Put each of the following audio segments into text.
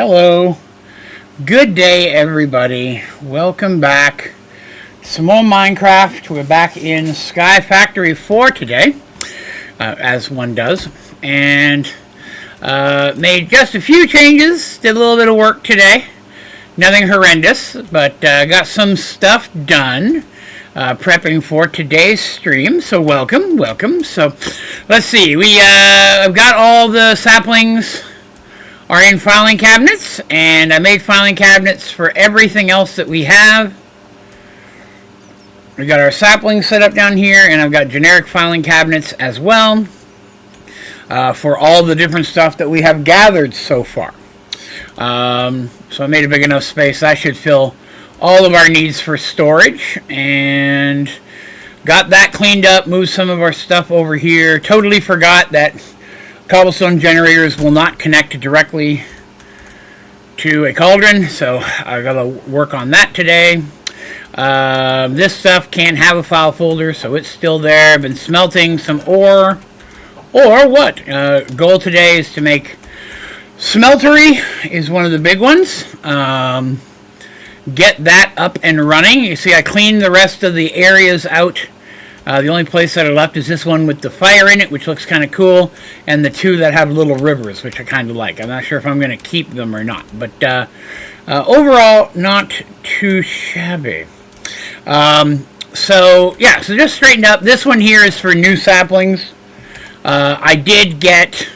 Hello. Good day, everybody. Welcome back. Some more Minecraft. We're back in Sky Factory 4 today, as one does. And made just a few changes. Did a little bit of work today. Nothing horrendous, but got some stuff done. Prepping for today's stream, so welcome. So, let's see. I've got all the saplings are in filing cabinets, and I made filing cabinets for everything else that we have. We got our saplings set up down here, and I've got generic filing cabinets as well for all the different stuff that we have gathered so far. So I made a big enough space that should fill all of our needs for storage, and got that cleaned up, moved some of our stuff over here. Totally forgot that cobblestone generators will not connect directly to a cauldron, so I gotta work on that today. This stuff can't have a file folder, so it's still there. I've been smelting some ore. What? Goal today is to make smeltery is one of the big ones. Get that up and running. You see, I cleaned the rest of the areas out. The only place that are left is this one with the fire in it, which looks kind of cool, and the two that have little rivers, which I kind of like. I'm not sure if I'm going to keep them or not, but overall, not too shabby. So just straightened up. This one here is for new saplings. I did get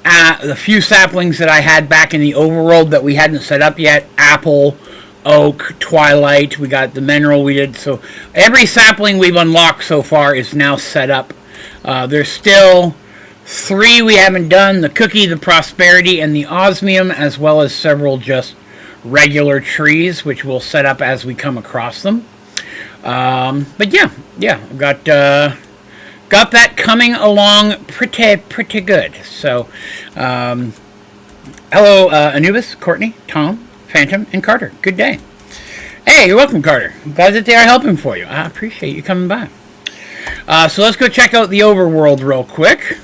the few saplings that I had back in the overworld that we hadn't set up yet. Apple, oak, twilight, we got the mineral we did. So every sapling we've unlocked so far is now set up. There's still 3 we haven't done: the cookie, the prosperity, and the osmium, as well as several just regular trees, which we'll set up as we come across them. But yeah, got that coming along pretty good. So, hello, Anubis, Courtney, Tom, Phantom, and Carter. Good day. Hey, you're welcome, Carter. I'm glad that they are helping for you. I appreciate you coming by. So let's go check out the overworld real quick.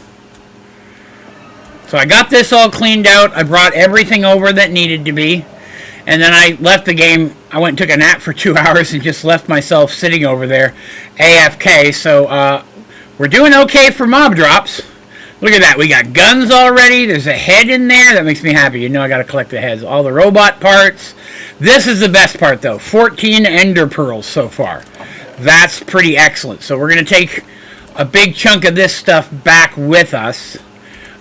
So I got this all cleaned out. I brought everything over that needed to be. And then I left the game. I went and took a nap for 2 hours and just left myself sitting over there, AFK. So, we're doing okay for mob drops. Look at that. We got guns already. There's a head in there. That makes me happy. You know I got to collect the heads. All the robot parts. This is the best part, though. 14 ender pearls so far. That's pretty excellent. So we're going to take a big chunk of this stuff back with us.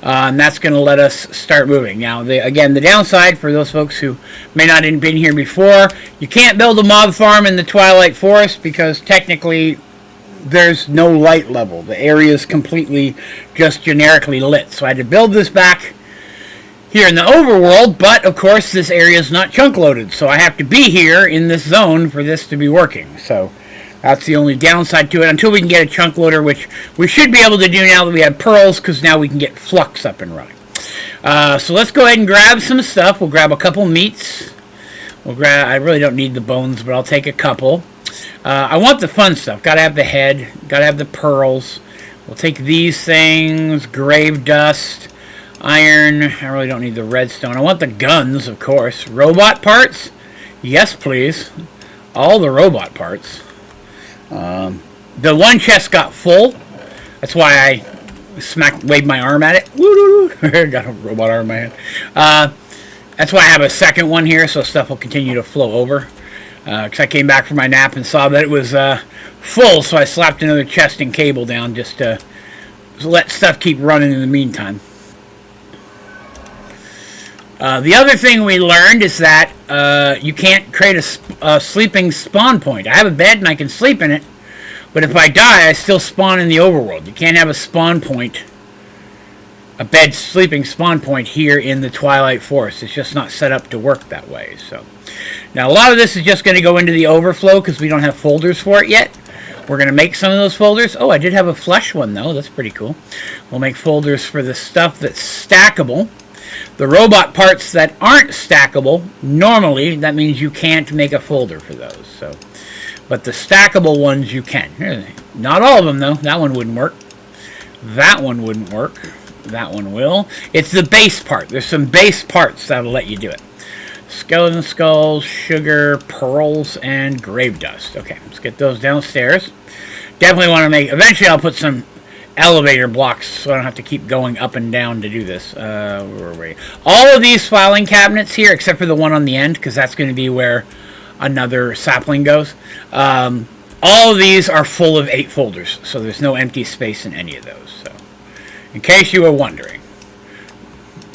And that's going to let us start moving. Now, again, the downside for those folks who may not have been here before, you can't build a mob farm in the Twilight Forest because technically there's no light level. The area is completely just generically lit. So I had to build this back here in the overworld, but of course this area is not chunk loaded. So I have to be here in this zone for this to be working. So that's the only downside to it until we can get a chunk loader, which we should be able to do now that we have pearls, because now we can get flux up and running. So let's go ahead and grab some stuff. We'll grab a couple meats. I really don't need the bones, but I'll take a couple. I want the fun stuff. Gotta have the head. Gotta have the pearls. We'll take these things. Grave dust. Iron. I really don't need the redstone. I want the guns, of course. Robot parts? Yes, please. All the robot parts. The one chest got full. That's why I waved my arm at it. Woo! Got a robot arm in my hand. That's why I have a second one here, so stuff will continue to flow over. Because I came back from my nap and saw that it was full, so I slapped another chest and cable down just to let stuff keep running in the meantime. The other thing we learned is that you can't create a sleeping spawn point. I have a bed and I can sleep in it, but if I die, I still spawn in the overworld. You can't have a spawn point, a bed sleeping spawn point here in the Twilight Forest. It's just not set up to work that way. So now a lot of this is just going to go into the overflow because we don't have folders for it yet. We're going to make some of those folders. Oh, I did have a flesh one though. That's pretty cool. We'll make folders for the stuff that's stackable. The robot parts that aren't stackable, normally that means you can't make a folder for those. So, but the stackable ones you can. Not all of them though. That one wouldn't work. That one wouldn't work. That one will. It's the base part. There's some base parts that'll let you do it. Skeleton skulls, sugar, pearls, and grave dust. Okay, let's get those downstairs. Definitely want to make... Eventually I'll put some elevator blocks so I don't have to keep going up and down to do this. Where are we? All of these filing cabinets here, except for the one on the end, because that's going to be where another sapling goes. All of these are full of 8 folders, so there's no empty space in any of those. So, in case you were wondering,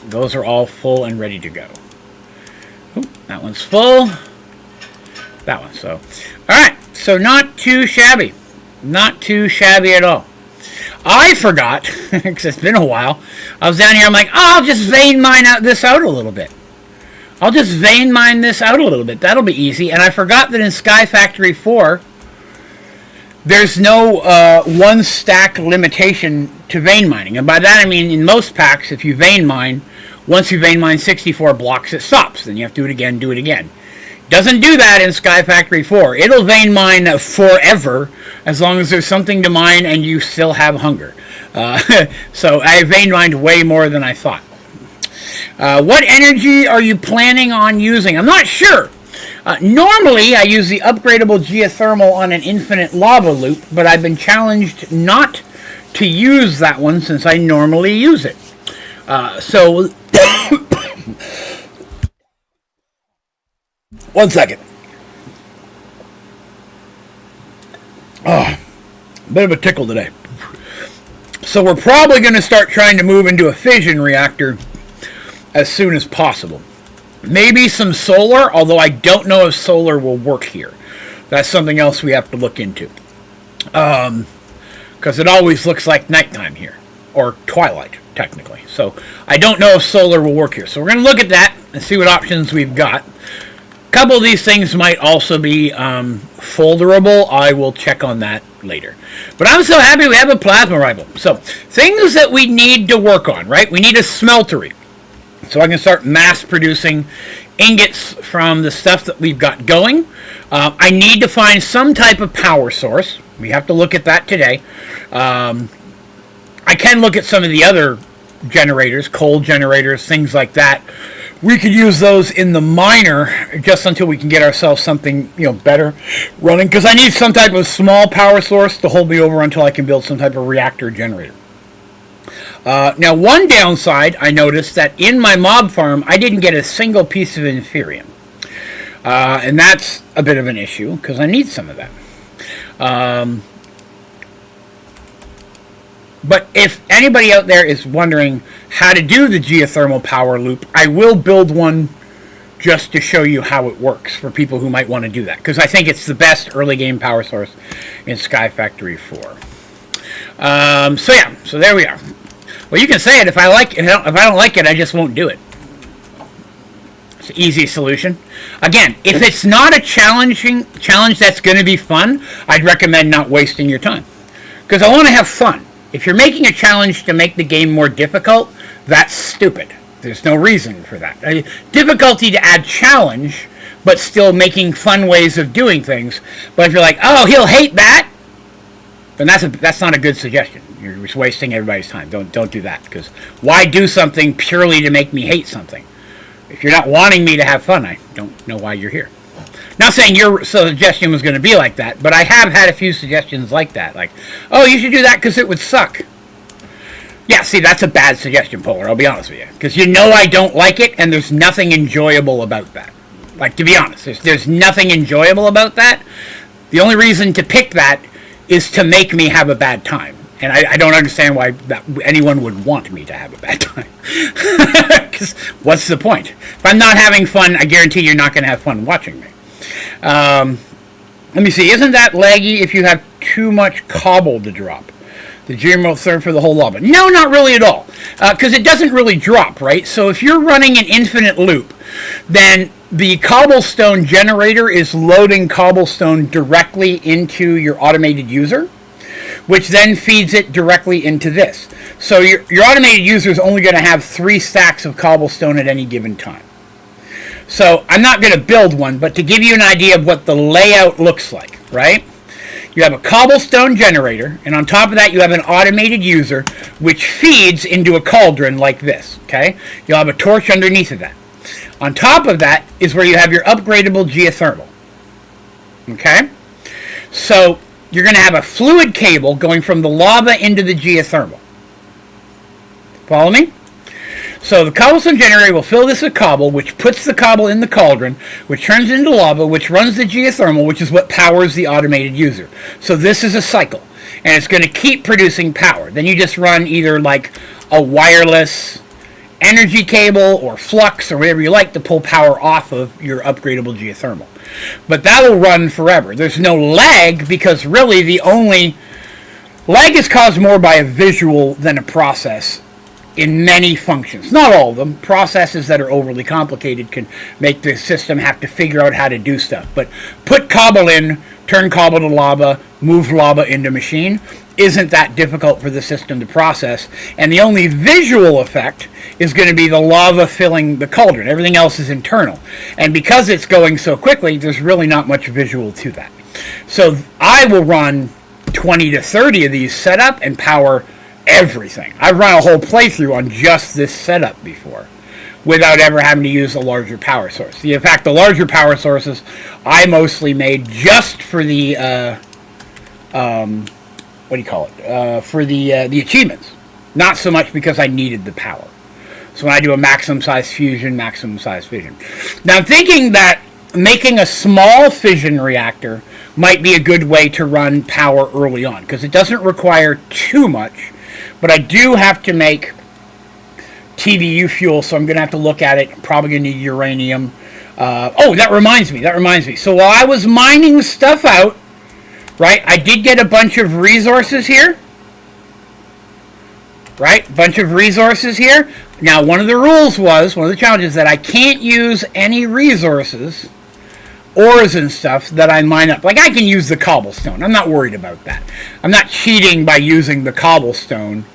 those are all full and ready to go. Ooh, that one's full. That one. So, all right. So not too shabby. Not too shabby at all. I forgot, because it's been a while. I was down here. I'm like, oh, I'll just vein mine this out a little bit. I'll just vein mine this out a little bit. That'll be easy. And I forgot that in Sky Factory 4, there's no one stack limitation to vein mining. And by that I mean in most packs, if you vein mine, once you vein mine 64 blocks, it stops. Then you have to do it again, do it again. Doesn't do that in Sky Factory 4. It'll vein mine forever as long as there's something to mine and you still have hunger. So I vein mined way more than I thought. What energy are you planning on using? I'm not sure. Normally, I use the upgradable geothermal on an infinite lava loop, but I've been challenged not to use that one since I normally use it. So, one second. Oh, a bit of a tickle today. So we're probably going to start trying to move into a fission reactor as soon as possible. Maybe some solar, although I don't know if solar will work here. That's something else we have to look into. Because it always looks like nighttime here. Or twilight, technically. So I don't know if solar will work here. So we're going to look at that and see what options we've got. A couple of these things might also be folderable. I will check on that later. But I'm so happy we have a plasma rifle. So things that we need to work on, right? We need a smeltery. So I can start mass producing ingots from the stuff that we've got going. I need to find some type of power source. We have to look at that today. I can look at some of the other generators, coal generators, things like that. We could use those in the miner just until we can get ourselves something, better running. Because I need some type of small power source to hold me over until I can build some type of reactor generator. Now, one downside, I noticed that in my mob farm, I didn't get a single piece of inferium. And that's a bit of an issue, because I need some of that. But if anybody out there is wondering how to do the geothermal power loop, I will build one just to show you how it works for people who might want to do that. Because I think it's the best early game power source in Sky Factory 4. So there we are. Well, you can say it if I like it. If I don't like it, I just won't do it. It's an easy solution. Again, if it's not a challenge that's going to be fun, I'd recommend not wasting your time. Because I want to have fun. If you're making a challenge to make the game more difficult, that's stupid. There's no reason for that. Difficulty to add challenge, but still making fun ways of doing things. But if you're like, oh, he'll hate that, then that's not a good suggestion. You're just wasting everybody's time. Don't do that. Because why do something purely to make me hate something? If you're not wanting me to have fun, I don't know why you're here. Not saying your suggestion was going to be like that, but I have had a few suggestions like that. Like, oh, you should do that because it would suck. Yeah, see, that's a bad suggestion, Polar, I'll be honest with you. Because I don't like it, and there's nothing enjoyable about that. Like, to be honest, there's nothing enjoyable about that. The only reason to pick that is to make me have a bad time. And I don't understand why anyone would want me to have a bad time. Because what's the point? If I'm not having fun, I guarantee you're not going to have fun watching me. Let me see. Isn't that laggy if you have too much cobble to drop? The GM will serve for the whole lava. No, not really at all. Because it doesn't really drop, right? So if you're running an infinite loop, then the cobblestone generator is loading cobblestone directly into your automated user, which then feeds it directly into this. So your automated user is only going to have 3 stacks of cobblestone at any given time. So I'm not going to build one, but to give you an idea of what the layout looks like, right? you have a cobblestone generator, and on top of that you have an automated user which feeds into a cauldron like this, okay? You'll have a torch underneath of that. On top of that is where you have your upgradable geothermal, okay? So you're going to have a fluid cable going from the lava into the geothermal. Follow me? So the cobblestone generator will fill this with cobble, which puts the cobble in the cauldron, which turns into lava, which runs the geothermal, which is what powers the automated user. So this is a cycle, and it's going to keep producing power. Then you just run either like a wireless energy cable or flux or whatever you like to pull power off of your upgradable geothermal. But that will run forever. There's no lag because really the only lag is caused more by a visual than a process in many functions. Not all of them. Processes that are overly complicated can make the system have to figure out how to do stuff. But put cobble in, turn cobble to lava, move lava into machine isn't that difficult for the system to process. And the only visual effect is going to be the lava filling the cauldron. Everything else is internal. And because it's going so quickly, there's really not much visual to that. So I will run 20 to 30 of these set up and power everything. I've run a whole playthrough on just this setup before without ever having to use a larger power source. In fact, the larger power sources I mostly made just for the what do you call it? For the achievements. Not so much because I needed the power. So when I do a maximum size fusion, maximum size fission. Now I'm thinking that making a small fission reactor might be a good way to run power early on because it doesn't require too much. But I do have to make TBU fuel, so I'm going to have to look at it. I'm probably going to need uranium. That reminds me. So while I was mining stuff out, right, I did get a bunch of resources here. Right? Bunch of resources here. Now, one of the rules was, one of the challenges, that I can't use any resources, ores and stuff, that I mine up. Like, I can use the cobblestone. I'm not worried about that. I'm not cheating by using the cobblestone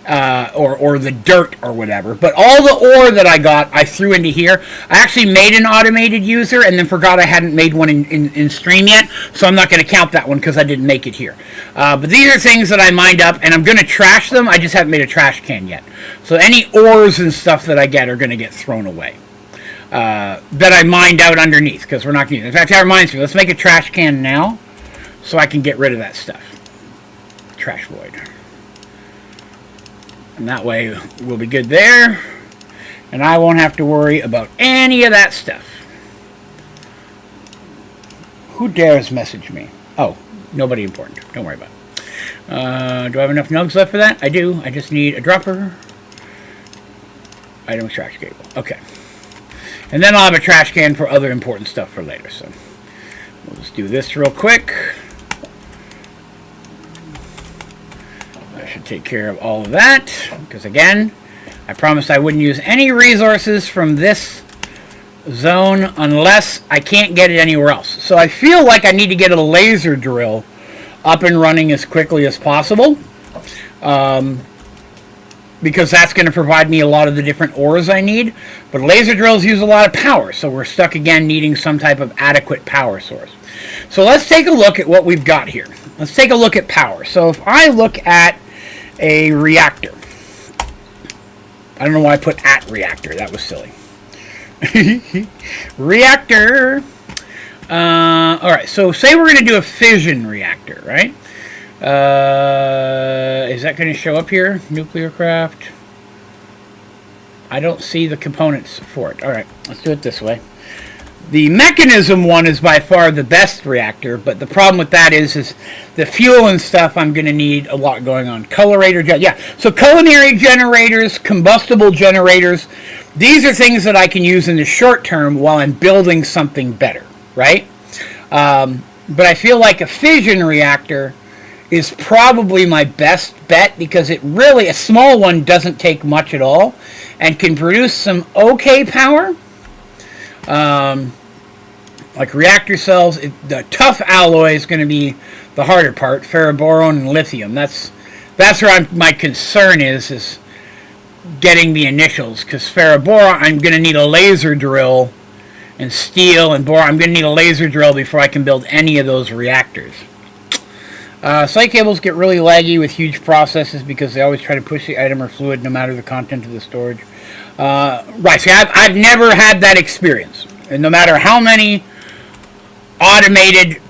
or the dirt or whatever. But all the ore that I got, I threw into here. I actually made an automated user and then forgot I hadn't made one in stream yet. So I'm not going to count that one because I didn't make it here. But these are things that I mined up, and I'm going to trash them. I just haven't made a trash can yet. So any ores and stuff that I get are going to get thrown away. That I mined out underneath, because we're not going to use it. In fact, that reminds me, let's make a trash can now so I can get rid of that stuff. Trash void. And that way we'll be good there, and I won't have to worry about any of that stuff. Who dares message me? Oh, nobody important. Don't worry about it. Do I have enough nugs left for that? I do. I just need a dropper. Item trash cable. Okay. And then I'll have a trash can for other important stuff for later. So we'll just do this real quick. I should take care of all of that. Because again, I promised I wouldn't use any resources from this zone unless I can't get it anywhere else. So I feel like I need to get a laser drill up and running as quickly as possible. Because that's going to provide me a lot of the different ores I need. But laser drills use a lot of power, so we're stuck again needing some type of adequate power source. So let's take a look at what we've got here. Let's take a look at power. So if I look at a reactor. I don't know why I put at reactor. That was silly. Reactor. Alright, so say we're going to do a fission reactor, right? Is that going to show up here? Nuclear craft. I don't see the components for it. Alright, let's do it this way. The mechanism one is by far the best reactor, but the problem with that is the fuel and stuff I'm going to need a lot going on. Coloritor, so culinary generators, combustible generators, these are things that I can use in the short term while I'm building something better, right? But I feel like a fission reactor is probably my best bet because it really, a small one doesn't take much at all and can produce some okay power. Like reactor cells, the tough alloy is going to be the harder part, ferroboron and lithium. That's where my concern is getting the initials, because ferroboron, I'm going to need a laser drill, and steel and boron, I'm going to need a laser drill before I can build any of those reactors. Site cables get really laggy with huge processes because they always try to push the item or fluid no matter the content of the storage. Right, see, I've never had that experience. And no matter how many automated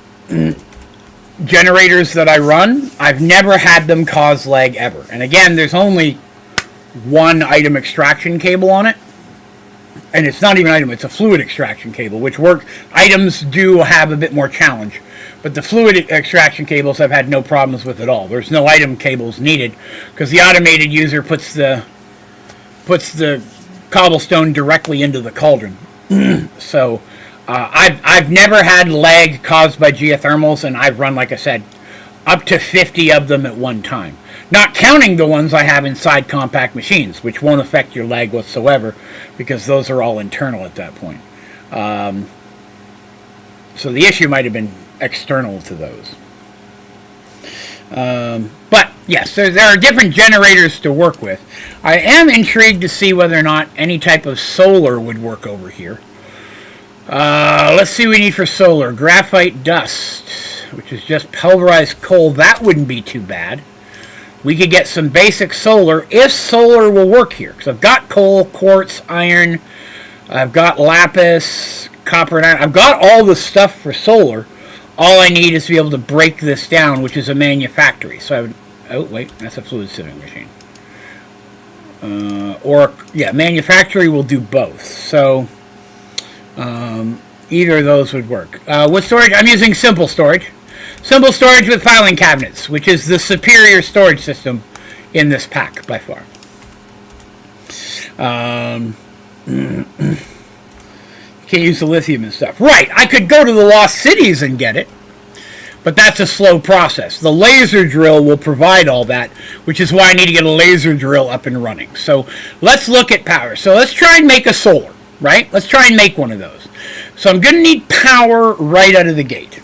generators that I run, I've never had them cause lag ever. And again, there's only one item extraction cable on it. And it's not even an item, it's a fluid extraction cable, which items do have a bit more challenge. But the fluid extraction cables I've had no problems with at all. There's no item cables needed because the automated user puts the cobblestone directly into the cauldron. So I've never had lag caused by geothermals, and I've run, like I said, up to 50 of them at one time. Not counting the ones I have inside compact machines, which won't affect your lag whatsoever because those are all internal at that point. So the issue might have been external to those. But yes, there are different generators to work with. I am intrigued to see whether or not any type of solar would work over here. Let's see what we need for solar. Graphite dust, which is just pulverized coal. That wouldn't be too bad. We could get some basic solar if solar will work here. Because I've got coal, quartz, iron. I've got lapis, copper, and iron. I've got all the stuff for solar. All I need is to be able to break this down, which is a manufactory. So I would... Oh, wait. That's a fluid sieving machine. Manufactory will do both. So... either of those would work. What storage? I'm using simple storage. Simple storage with filing cabinets, which is the superior storage system in this pack by far. Can't use the lithium and stuff. Right, I could go to the Lost Cities and get it, but that's a slow process. The laser drill will provide all that, which is why I need to get a laser drill up and running. So let's look at power. So let's try and make a solar, right? Let's try and make one of those. So I'm going to need power right out of the gate.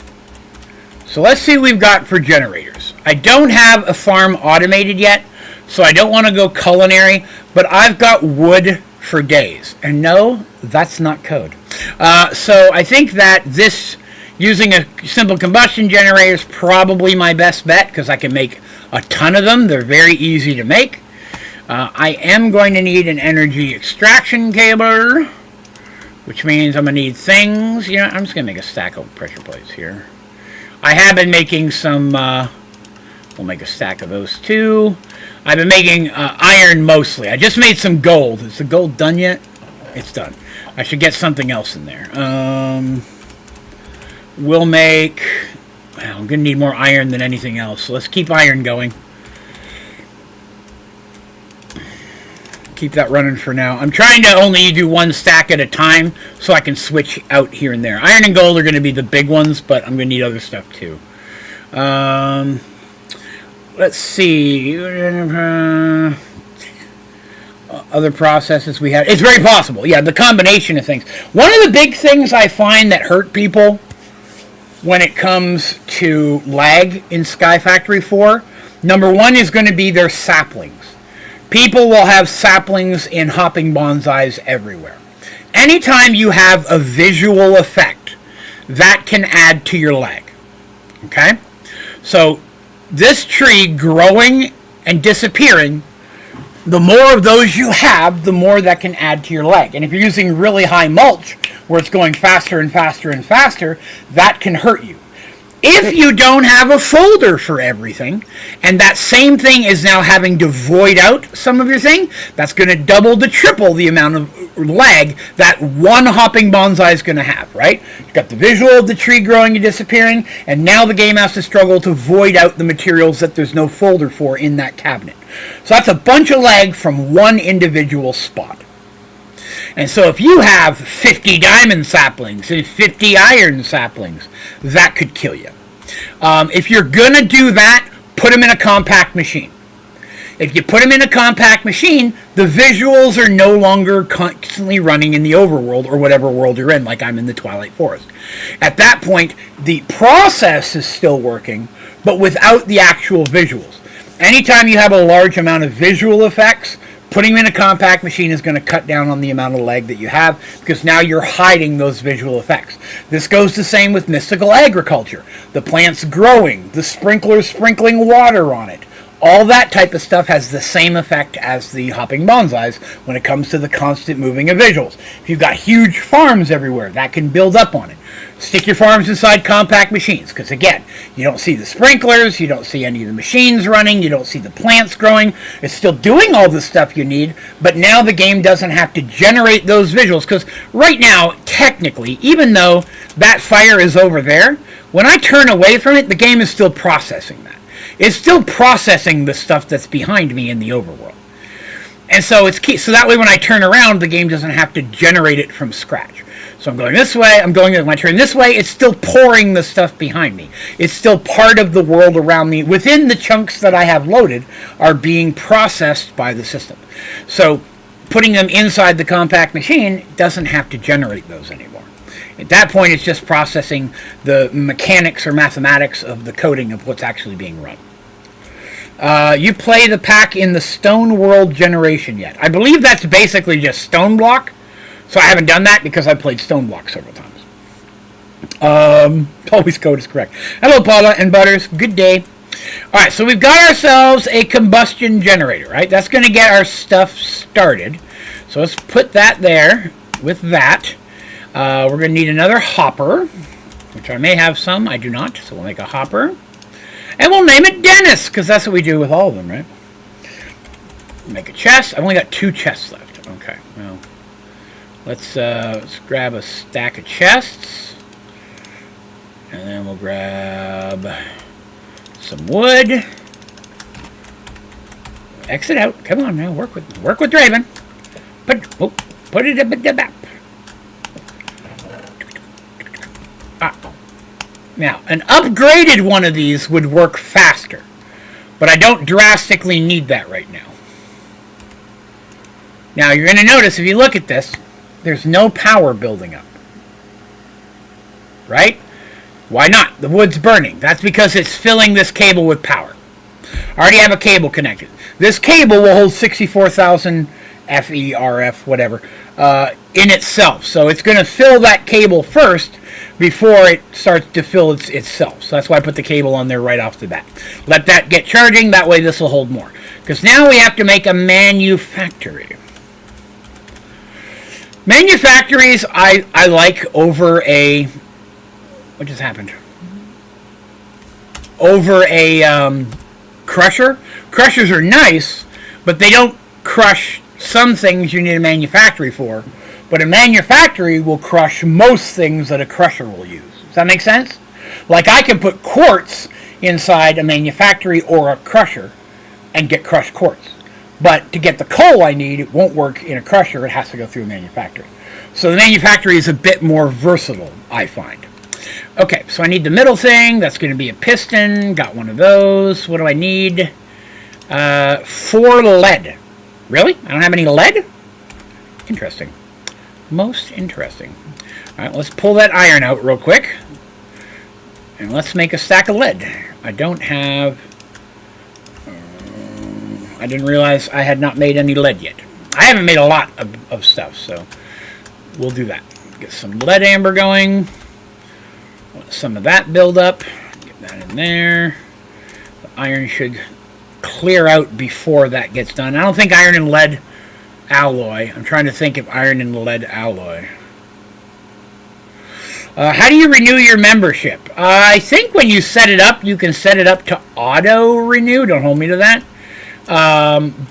So let's see what we've got for generators. I don't have a farm automated yet, so I don't want to go culinary, but I've got wood for days. And no, that's not code. So I think that this, using a simple combustion generator is probably my best bet because I can make a ton of them. They're very easy to make. I am going to need an energy extraction cable, which means I'm going to need things. You know, I'm just going to make a stack of pressure plates here. I have been making some, we'll make a stack of those too. I've been making iron mostly. I just made some gold. Is the gold done yet? It's done. I should get something else in there. We'll make, well, I'm going to need more iron than anything else. So let's keep iron going. Keep that running for now. I'm trying to only do one stack at a time so I can switch out here and there. Iron and gold are going to be the big ones, but I'm going to need other stuff too. Let's see. Other processes we have. It's very possible. Yeah, the combination of things. One of the big things I find that hurt people when it comes to lag in Sky Factory 4, number one is going to be their saplings. People will have saplings in hopping bonsais everywhere. Anytime you have a visual effect, that can add to your lag. Okay? So, this tree growing and disappearing, the more of those you have, the more that can add to your lag. And if you're using really high mulch, where it's going faster and faster and faster, that can hurt you. If you don't have a folder for everything, and that same thing is now having to void out some of your thing, that's going to double to triple the amount of lag that one hopping bonsai is going to have, right? You've got the visual of the tree growing and disappearing, and now the game has to struggle to void out the materials that there's no folder for in that cabinet. So that's a bunch of lag from one individual spot. And so if you have 50 diamond saplings and 50 iron saplings, that could kill you. If you're going to do that, put them in a compact machine. If you put them in a compact machine, the visuals are no longer constantly running in the overworld or whatever world you're in, like I'm in the Twilight Forest. At that point, the process is still working, but without the actual visuals. Anytime you have a large amount of visual effects, Putting them in a compact machine is going to cut down on the amount of lag that you have, because now you're hiding those visual effects. This goes the same with mystical agriculture. The plant's growing, the sprinkler's sprinkling water on it. All that type of stuff has the same effect as the hopping bonsais when it comes to the constant moving of visuals. If you've got huge farms everywhere, that can build up on it. Stick your farms inside compact machines, because again, you don't see the sprinklers, you don't see any of the machines running, you don't see the plants growing. It's still doing all the stuff you need, but now the game doesn't have to generate those visuals, because right now, technically, even though that fire is over there, when I turn away from it, the game is still processing that. It's still processing the stuff that's behind me in the overworld. And so it's key. So that way when I turn around, the game doesn't have to generate it from scratch. So I'm going this way, when I turn this way, it's still pouring the stuff behind me. It's still part of the world around me. Within the chunks that I have loaded are being processed by the system. So putting them inside the compact machine doesn't have to generate those anymore. At that point, it's just processing the mechanics or mathematics of the coding of what's actually being run. You play the pack in the Stone World generation yet? I believe that's basically just Stone Block. So I haven't done that because I played Stone Block several times. Always code is correct. Hello, Paula and Butters. Good day. All right, so we've got ourselves a combustion generator, right? That's going to get our stuff started. So let's put that there with that. We're going to need another hopper, which I may have some. I do not, so we'll make a hopper. And we'll name it Dennis, because that's what we do with all of them, right? Make a chest. I've only got 2 chests left. Okay, well, let's grab a stack of chests. And then we'll grab some wood. Exit out. Come on now, work with Draven. Put it up at the back. Now, an upgraded one of these would work faster, but I don't drastically need that right now. Now, you're going to notice, if you look at this, there's no power building up. Right? Why not? The wood's burning. That's because it's filling this cable with power. I already have a cable connected. This cable will hold 64,000 FERF, whatever, in itself. So it's going to fill that cable first before it starts to fill itself. So that's why I put the cable on there right off the bat. Let that get charging. That way this will hold more. Because now we have to make a manufactory. Manufactories I like over a... What just happened? Over a crusher. Crushers are nice, but they don't crush some things you need a manufactory for. But a manufactory will crush most things that a crusher will use. Does that make sense? Like I can put quartz inside a manufactory or a crusher and get crushed quartz. But to get the coal I need, it won't work in a crusher. It has to go through a manufactory. So the manufactory is a bit more versatile, I find. Okay, so I need the middle thing. That's going to be a piston. Got one of those. What do I need? 4 lead. Really? I don't have any lead? Interesting. Most interesting. All right, let's pull that iron out real quick. And let's make a stack of lead. I don't have... I didn't realize I had not made any lead yet. I haven't made a lot of stuff, so we'll do that. Get some lead amber going. Let some of that build up. Get that in there. The iron should clear out before that gets done. I don't think iron and lead alloy. I'm trying to think if iron and lead alloy. How do you renew your membership? I think when you set it up, you can set it up to auto-renew. Don't hold me to that.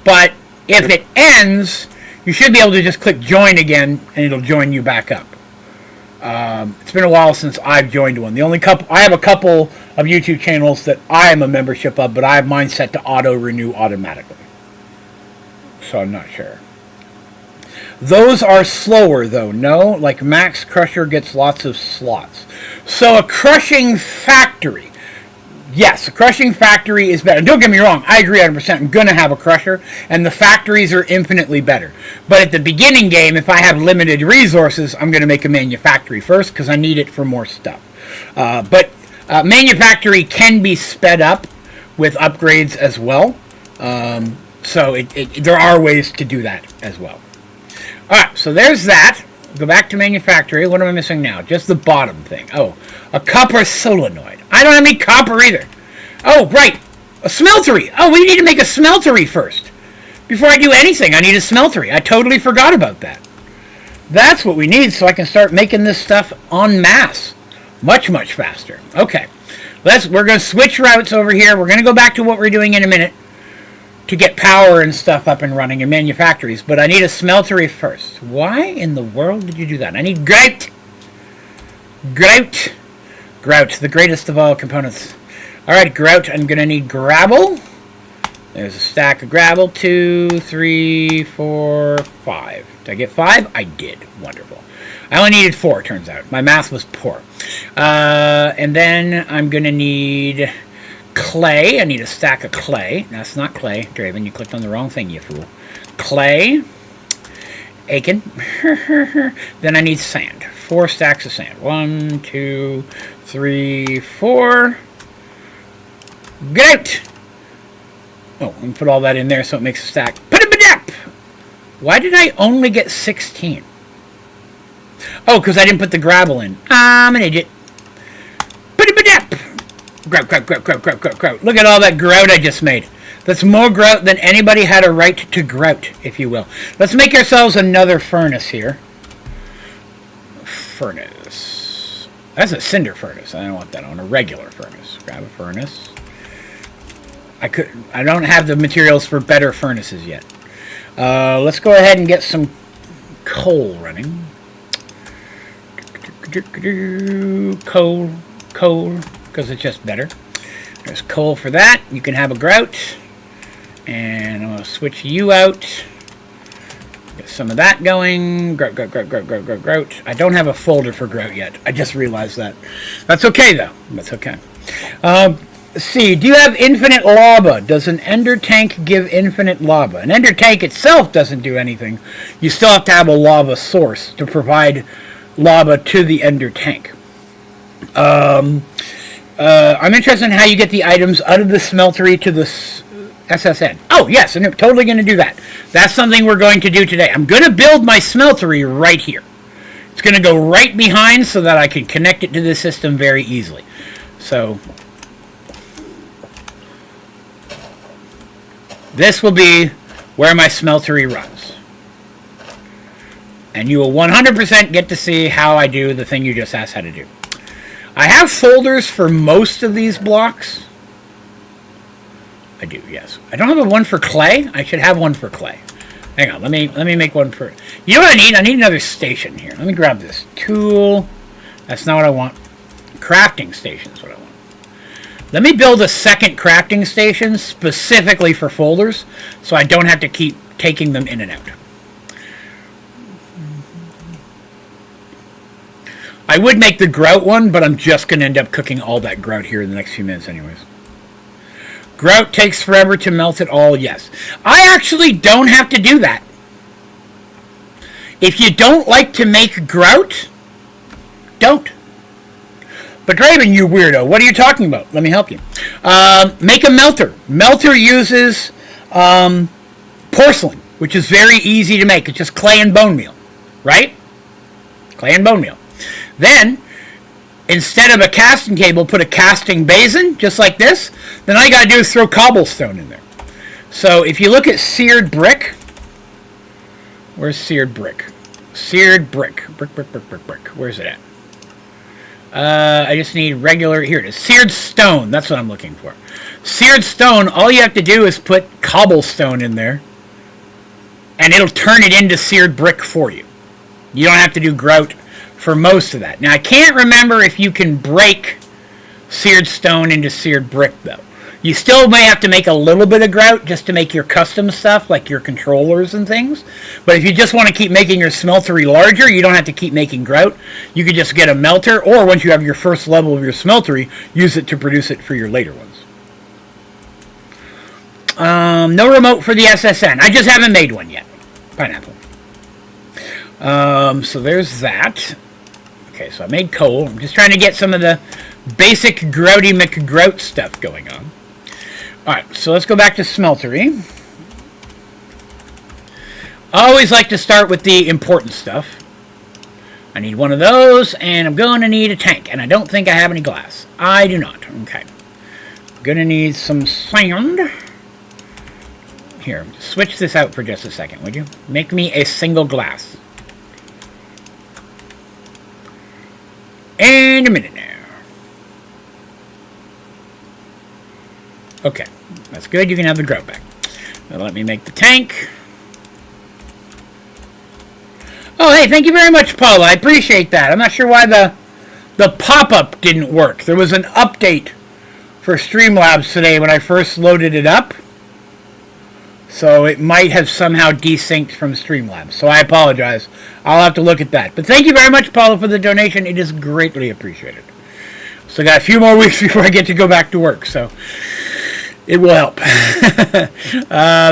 But if it ends, you should be able to just click join again, and it'll join you back up. It's been a while since I've joined one. I have a couple of YouTube channels that I am a membership of, but I have mine set to auto-renew automatically. So I'm not sure. Those are slower, though. No, like Max Crusher gets lots of slots. So a crushing factory. Yes, a crushing factory is better. Don't get me wrong. I agree 100%. I'm going to have a crusher, and the factories are infinitely better. But at the beginning game, if I have limited resources, I'm going to make a manufactory first because I need it for more stuff. But manufactory can be sped up with upgrades as well. So there are ways to do that as well. Alright, so there's that. Go back to manufactory. What am I missing now? Just the bottom thing. Oh, a copper solenoid. I don't have any copper either. Oh, right. A smeltery. Oh, we need to make a smeltery first. Before I do anything, I need a smeltery. I totally forgot about that. That's what we need so I can start making this stuff en masse. Much, much faster. Okay. We're going to switch routes over here. We're going to go back to what we're doing in a minute to get power and stuff up and running in manufactories. But I need a smeltery first. Why in the world did you do that? I need grout. Grout. Grout, the greatest of all components. Alright, grout. I'm going to need gravel. There's a stack of gravel. 2, 3, 4, 5. Did I get 5? I did. Wonderful. I only needed 4, turns out. My math was poor. And then I'm going to need clay. I need a stack of clay. That's not clay. Draven, you clicked on the wrong thing, you fool. Clay. Aiken. Then I need sand. 4 stacks of sand. 1, 2, 3, 4. Great! Oh, I'm going to put all that in there so it makes a stack. Why did I only get 16? Oh, because I didn't put the gravel in. I'm an idiot. Grout, grout, grout, grout, grout, grout, grout. Look at all that grout I just made. That's more grout than anybody had a right to grout, if you will. Let's make ourselves another furnace here. Furnace. That's a cinder furnace. I don't want that on a regular furnace. Grab a furnace. I don't have the materials for better furnaces yet. Let's go ahead and get some coal running. Coal, because it's just better. There's coal for that. You can have a grout. And I'm going to switch you out. Get some of that going. Grout, grout, grout, grout, grout, grout, grout. I don't have a folder for grout yet. I just realized that. That's okay, though. That's okay. Let's see. Do you have infinite lava? Does an ender tank give infinite lava? An ender tank itself doesn't do anything. You still have to have a lava source to provide lava to the ender tank. I'm interested in how you get the items out of the smeltery to the SSN. Oh, yes, I'm totally going to do that. That's something we're going to do today. I'm going to build my smeltery right here. It's going to go right behind so that I can connect it to the system very easily. So this will be where my smeltery runs. And you will 100% get to see how I do the thing you just asked how to do. I have folders for most of these blocks. I do, yes. I don't have a one for clay. I should have one for clay. Hang on, let me make one for... You know what I need? I need another station here. Let me grab this. Tool. That's not what I want. Crafting station is what I want. Let me build a second crafting station specifically for folders so I don't have to keep taking them in and out. I would make the grout one, but I'm just going to end up cooking all that grout here in the next few minutes anyways. Grout takes forever to melt it all, yes. I actually don't have to do that. If you don't like to make grout, don't. But Draven, you weirdo, what are you talking about? Let me help you. Make a melter. Melter uses porcelain, which is very easy to make. It's just clay and bone meal, right? Clay and bone meal. Then, instead of a casting table, put a casting basin, just like this. Then all you got to do is throw cobblestone in there. So if you look at seared brick, where's seared brick? Seared brick. Brick. Where's it at? I just need regular, here it is. Seared stone, that's what I'm looking for. Seared stone, all you have to do is put cobblestone in there, and it'll turn it into seared brick for you. You don't have to do grout for most of that. Now, I can't remember if you can break seared stone into seared brick, though. You still may have to make a little bit of grout just to make your custom stuff, like your controllers and things. But if you just want to keep making your smeltery larger, you don't have to keep making grout. You could just get a melter, or once you have your first level of your smeltery, use it to produce it for your later ones. No remote for the SSN. I just haven't made one yet. Pineapple. So there's that. Okay, so I made coal. I'm just trying to get some of the basic grouty McGrout stuff going on. Alright, so let's go back to smeltery. I always like to start with the important stuff. I need one of those, and I'm going to need a tank. And I don't think I have any glass. I do not. Okay. I'm going to need some sand. Here, switch this out for just a second, would you? Make me a single glass. And a minute now. Okay, that's good. You can have the grout back. Now let me make the tank. Oh, hey, thank you very much, Paula. I appreciate that. I'm not sure why the pop-up didn't work. There was an update for Streamlabs today when I first loaded it up. So it might have somehow desynced from Streamlabs. So I apologize. I'll have to look at that. But thank you very much, Paula, for the donation. It is greatly appreciated. So I got a few more weeks before I get to go back to work. So it will help.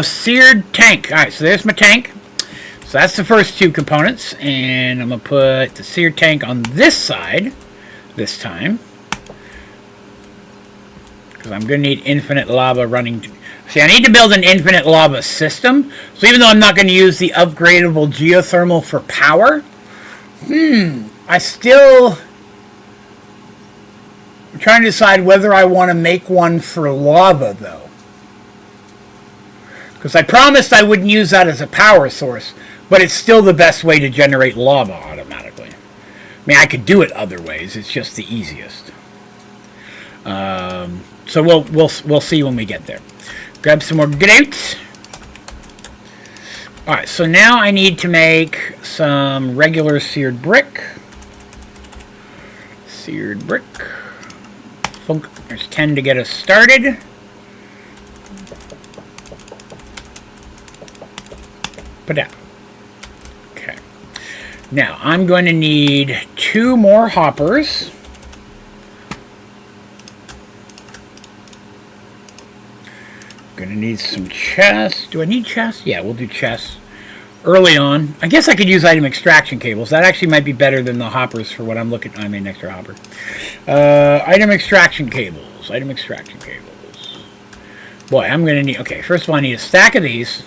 Seared tank. All right, so there's my tank. So that's the first two components, and I'm going to put the seared tank on this side this time, because I'm going to need infinite lava running. See, I need to build an infinite lava system, so even though I'm not going to use the upgradable geothermal for power, I'm trying to decide whether I want to make one for lava, though. Because I promised I wouldn't use that as a power source. But it's still the best way to generate lava automatically. I mean, I could do it other ways. It's just the easiest. So we'll see when we get there. Grab some more grout. All right. So now I need to make some regular seared brick. Seared brick. There's 10 to get us started. Put down. Now, I'm going to need 2 more hoppers. Going to need some chests. Do I need chests? Yeah, we'll do chests early on. I guess I could use item extraction cables. That actually might be better than the hoppers for what I'm looking at. I made an extra hopper. Item extraction cables. Item extraction cables. Boy, I'm going to need... Okay, first of all, I need a stack of these.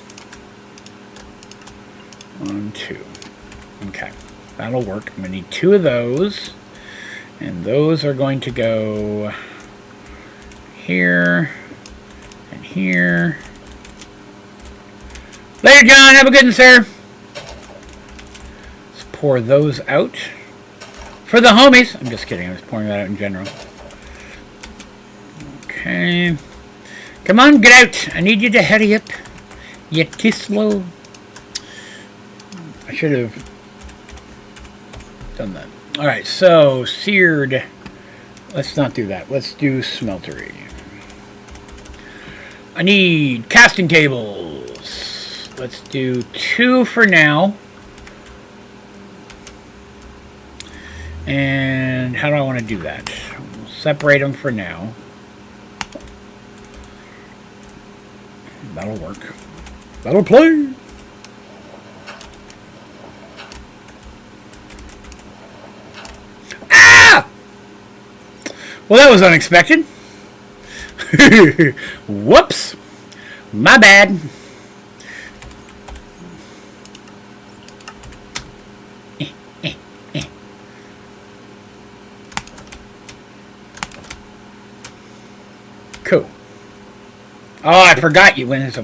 1, 2... Okay, that'll work. I'm going to need 2 of those. And those are going to go here and here. Later, John. Have a good one, sir. Let's pour those out for the homies. I'm just kidding. I was pouring that out in general. Okay. Come on, get out. I need you to hurry up. You're too slow. I should have done that. Alright, so seared. Let's not do that. Let's do smeltery. I need casting tables. Let's do 2 for now. And how do I want to do that? We'll separate them for now. That'll work. That'll play. Well, that was unexpected. Whoops. My bad. Cool. Oh, I forgot you. When there's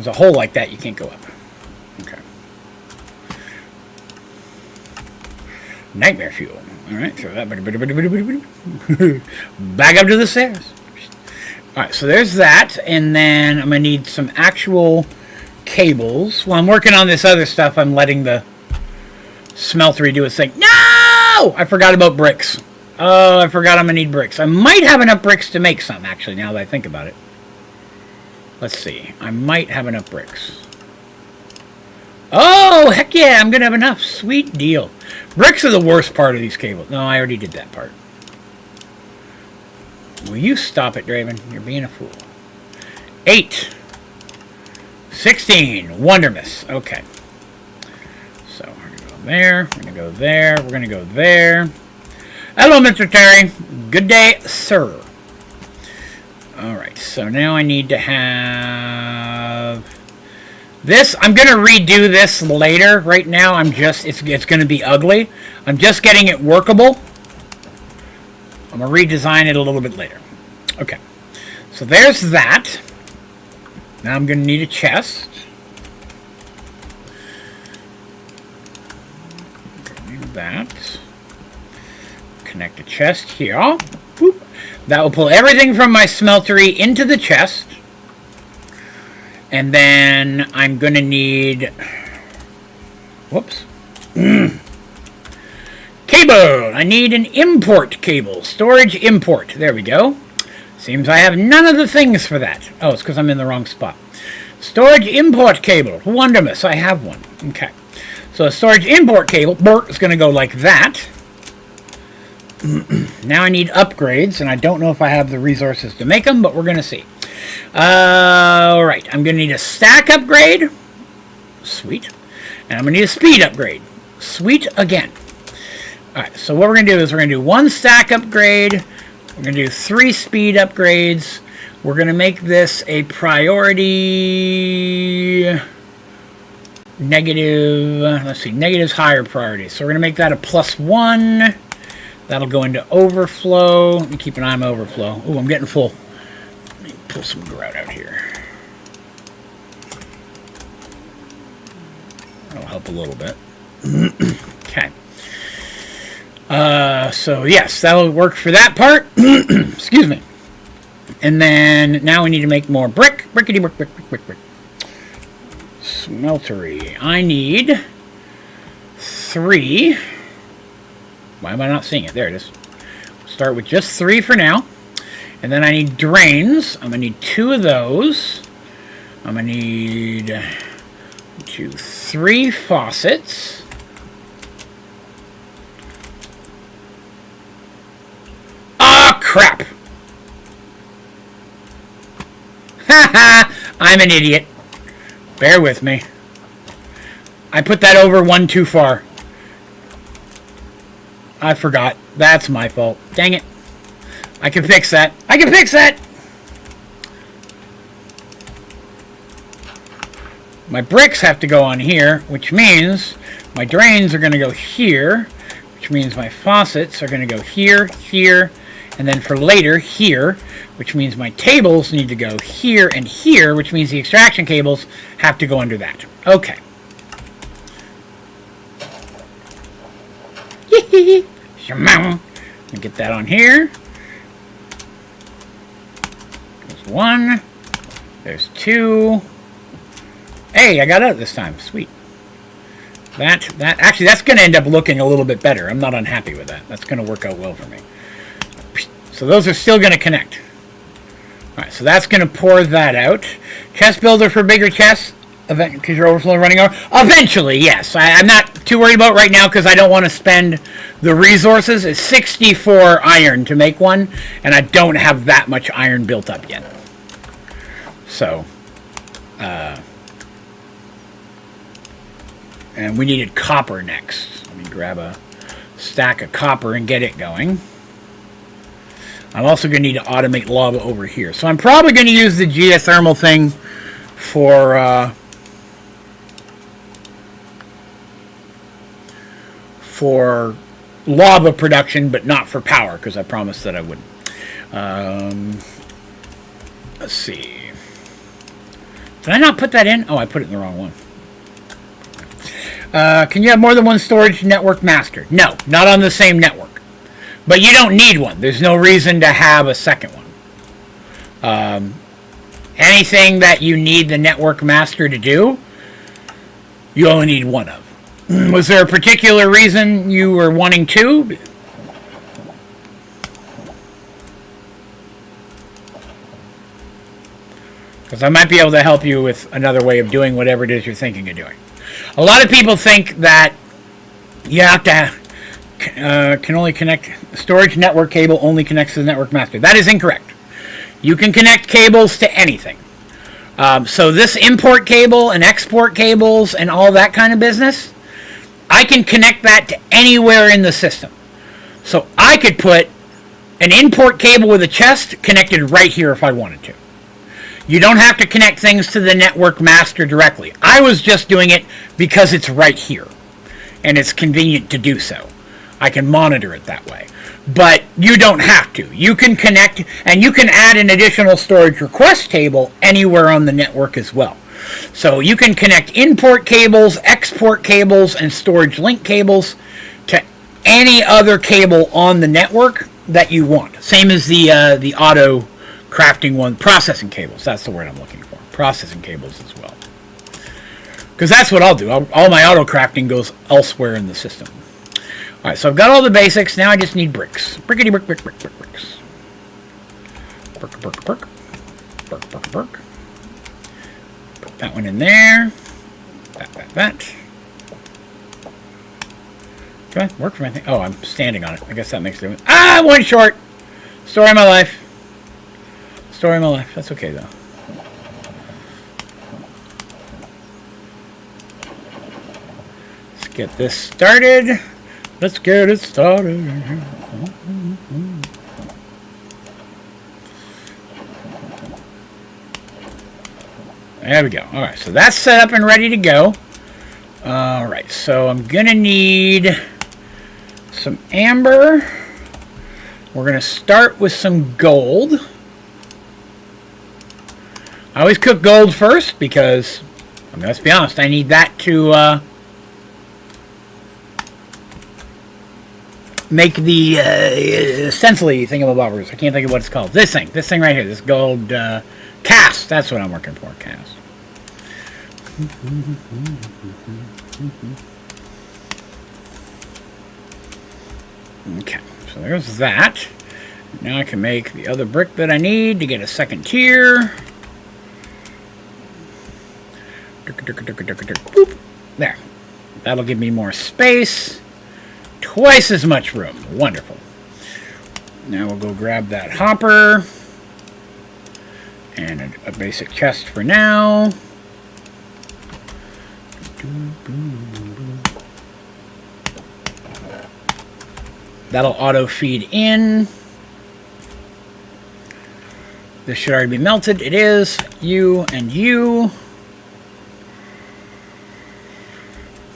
a hole like that, you can't go up. Okay. Nightmare fuel. Alright, throw that back up to the stairs. Alright, so there's that, and then I'm going to need some actual cables. While I'm working on this other stuff, I'm letting the smeltery do its thing. No! I forgot about bricks. Oh, I forgot I'm going to need bricks. I might have enough bricks to make some, actually, now that I think about it. Let's see. I might have enough bricks. Oh, heck yeah, I'm going to have enough. Sweet deal. Bricks are the worst part of these cables. No, I already did that part. Will you stop it, Draven? You're being a fool. 8. 16. Wondermiss. Okay. So, we're going to go there. We're going to go there. We're going to go there. Hello, Mr. Terry. Good day, sir. Alright, so now I need to have This, I'm going to redo this later. Right now, it's going to be ugly. I'm just getting it workable. I'm going to redesign it a little bit later. Okay. So there's that. Now I'm going to need a chest. Do that. Connect the chest here. Boop. That will pull everything from my smeltery into the chest. And then I'm going to need... Whoops. Cable. I need an import cable. Storage import. There we go. Seems I have none of the things for that. Oh, it's because I'm in the wrong spot. Storage import cable. Wonderful. I have one. Okay. So a storage import cable is going to go like that. Now I need upgrades, and I don't know if I have the resources to make them, but we're going to see. Alright, I'm going to need a stack upgrade. Sweet. And I'm going to need a speed upgrade. Sweet again. Alright, so what we're going to do is we're going to do 1 stack upgrade. We're going to do 3 speed upgrades. We're going to make this a priority... negative... let's see, negative's higher priority. So we're going to make that a +1. That'll go into overflow. Let me keep an eye on my overflow. Ooh, I'm getting full. Let me pull some grout out here. That'll help a little bit. Okay. So yes, that'll work for that part. Excuse me. And then now we need to make more brick. Brickety brick, brick, brick, brick, brick. Smeltery. I need 3. Why am I not seeing it? There it is. Start with just 3 for now. And then I need drains. I'm going to need 2 of those. I'm going to need 3 faucets. Ah, crap! Haha! I'm an idiot. Bear with me. I put that over 1 too far. I forgot. That's my fault. Dang it. I can fix that. I can fix that! My bricks have to go on here, which means my drains are going to go here, which means my faucets are going to go here, here, and then for later, here, which means my tables need to go here and here, which means the extraction cables have to go under that. Okay. Let me get that on here. There's 1. There's 2. Hey, I got out this time. Sweet. Actually, that's going to end up looking a little bit better. I'm not unhappy with that. That's going to work out well for me. So those are still going to connect. Alright, so that's going to pour that out. Chest builder for bigger chests. Because you're overflowing running over. Eventually, yes. I'm not too worried about right now because I don't want to spend the resources. It's 64 iron to make one, and I don't have that much iron built up yet. So, and we needed copper next. Let me grab a stack of copper and get it going. I'm also going to need to automate lava over here. So I'm probably going to use the geothermal thing for lava production, but not for power, because I promised that I wouldn't. Let's see. Did I not put that in? Oh, I put it in the wrong one. Can you have more than one storage network master? No, not on the same network. But you don't need one. There's no reason to have a second one. Anything that you need the network master to do, you only need one of. Was there a particular reason you were wanting 2? Because I might be able to help you with another way of doing whatever it is you're thinking of doing. A lot of people think that you have to can only connect storage network cable only connects to the network master. That is incorrect. You can connect cables to anything. So this import cable and export cables and all that kind of business, I can connect that to anywhere in the system. So I could put an import cable with a chest connected right here if I wanted to. You don't have to connect things to the network master directly. I was just doing it because it's right here, and it's convenient to do so. I can monitor it that way. But you don't have to. You can connect, and you can add an additional storage request table anywhere on the network as well. So you can connect import cables, export cables, and storage link cables to any other cable on the network that you want. Same as the auto crafting one, processing cables. That's the word I'm looking for. Processing cables as well. Because that's what I'll do. All my auto crafting goes elsewhere in the system. Alright, so I've got all the basics. Now I just need bricks. Brickety brick, brick, brick, brick, bricks. Brick, brick, brick. Brick, brick, brick. Put that one in there. That. Can I work for my thing? Oh, I'm standing on it. I guess that makes it. Ah, one short. Story of my life. Story of my life. That's okay, though. Let's get this started. Let's get it started. There we go. All right, so that's set up and ready to go. All right, so I'm going to need some amber. We're going to start with some gold. I always cook gold first because, I mean, let's be honest, I need that to make the stencily thingamabobbers. I can't think of what it's called. This thing right here, this gold cast. That's what I'm working for, cast. Okay, so there's that. Now I can make the other brick that I need to get a second tier. Boop. There. That'll give me more space. Twice as much room. Wonderful. Now we'll go grab that hopper. And a basic chest for now. That'll auto feed in. This should already be melted. It is. You and you.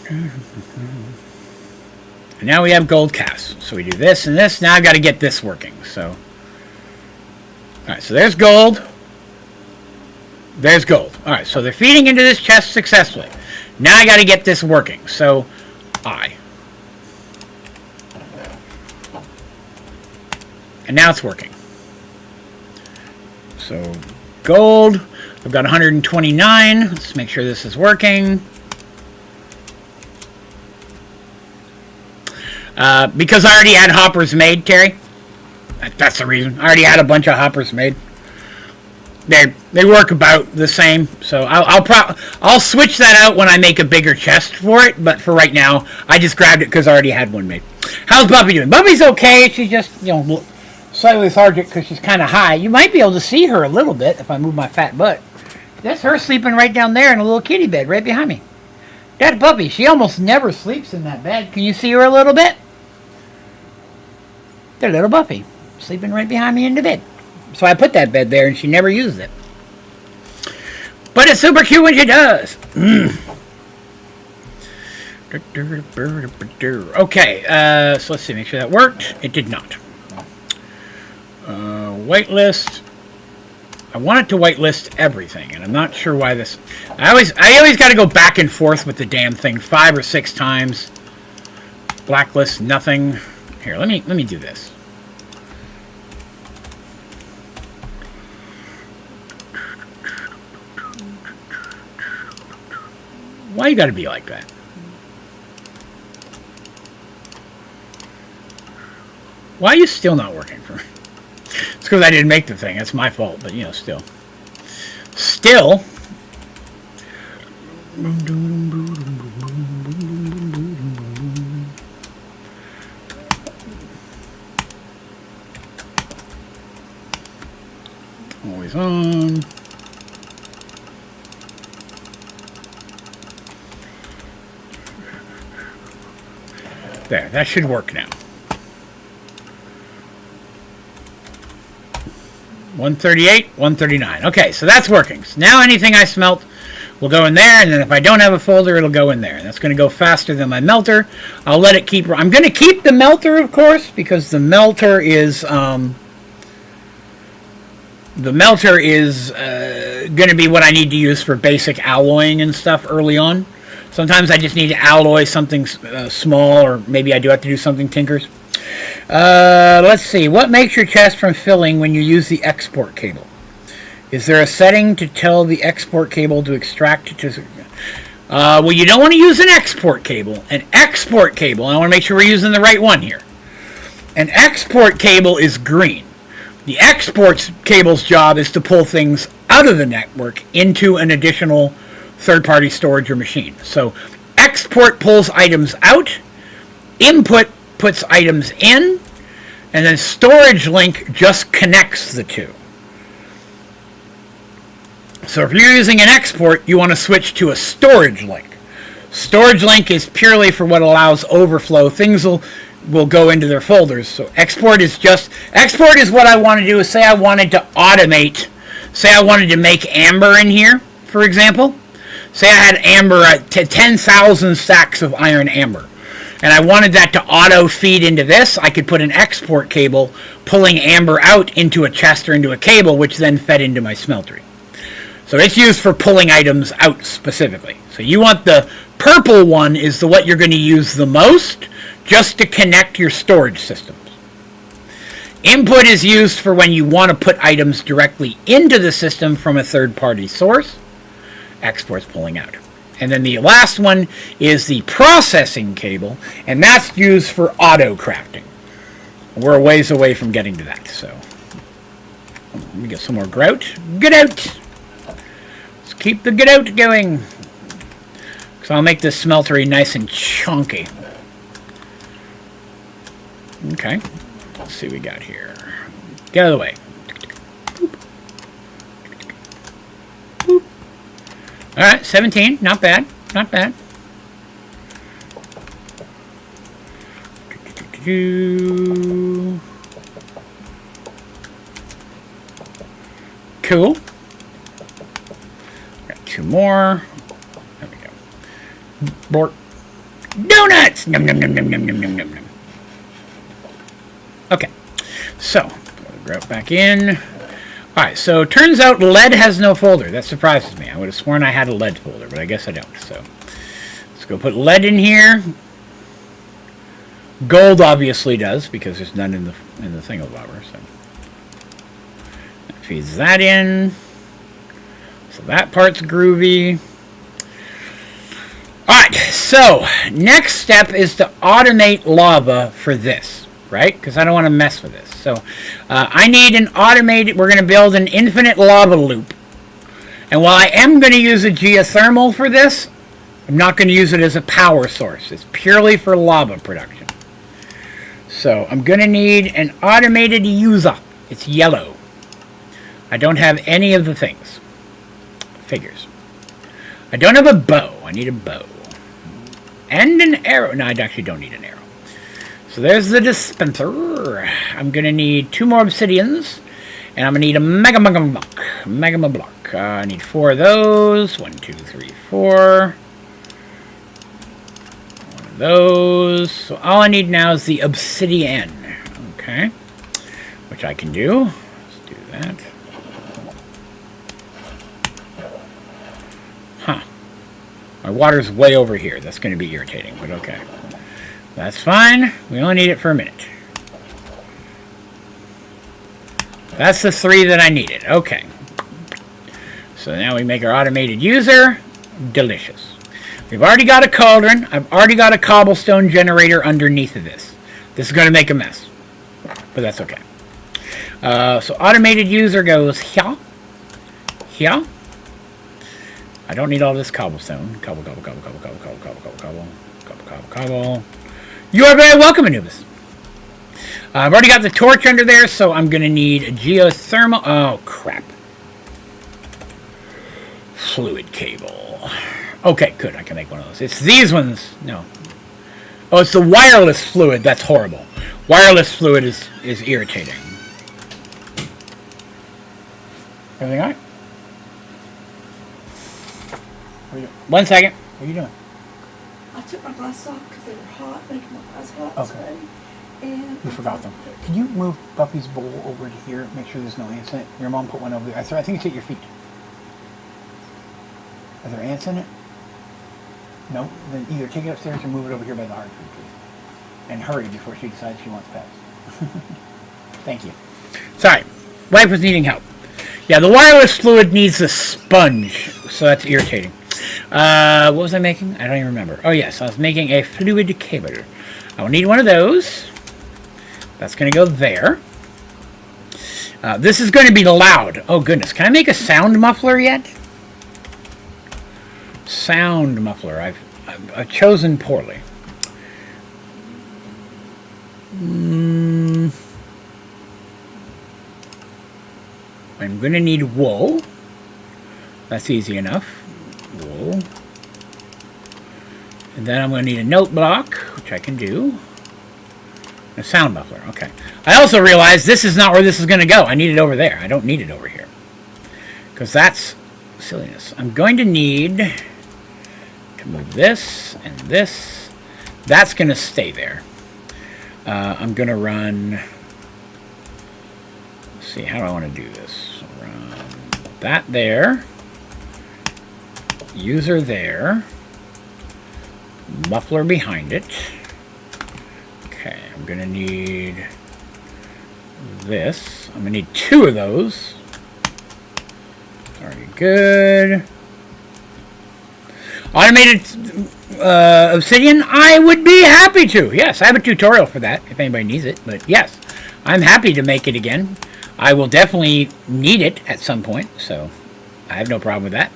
And now we have gold cast. So we do this and this. Now I've got to get this working. So, alright, so there's gold. There's gold. Alright, so they're feeding into this chest successfully. Now I got to get this working. So, and now it's working. So, gold. I've got 129. Let's make sure this is working. Because I already had hoppers made, Terry. That's the reason. I already had a bunch of hoppers made. They work about the same, so I'll switch that out when I make a bigger chest for it. But for right now, I just grabbed it because I already had one made. How's Buffy doing? Buffy's okay. She's just slightly lethargic because she's kind of high. You might be able to see her a little bit if I move my fat butt. That's her sleeping right down there in a little kitty bed right behind me. That's Buffy. She almost never sleeps in that bed. Can you see her a little bit? There's little Buffy sleeping right behind me in the bed. So I put that bed there and she never used it. But it's super cute when she does. Okay, so let's see, make sure that worked. It did not. Whitelist. I want it to whitelist everything, and I'm not sure why this... I always got to go back and forth with the damn thing 5 or 6 times. Blacklist, nothing. Here, let me do this. Why you got to be like that? Why are you still not working for me? It's because I didn't make the thing. That's my fault, but still. Still. Always on. There, that should work now. 138, 139. Okay, so that's working. So now anything I smelt will go in there, and then if I don't have a folder, it'll go in there. And that's going to go faster than my melter. I'll let it keep... I'm going to keep the melter, of course, because the melter is... going to be what I need to use for basic alloying and stuff early on. Sometimes I just need to alloy something small, or maybe I do have to do something tinkers. Let's see. What makes your chest from filling when you use the export cable? Is there a setting to tell the export cable to extract to... well, you don't want to use an export cable. An export cable, I want to make sure we're using the right one here. An export cable is green. The export cable's job is to pull things out of the network into an additional third-party storage or machine. So export pulls items out, input puts items in, and then storage link just connects the two. So if you're using an export, you want to switch to a storage link. Storage link is purely for what allows overflow. Things will go into their folders. So export is what I want to do. Is say I wanted to automate, say I wanted to make amber in here, for example. Say I had amber at 10,000 stacks of iron amber, and I wanted that to auto feed into this. I could put an export cable pulling amber out into a chest or into a cable, which then fed into my smeltery. So it's used for pulling items out specifically. So you want the purple one is what you're going to use the most, just to connect your storage systems. Input is used for when you want to put items directly into the system from a third-party source. Export's pulling out. And then the last one is the processing cable, and that's used for auto crafting. We're a ways away from getting to that, so let me get some more grout. Get out! Let's keep the get out going. So I'll make this smeltery nice and chunky. Okay, let's see what we got here. Get out of the way. Boop. Boop. All right, 17, not bad, not bad. Cool. Got two more. There we go. Bork. Donuts! Num, num, num, num, num, num, num, num. Okay, so grout back in. Alright, so it turns out lead has no folder. That surprises me. I would have sworn I had a lead folder, but I guess I don't. So let's go put lead in here. Gold obviously does, because there's none in the thingamabobber. So that feeds that in. So that part's groovy. Alright, so next step is to automate lava for this. Right? Because I don't want to mess with this. So I need an automated... We're going to build an infinite lava loop. And while I am going to use a geothermal for this, I'm not going to use it as a power source. It's purely for lava production. So I'm going to need an automated user. It's yellow. I don't have any of the things. Figures. I don't have a bow. I need a bow. And an arrow. No, I actually don't need an arrow. So there's the dispenser. I'm going to need 2 more obsidians. And I'm going to need a magma block. Magma block. I need 4 of those. 1, 2, 3, 4. 1 of those. So all I need now is the obsidian. Okay. Which I can do. Let's do that. Huh. My water's way over here. That's going to be irritating, but okay. That's fine. We only need it for a minute. That's the 3 that I needed. Okay. So now we make our automated user. Delicious. We've already got a cauldron. I've already got a cobblestone generator underneath of this. This is going to make a mess. But that's okay. So automated user goes here. Here. I don't need all this cobblestone. Cobble, cobble, cobble, cobble, cobble, cobble, cobble, cobble, cobble, cobble, cobble, cobble. You are very welcome, Anubis. I've already got the torch under there, so I'm going to need a geothermal... Oh, crap. Fluid cable. Okay, good. I can make one of those. It's these ones. No. Oh, it's the wireless fluid. That's horrible. Wireless fluid is irritating. Everything all right? 1 second. What are you doing? I took my glasses off because they were hot, making my eyes hot. Okay. And You forgot them. Can you move Buffy's bowl over to here? Make sure there's no ants in it. Your mom put one over there. I think it's at your feet. Are there ants in it? No? Then either take it upstairs or move it over here by the hard food, please. And hurry before she decides she wants pets. Thank you. Sorry. Wife was needing help. Yeah, the wireless fluid needs a sponge, so that's irritating. What was I making? I don't even remember. Oh, yes, I was making a fluid cable. I will need one of those. That's going to go there. This is going to be loud. Oh, goodness. Can I make a sound muffler yet? Sound muffler. I've chosen poorly. I'm going to need wool. That's easy enough. Wool. And then I'm going to need a note block, which I can do. A sound muffler, okay. I also realized this is not where this is going to go. I need it over there. I don't need it over here. Because that's silliness. I'm going to need to move this and this. That's going to stay there. I'm going to run... Let's see, how do I want to do this? Run that there. User there. Muffler behind it. Okay, I'm going to need this. I'm going to need 2 of those. Already good. Automated obsidian? I would be happy to. Yes, I have a tutorial for that if anybody needs it. But yes, I'm happy to make it again. I will definitely need it at some point, so I have no problem with that.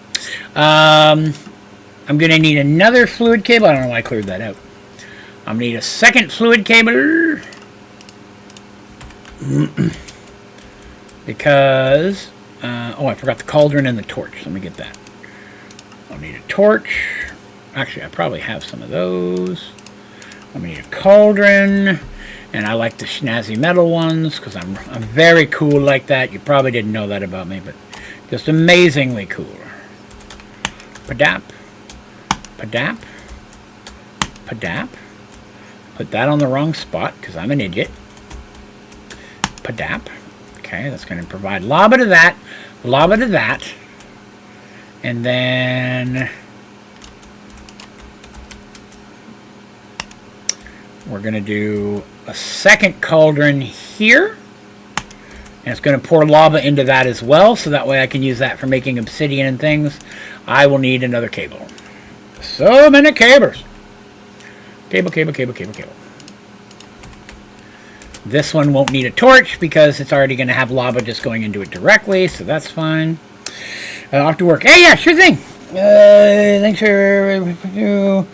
I'm going to need another fluid cable. I don't know why I cleared that out. I'm going to need a second fluid cable. Because, oh, I forgot the cauldron and the torch. Let me get that. I'll need a torch. Actually, I probably have some of those. I'm going to need a cauldron. And I like the snazzy metal ones because I'm very cool like that. You probably didn't know that about me, but just amazingly cool. Padap. Padap. Padap. Put that on the wrong spot because I'm an idiot. Padap. Okay, that's going to provide lava to that. Lava to that. And then we're going to do a second cauldron here. And it's going to pour lava into that as well. So that way I can use that for making obsidian and things. I will need another cable. So many cables. Cable, cable, cable, cable, cable. This one won't need a torch because it's already going to have lava just going into it directly. So that's fine. I'll have to work. Hey, yeah, sure thing. Thanks for you.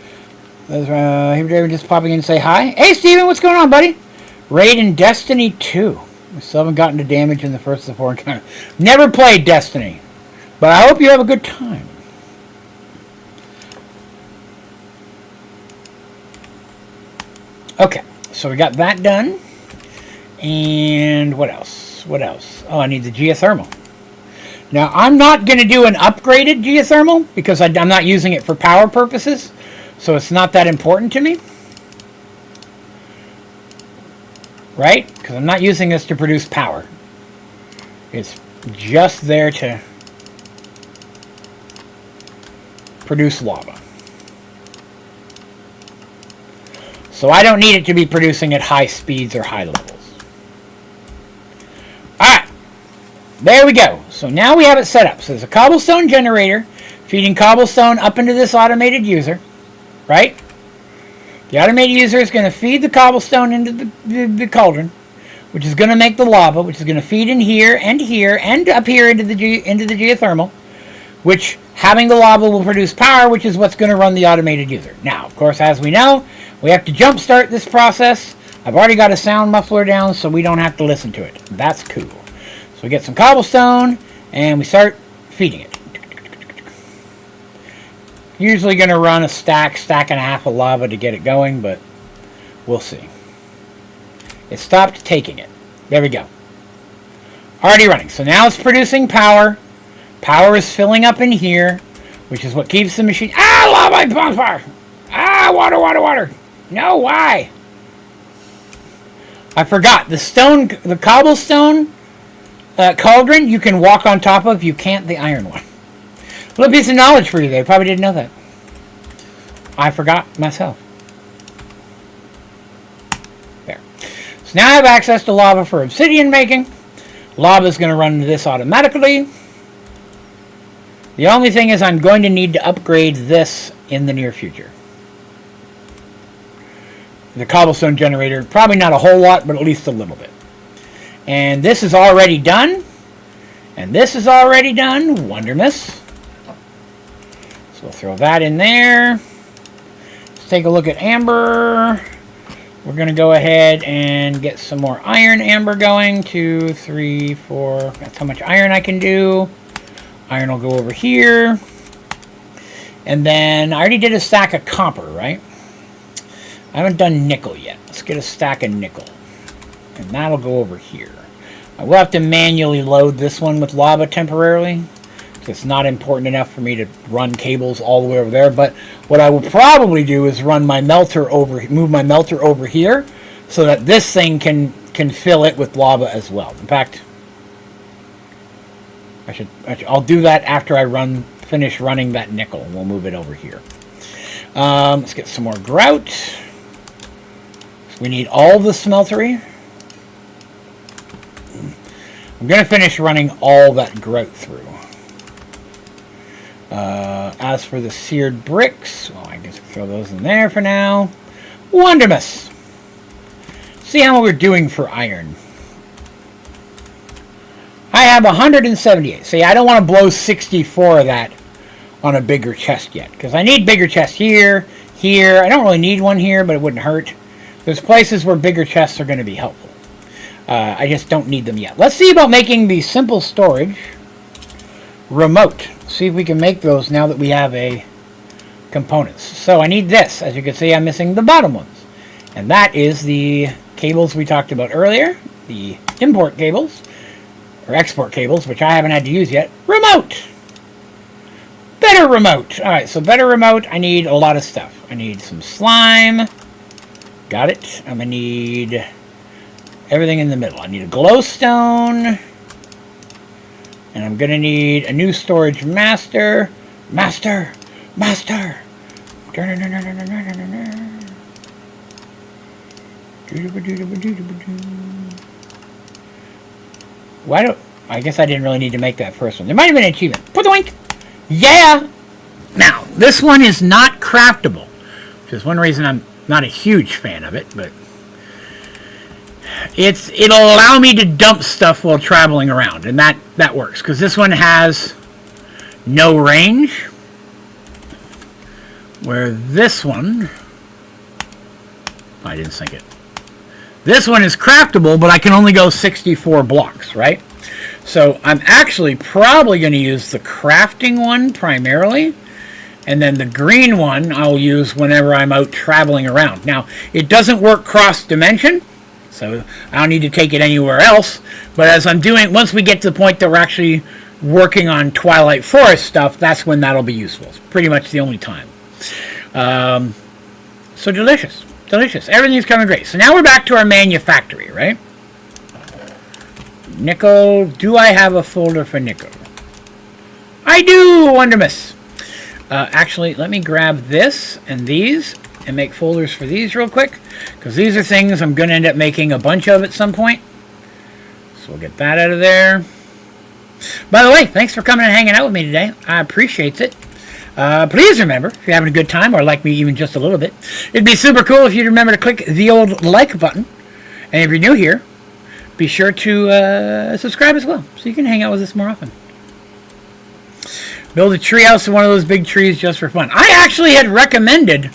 Onlydraven just popping in to say hi. Hey, Steven, what's going on, buddy? Raid in Destiny 2. We still haven't gotten to damage in the first of the 4 encounters. Never played Destiny, but I hope you have a good time. Okay, so we got that done. And what else? What else? Oh, I need the geothermal. Now, I'm not going to do an upgraded geothermal because I'm not using it for power purposes. So it's not that important to me. Right? Because I'm not using this to produce power. It's just there to produce lava. So I don't need it to be producing at high speeds or high levels. Alright. There we go. So now we have it set up. So there's a cobblestone generator feeding cobblestone up into this automated user. Right? The automated user is going to feed the cobblestone into the cauldron, which is going to make the lava, which is going to feed in here and up here into the geothermal, which having the lava will produce power, which is what's going to run the automated user. Now, of course, as we know, we have to jumpstart this process. I've already got a sound muffler down, so we don't have to listen to it. That's cool. So we get some cobblestone, and we start feeding it. Usually going to run a stack and a half of lava to get it going, but we'll see. It stopped taking it. There we go. Already running. So now it's producing power. Power is filling up in here, which is what keeps the machine... Ah, lava bonfire! Ah, water, water, water! No, why? I forgot. The cobblestone cauldron you can walk on top of. You can't the iron one. A little piece of knowledge for you there. Probably didn't know that. I forgot myself. There. So now I have access to lava for obsidian making. Lava is going to run this automatically. The only thing is I'm going to need to upgrade this in the near future. The cobblestone generator, probably not a whole lot, but at least a little bit. And this is already done. And this is already done. Wondermus. So we'll throw that in there. Let's take a look at amber. We're going to go ahead and get some more iron amber going. 2, 3, 4. That's how much iron I can do. Iron will go over here. And then I already did a stack of copper, right? I haven't done nickel yet. Let's get a stack of nickel. And that'll go over here. I will have to manually load this one with lava temporarily. It's not important enough for me to run cables all the way over there. But what I will probably do is run my melter over, move my melter over here, so that this thing can fill it with lava as well. In fact, I'll do that after I finish running that nickel. And we'll move it over here. Let's get some more grout. We need all the smeltery. I'm going to finish running all that grout through. As for the seared bricks, well, I guess we'll throw those in there for now. Wondermus! See how we're doing for iron. I have 178. See, I don't want to blow 64 of that on a bigger chest yet. Because I need bigger chests here, here. I don't really need one here, but it wouldn't hurt. There's places where bigger chests are going to be helpful. I just don't need them yet. Let's see about making the simple storage remote. See if we can make those now that we have a components. So I need this. As you can see, I'm missing the bottom ones. And that is the cables we talked about earlier. The import cables. Or export cables, which I haven't had to use yet. Remote! Better remote! Alright, so better remote, I need a lot of stuff. I need some slime. Got it. I'm going to need everything in the middle. I need a glowstone. And I'm going to need a new storage master. Master! Master! Why don't... I guess I didn't really need to make that first one. There might have been an achievement. Put the wink! Yeah! Now, this one is not craftable. Which is one reason I'm not a huge fan of it, but it'll allow me to dump stuff while traveling around, and that works, because this one has no range, where this one... I didn't sink it. This one is craftable, but I can only go 64 blocks, right? So I'm actually probably going to use the crafting one primarily, and then the green one I'll use whenever I'm out traveling around. Now, it doesn't work cross-dimension, so I don't need to take it anywhere else. But as I'm doing, once we get to the point that we're actually working on Twilight Forest stuff, that's when that'll be useful. It's pretty much the only time. So delicious. Delicious. Everything's coming great. So now we're back to our manufactory, right? Nickel. Do I have a folder for nickel? I do! Wondermus! Actually, let me grab this and these and make folders for these real quick, because these are things I'm going to end up making a bunch of at some point. So we'll get that out of there. By the way, thanks for coming and hanging out with me today. I appreciate it. Please remember, if you're having a good time or like me even just a little bit, it'd be super cool if you'd remember to click the old like button. And if you're new here, be sure to subscribe as well, so you can hang out with us more often. Build a treehouse in one of those big trees just for fun. I actually had recommended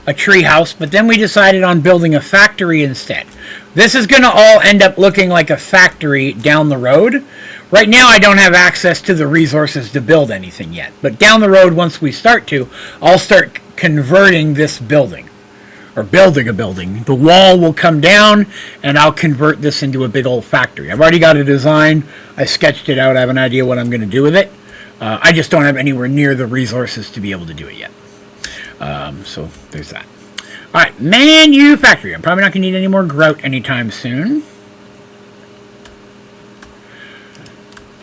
a treehouse, but then we decided on building a factory instead. This is going to all end up looking like a factory down the road. Right now I don't have access to the resources to build anything yet. But down the road, once we start to, I'll start converting this building. or building a building, the wall will come down and I'll convert this into a big old factory. I've already got a design. I sketched it out. I have an idea what I'm going to do with it. I just don't have anywhere near the resources to be able to do it yet. So there's that. All right, manufacturing. I'm probably not going to need any more grout anytime soon.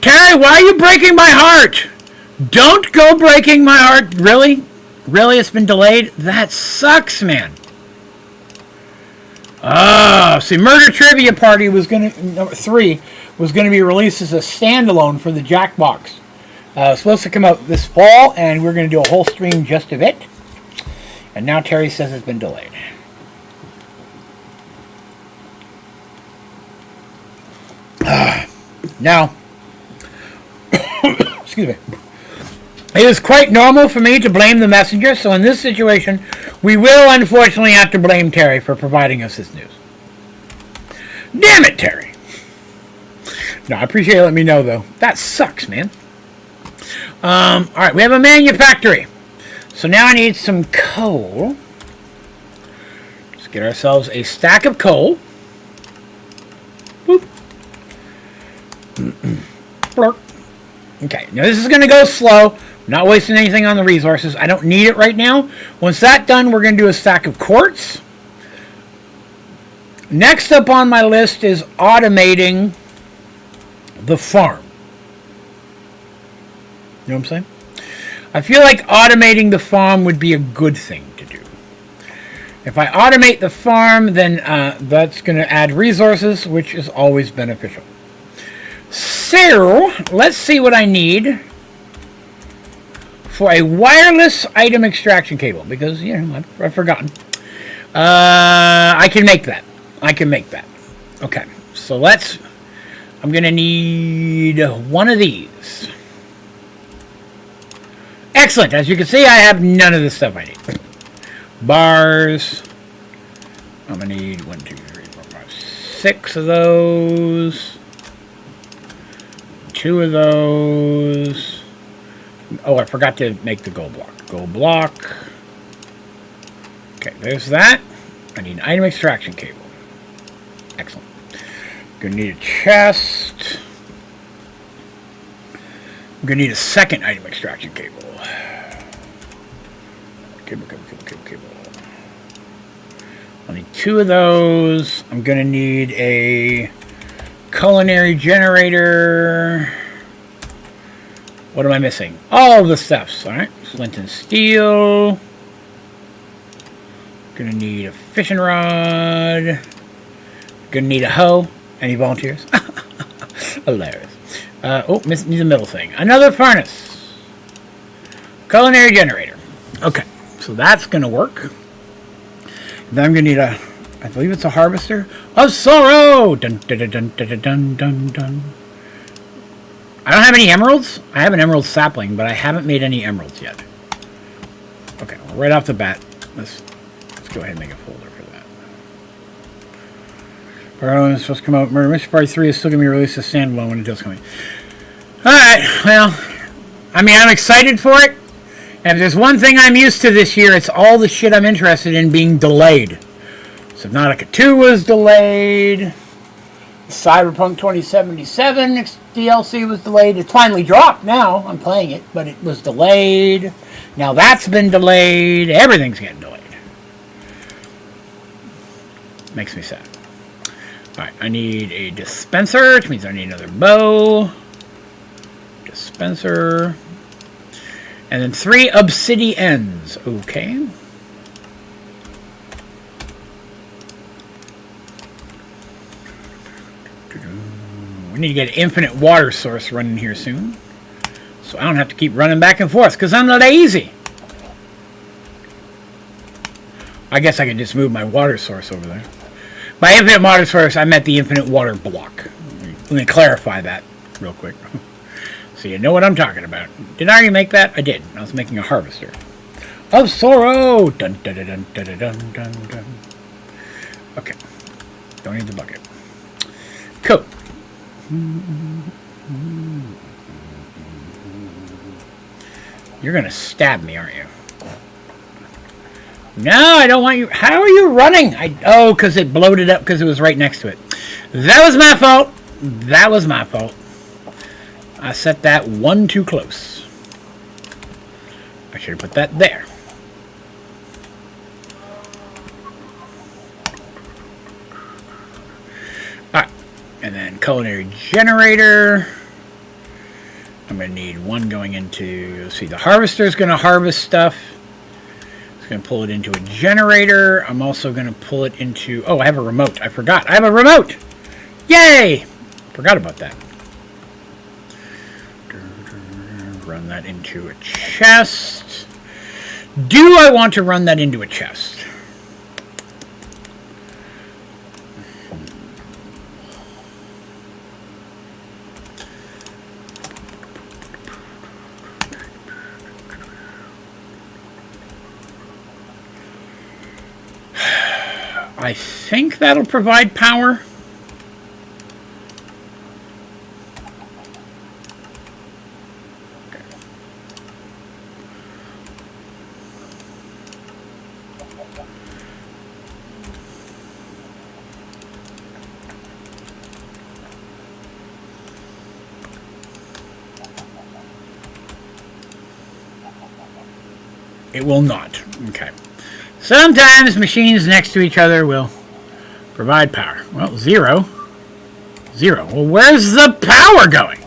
Terry, why are you breaking my heart? Don't go breaking my heart. Really? Really? It's been delayed? That sucks, man. See, Murder Trivia Party was going to, number 3, was going to be released as a standalone for the Jackbox. It's supposed to come out this fall, and we're going to do a whole stream just of it. And now Terry says it's been delayed. Now, excuse me. It is quite normal for me to blame the messenger, so in this situation, we will unfortunately have to blame Terry for providing us this news. Damn it, Terry! No, I appreciate you letting me know, though. That sucks, man. Alright, we have a manufactory. So now I need some coal. Let's get ourselves a stack of coal. Boop. Blurk. Okay, now this is going to go slow. Not wasting anything on the resources. I don't need it right now. Once that's done, we're going to do a stack of quartz. Next up on my list is automating the farm. You know what I'm saying? I feel like automating the farm would be a good thing to do. If I automate the farm, then that's going to add resources, which is always beneficial. So, let's see what I need for a wireless item extraction cable, because, you know, I've forgotten. I can make that. Okay, so I'm going to need one of these. Excellent. As you can see, I have none of the stuff I need. Bars. I'm going to need 1, 2, 3, 4, 5, 6 of those. 2 of those. Oh, I forgot to make the gold block. Gold block. Okay, there's that. I need an item extraction cable. Excellent. Gonna need a chest. I'm gonna need a second item extraction cable. Cable. I'll need 2 of those. I'm gonna need a culinary generator. What am I missing? All of the steps. Alright. Flint and steel. Gonna need a fishing rod. Gonna need a hoe. Any volunteers? Hilarious. Need the middle thing. Another furnace. Culinary generator. Okay. So that's gonna work. Then I'm gonna need I believe it's a harvester of sorrow. Dun dun dun dun dun dun dun dun. I don't have any emeralds. I have an emerald sapling, but I haven't made any emeralds yet. Okay, well, right off the bat, let's go ahead and make a folder for that. Barrow is supposed to come out. Murder Mystery Party 3 is still going to be released as standalone when it does come in. Alright, well, I mean, I'm excited for it. And if there's one thing I'm used to this year, it's all the shit I'm interested in being delayed. Subnautica 2 was delayed. Cyberpunk 2077 DLC was delayed. It's finally dropped now. I'm playing it, but it was delayed. Now that's been delayed. Everything's getting delayed. Makes me sad. Alright, I need a dispenser, which means I need another bow. Dispenser. And then 3 obsidians. Okay. We need to get an infinite water source running here soon. So I don't have to keep running back and forth, because I'm lazy. I guess I could just move my water source over there. By infinite water source, I meant the infinite water block. Let me clarify that real quick. So you know what I'm talking about. Did I already make that? I did. I was making a harvester. Of sorrow! Dun dun dun dun dun dun dun dun. Okay. Don't need the bucket. Cool. You're gonna stab me, aren't you? No, I don't want you. How are you running? Oh, because it bloated up because it was right next to it. That was my fault. That was my fault. I set that one too close. I should have put that there. Alright. And then culinary generator. I'm going to need one going into, let's see, the harvester is going to harvest stuff. It's going to pull it into a generator. I'm also going to pull it into, oh, I have a remote. I forgot. I have a remote. Yay! Forgot about that. Run that into a chest. Do I want to run that into a chest? I think that'll provide power. It will not. Okay. Sometimes machines next to each other will provide power. Well, 0. 0. Well, where's the power going?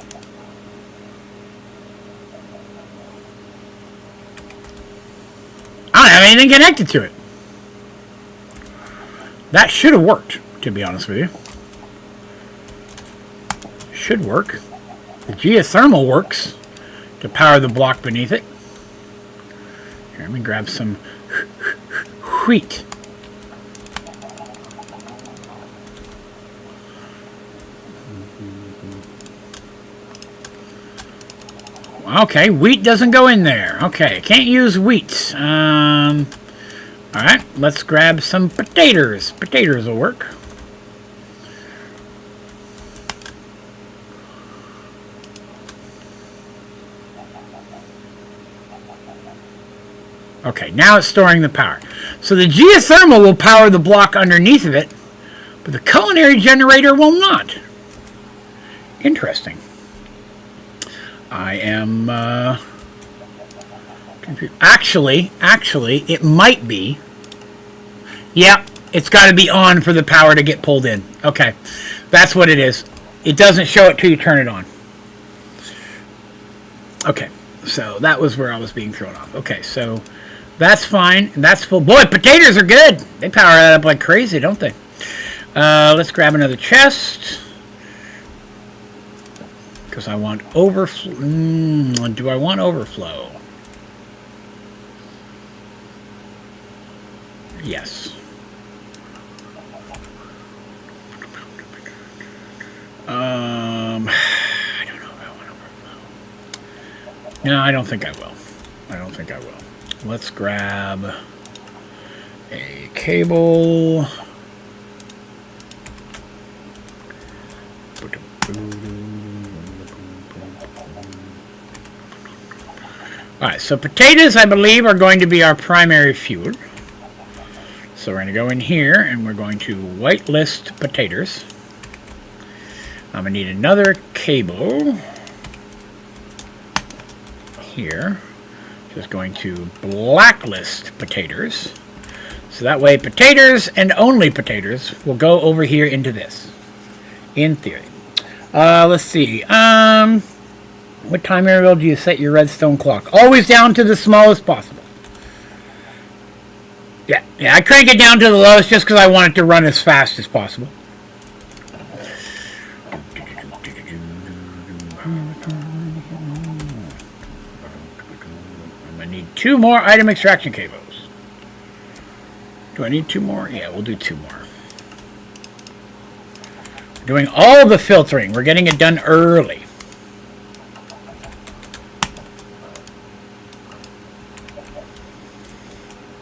I don't have anything connected to it. That should have worked, to be honest with you. Should work. The geothermal works to power the block beneath it. Here, let me grab some wheat. Okay, wheat doesn't go in there. Okay, can't use wheat. Alright, let's grab some potatoes. Potatoes will work. Okay, now it's storing the power. So the geothermal will power the block underneath of it, but the culinary generator will not. Interesting. I am confused. Actually, it might be. Yep, it's got to be on for the power to get pulled in. Okay, that's what it is. It doesn't show it till you turn it on. Okay, so that was where I was being thrown off. Okay, so that's fine. That's full. Boy, potatoes are good. They power that up like crazy, don't they? Let's grab another chest. Because I want overflow. Do I want overflow? Yes. I don't know if I want overflow. No, I don't think I will. I don't think I will. Let's grab a cable. Alright, so potatoes, I believe, are going to be our primary fuel. So we're going to go in here and we're going to whitelist potatoes. I'm going to need another cable here. Just going to blacklist potatoes. So that way potatoes and only potatoes will go over here into this. In theory. Let's see. What time interval do you set your redstone clock? Always down to the smallest possible. Yeah, I crank it down to the lowest just because I want it to run as fast as possible. I'm going to need 2 more item extraction cables. Do I need 2 more? Yeah, we'll do 2 more. Doing all the filtering. We're getting it done early.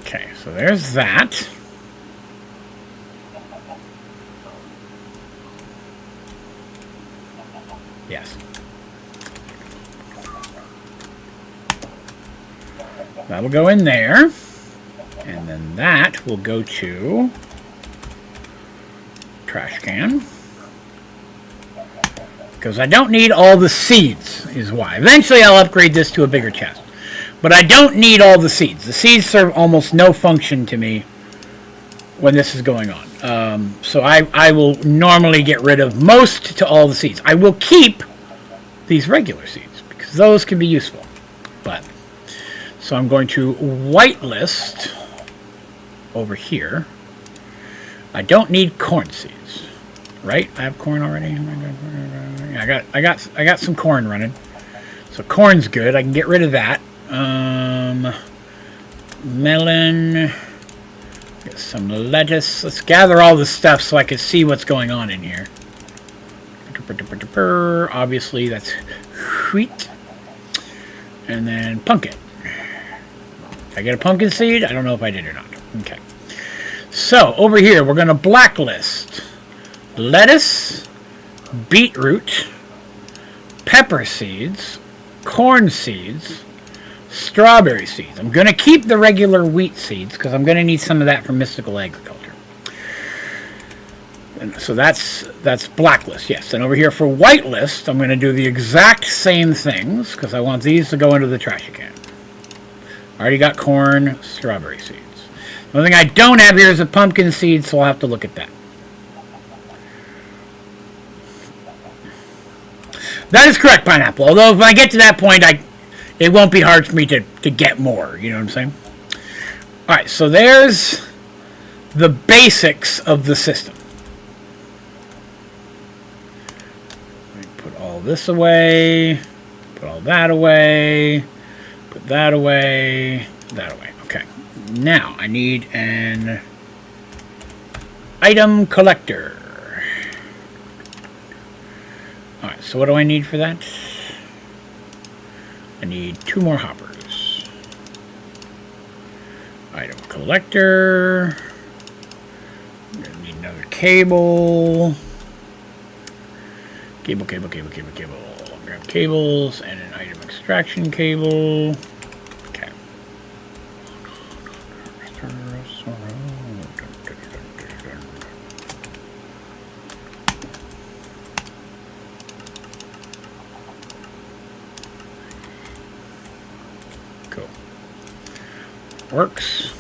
Okay, so there's that. Yes. That'll go in there. And then that will go to trash can. Because I don't need all the seeds, is why. Eventually I'll upgrade this to a bigger chest. But I don't need all the seeds. The seeds serve almost no function to me when this is going on. So I will normally get rid of most to all the seeds. I will keep these regular seeds, because those can be useful. But so I'm going to whitelist over here. I don't need corn seeds, right? I have corn already. I got some corn running, so corn's good. I can get rid of that. Melon. Get some lettuce. Let's gather all the stuff so I can see what's going on in here. Obviously, that's wheat. And then pumpkin. Did I get a pumpkin seed? I don't know if I did or not. Okay. So, over here, we're going to blacklist lettuce, beetroot, pepper seeds, corn seeds, strawberry seeds. I'm going to keep the regular wheat seeds because I'm going to need some of that for mystical agriculture. And so that's blacklist, yes. And over here for whitelist, I'm going to do the exact same things because I want these to go into the trash can. I already got corn, strawberry seeds. The only thing I don't have here is a pumpkin seed, so I'll have to look at that. That is correct, pineapple. Although if I get to that point, it won't be hard for me to get more. You know what I'm saying? All right, so there's the basics of the system. Let me put all this away, put all that away, put that away, that away. Okay. Now I need an item collector. Alright, so what do I need for that? I need 2 more hoppers. Item collector. I'm gonna need another cable. Cable. Grab cables and an item extraction cable. Okay. Cool. Works.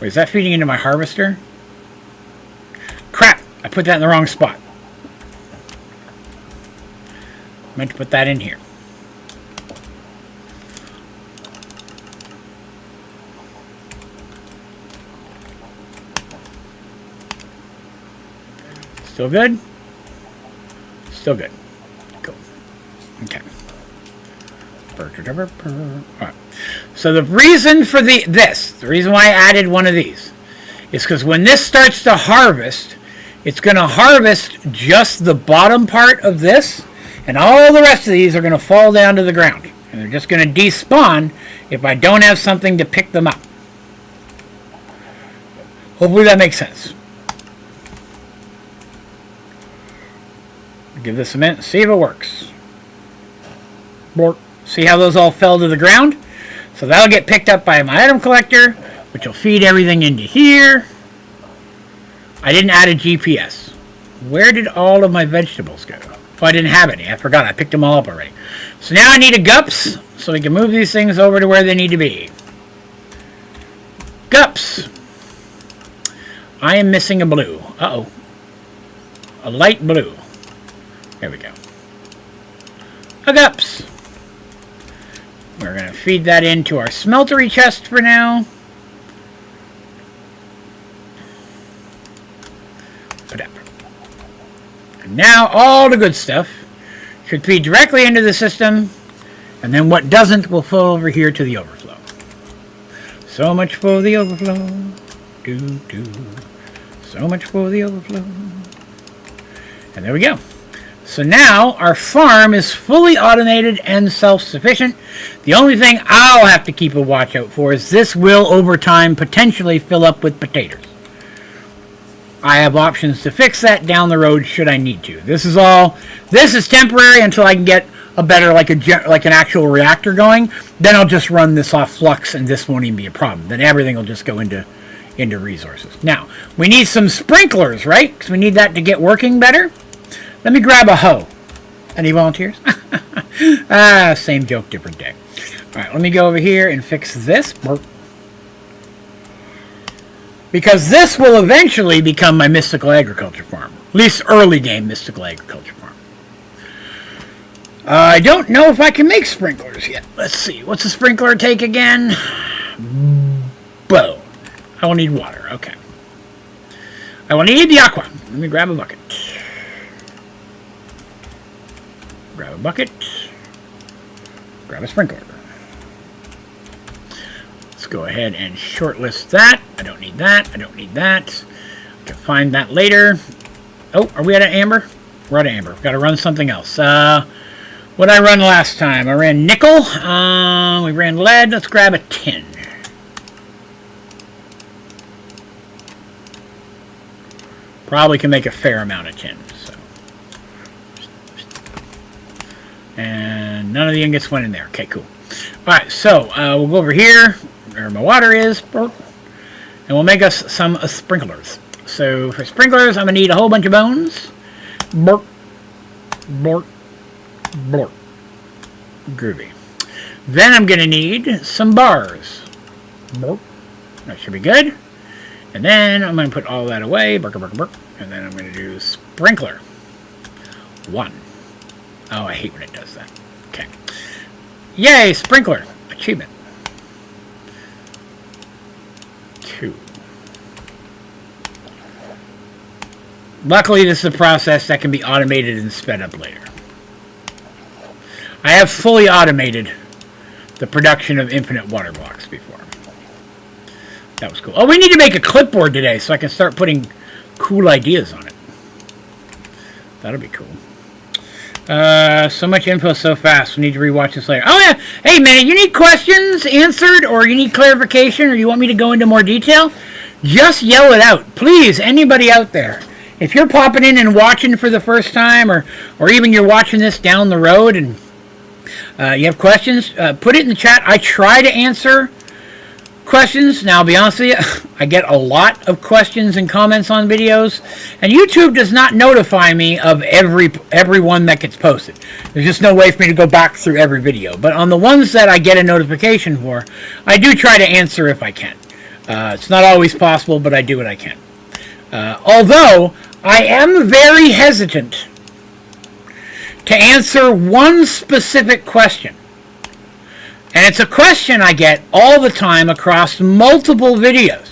Wait, is that feeding into my harvester? Crap! I put that in the wrong spot. I meant to put that in here. Still good? Still good. Cool. Okay. Alright. So the reason for the reason why I added one of these is because when this starts to harvest, it's going to harvest just the bottom part of this, and all the rest of these are going to fall down to the ground. And they're just going to despawn if I don't have something to pick them up. Hopefully that makes sense. Give this a minute, see if it works. See how those all fell to the ground? So that'll get picked up by my item collector, which will feed everything into here. I didn't add a GPS. Where did all of my vegetables go? Oh, I didn't have any. I forgot. I picked them all up already. So now I need a gups, so we can move these things over to where they need to be. Gups. I am missing a blue. Uh-oh. A light blue. There we go. A gups. We're going to feed that into our smeltery chest for now. And now all the good stuff should feed directly into the system, and then what doesn't will flow over here to the overflow. So much for the overflow. So much for the overflow. And there we go. So now our farm is fully automated and self-sufficient. The only thing I'll have to keep a watch out for is this will over time potentially fill up with potatoes. I have options to fix that down the road should I need to. This is temporary until I can get a better, like an actual reactor going, then I'll just run this off flux and this won't even be a problem. Then everything will just go into resources. Now, we need some sprinklers, right? Because we need that to get working better. Let me grab a hoe. Any volunteers? Same joke, different day. All right, let me go over here and fix this. Because this will eventually become my mystical agriculture farm. At least early game mystical agriculture farm. I don't know if I can make sprinklers yet. Let's see. What's a sprinkler take again? Bone. I will need water. Okay. I will need the aqua. Let me grab a bucket. Grab a bucket. Grab a sprinkler. Let's go ahead and shortlist that. I don't need that. I don't need that. I can find that later. Oh, are we at an amber? We're at an amber. We've got to run something else. What did I run last time? I ran nickel. We ran lead. Let's grab a tin. Probably can make a fair amount of tin. So. And none of the ingots went in there. Okay, cool. Alright, so we'll go over here where my water is. And we'll make us some sprinklers. So for sprinklers, I'm going to need a whole bunch of bones. Bork. Bork. Bork. Groovy. Then I'm going to need some bars. Bork. That should be good. And then I'm going to put all that away. Burk, burk, burk. And then I'm going to do sprinkler. 1. Oh, I hate when it does that. Okay. Yay, sprinkler. Achievement. 2. Luckily, this is a process that can be automated and sped up later. I have fully automated the production of infinite water blocks before. That was cool. Oh, we need to make a clipboard today so I can start putting cool ideas on it. That'll be cool. So much info so fast. We need to rewatch this later. Oh, yeah. Hey, man, you need questions answered or you need clarification or you want me to go into more detail? Just yell it out. Please, anybody out there. If you're popping in and watching for the first time or even you're watching this down the road and you have questions, put it in the chat. I try to answer questions. Now, I'll be honest with you, I get a lot of questions and comments on videos, and YouTube does not notify me of every one that gets posted. There's just no way for me to go back through every video. But on the ones that I get a notification for, I do try to answer if I can. It's not always possible, but I do what I can. Although, I am very hesitant to answer one specific question. And it's a question I get all the time across multiple videos.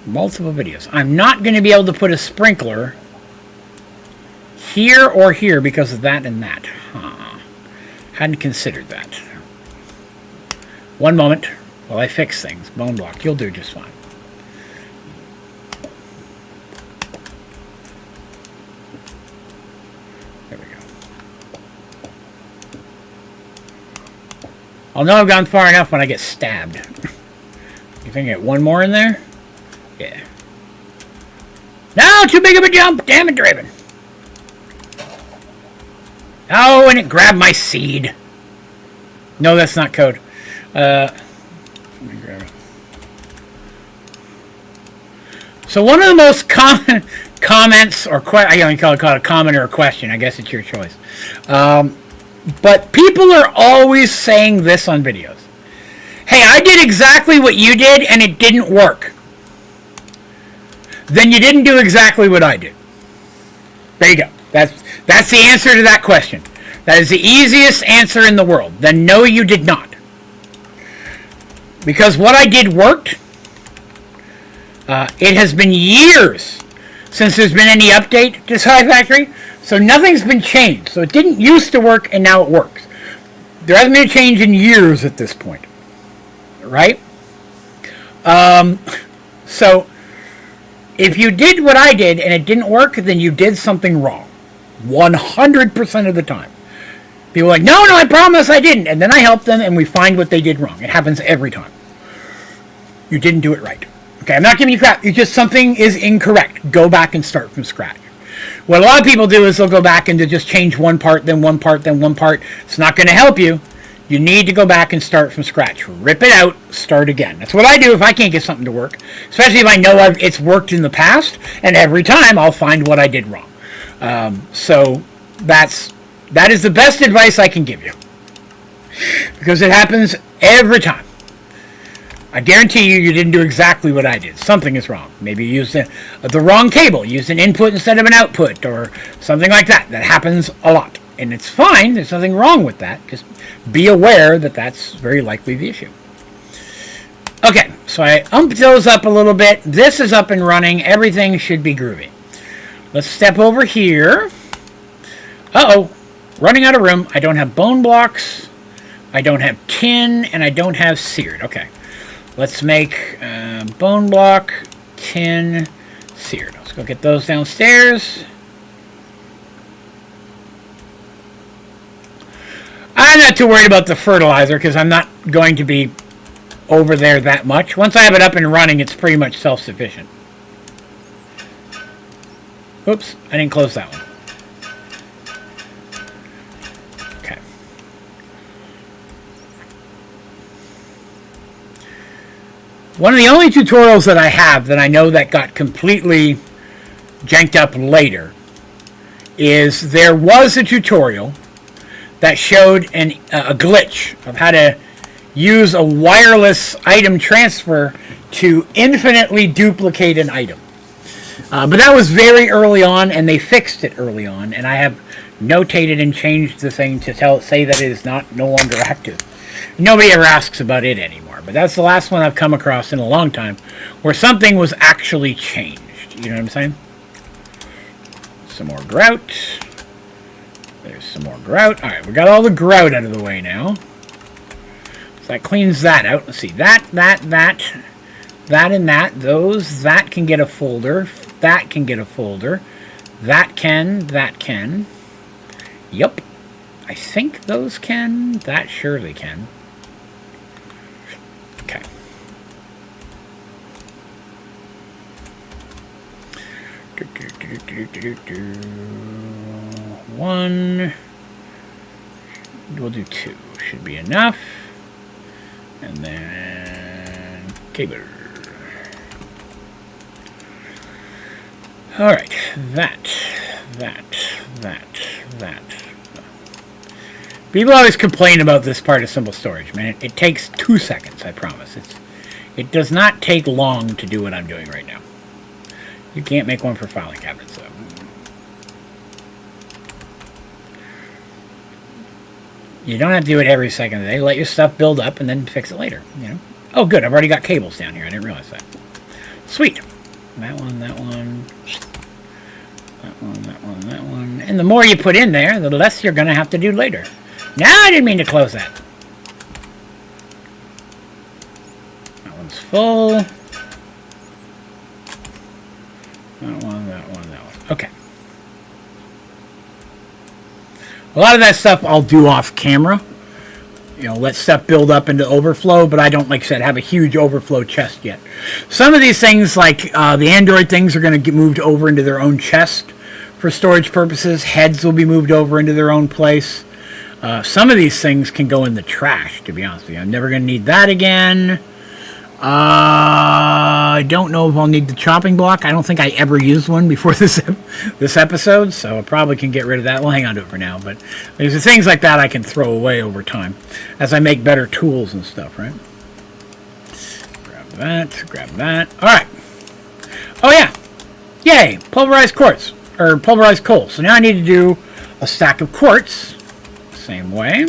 Multiple videos. I'm not going to be able to put a sprinkler here or here because of that and that. Hadn't considered that. One moment while I fix things. Bone block. You'll do just fine. There we go. I'll know I've gone far enough when I get stabbed. You think I get one more in there? Yeah. No, too big of a jump. Damn it, Draven. Oh, and it grabbed my seed. No, that's not code. Let me grab it. So one of the most common comments, or I don't call it a comment or a question. I guess it's your choice. But people are always saying this on videos. Hey, I did exactly what you did, and it didn't work. Then you didn't do exactly what I did. There you go. That's the answer to that question. That is the easiest answer in the world. Then no, you did not. Because what I did worked. It has been years since there's been any update to Sky Factory, so nothing's been changed. So it didn't used to work, and now it works. There hasn't been a change in years at this point. Right? So, if you did what I did and it didn't work, then you did something wrong. 100% of the time. People are like, no, I promise I didn't. And then I help them and we find what they did wrong. It happens every time. You didn't do it right. Okay, I'm not giving you crap. It's just something is incorrect. Go back and start from scratch. What a lot of people do is they'll go back and just change one part, then one part, then one part. It's not going to help you. You need to go back and start from scratch. Rip it out, start again. That's what I do if I can't get something to work. Especially if I know it's worked in the past, and every time I'll find what I did wrong. So that is the best advice I can give you. Because it happens every time. I guarantee you didn't do exactly what I did. Something is wrong. Maybe you used the wrong cable. You used an input instead of an output or something like that. That happens a lot. And it's fine. There's nothing wrong with that. Just be aware that that's very likely the issue. Okay, so I umped those up a little bit. This is up and running. Everything should be groovy. Let's step over here. Uh-oh. Running out of room. I don't have bone blocks. I don't have tin. And I don't have seared. Okay. Let's make bone block, tin, seared. Let's go get those downstairs. I'm not too worried about the fertilizer because I'm not going to be over there that much. Once I have it up and running, it's pretty much self-sufficient. Oops, I didn't close that one. Okay. One of the only tutorials that I have that I know that got completely janked up later is there was a tutorial that showed a glitch of how to use a wireless item transfer to infinitely duplicate an item. But that was very early on, and they fixed it early on, and I have notated and changed the thing to say that it is no longer active. Nobody ever asks about it anymore, but that's the last one I've come across in a long time where something was actually changed. You know what I'm saying? Some more grout. There's some more grout. All right, we got all the grout out of the way now. So that cleans that out. Let's see. That, and that. Those. That can get a folder. That can get a folder. That can. Yep. I think those can. That surely can. Okay. One. We'll do two. Should be enough. And then cable. All right. That. People always complain about this part of simple storage, man. It takes 2 seconds, I promise. It does not take long to do what I'm doing right now. You can't make one for filing cabinets, though. You don't have to do it every second of the day. Let your stuff build up and then fix it later, you know. Oh, good. I've already got cables down here. I didn't realize that. Sweet. That one. That one. And the more you put in there, the less you're going to have to do later. No, I didn't mean to close that. That one's full. That one. Okay. A lot of that stuff I'll do off camera. You know, let stuff build up into overflow, but I don't, like I said, have a huge overflow chest yet. Some of these things, like the Android things, are going to get moved over into their own chest for storage purposes. Heads will be moved over into their own place. Some of these things can go in the trash, to be honest with you. I'm never going to need that again. I don't know if I'll need the chopping block. I don't think I ever used one before this episode, so I probably can get rid of that. We'll hang on to it for now, but there's things like that I can throw away over time as I make better tools and stuff, right? Grab that. All right. Oh, yeah. Yay, pulverized quartz, or pulverized coal. So now I need to do a stack of quartz, same way.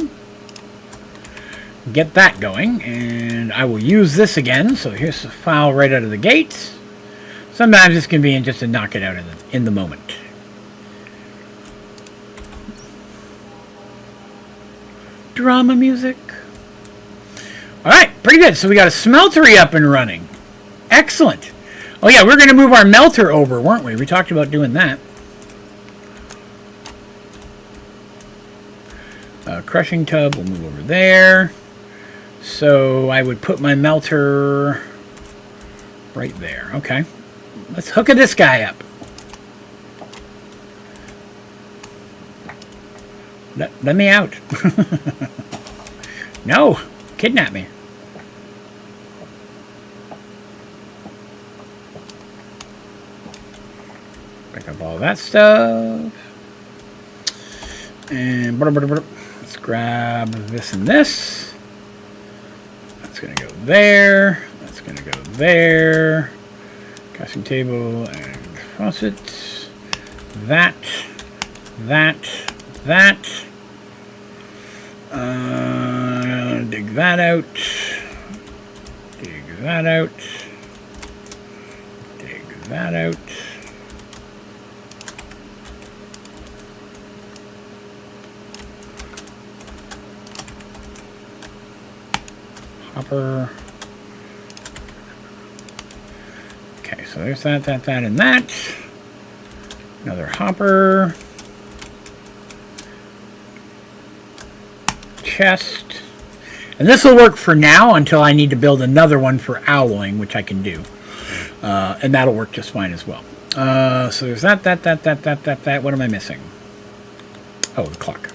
Get that going, and I will use this again. So here's the file right out of the gate. Sometimes it's convenient just to knock it out in the moment. Drama music. All right, pretty good. So we got a smeltery up and running. Excellent. Oh yeah, we're going to move our melter over, weren't we? We talked about doing that. Crushing tub, we'll move over there. So I would put my melter right there. Okay. Let's hook this guy up. Let me out. No, kidnap me. Pick up all that stuff. And let's grab this and this. That's going to go there. That's going to go there. Casting table and faucet. That. Dig that out. Dig that out. Dig that out. Hopper. Okay, so there's that, and that. Another hopper. Chest. And this will work for now until I need to build another one for owling, which I can do. And that'll work just fine as well. So there's that. What am I missing? Oh, the clock.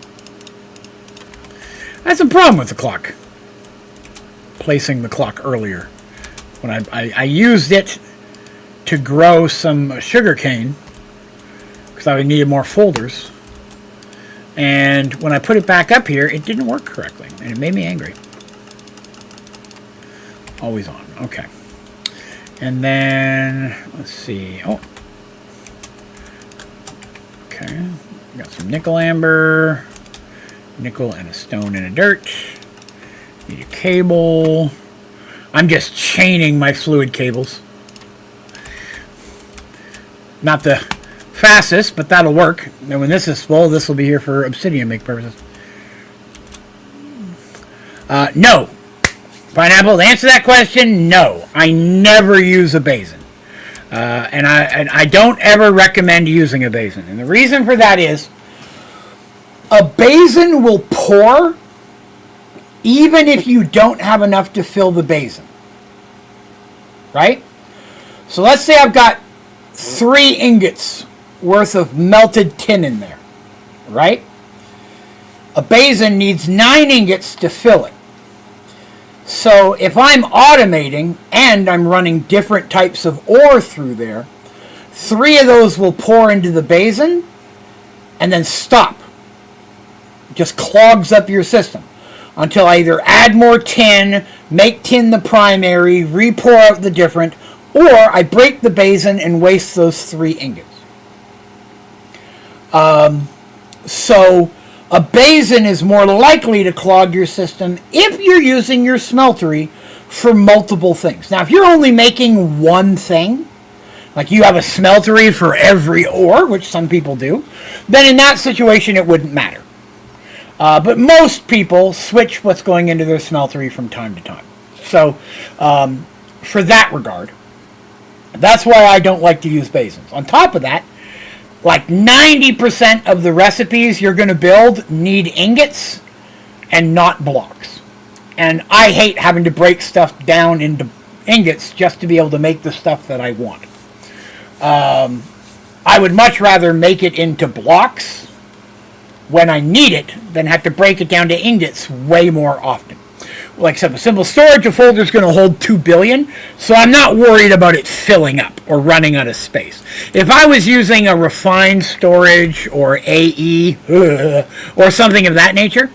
That's a problem with the clock. Placing the clock earlier. When I used it to grow some sugar cane, because I needed more folders. And when I put it back up here, it didn't work correctly. And it made me angry. Always on. Okay. And then, let's see. Oh. Okay. Got some nickel amber. Nickel and a stone and a dirt. Need a cable. I'm just chaining my fluid cables. Not the fastest, but that'll work. And when this is full, this will be here for obsidian make purposes. No. Pineapple, to answer that question, no. I never use a basin. And I don't ever recommend using a basin. And the reason for that is a basin will pour even if you don't have enough to fill the basin. Right? So let's say I've got 3 ingots worth of melted tin in there. Right? A basin needs 9 ingots to fill it. So if I'm automating and I'm running different types of ore through there, 3 of those will pour into the basin and then stop. It just clogs up your system until I either add more tin, make tin the primary, re-pour out the different, or I break the basin and waste those 3 ingots. So a basin is more likely to clog your system if you're using your smeltery for multiple things. Now, if you're only making one thing, like you have a smeltery for every ore, which some people do, then in that situation it wouldn't matter. But most people switch what's going into their smeltery from time to time. So, for that regard, that's why I don't like to use basins. On top of that, like 90% of the recipes you're going to build need ingots and not blocks. And I hate having to break stuff down into ingots just to be able to make the stuff that I want. I would much rather make it into blocks when I need it than have to break it down to ingots way more often. Like I said, with simple storage, a folder is going to hold 2 billion, so I'm not worried about it filling up or running out of space. If I was using a refined storage or AE or something of that nature,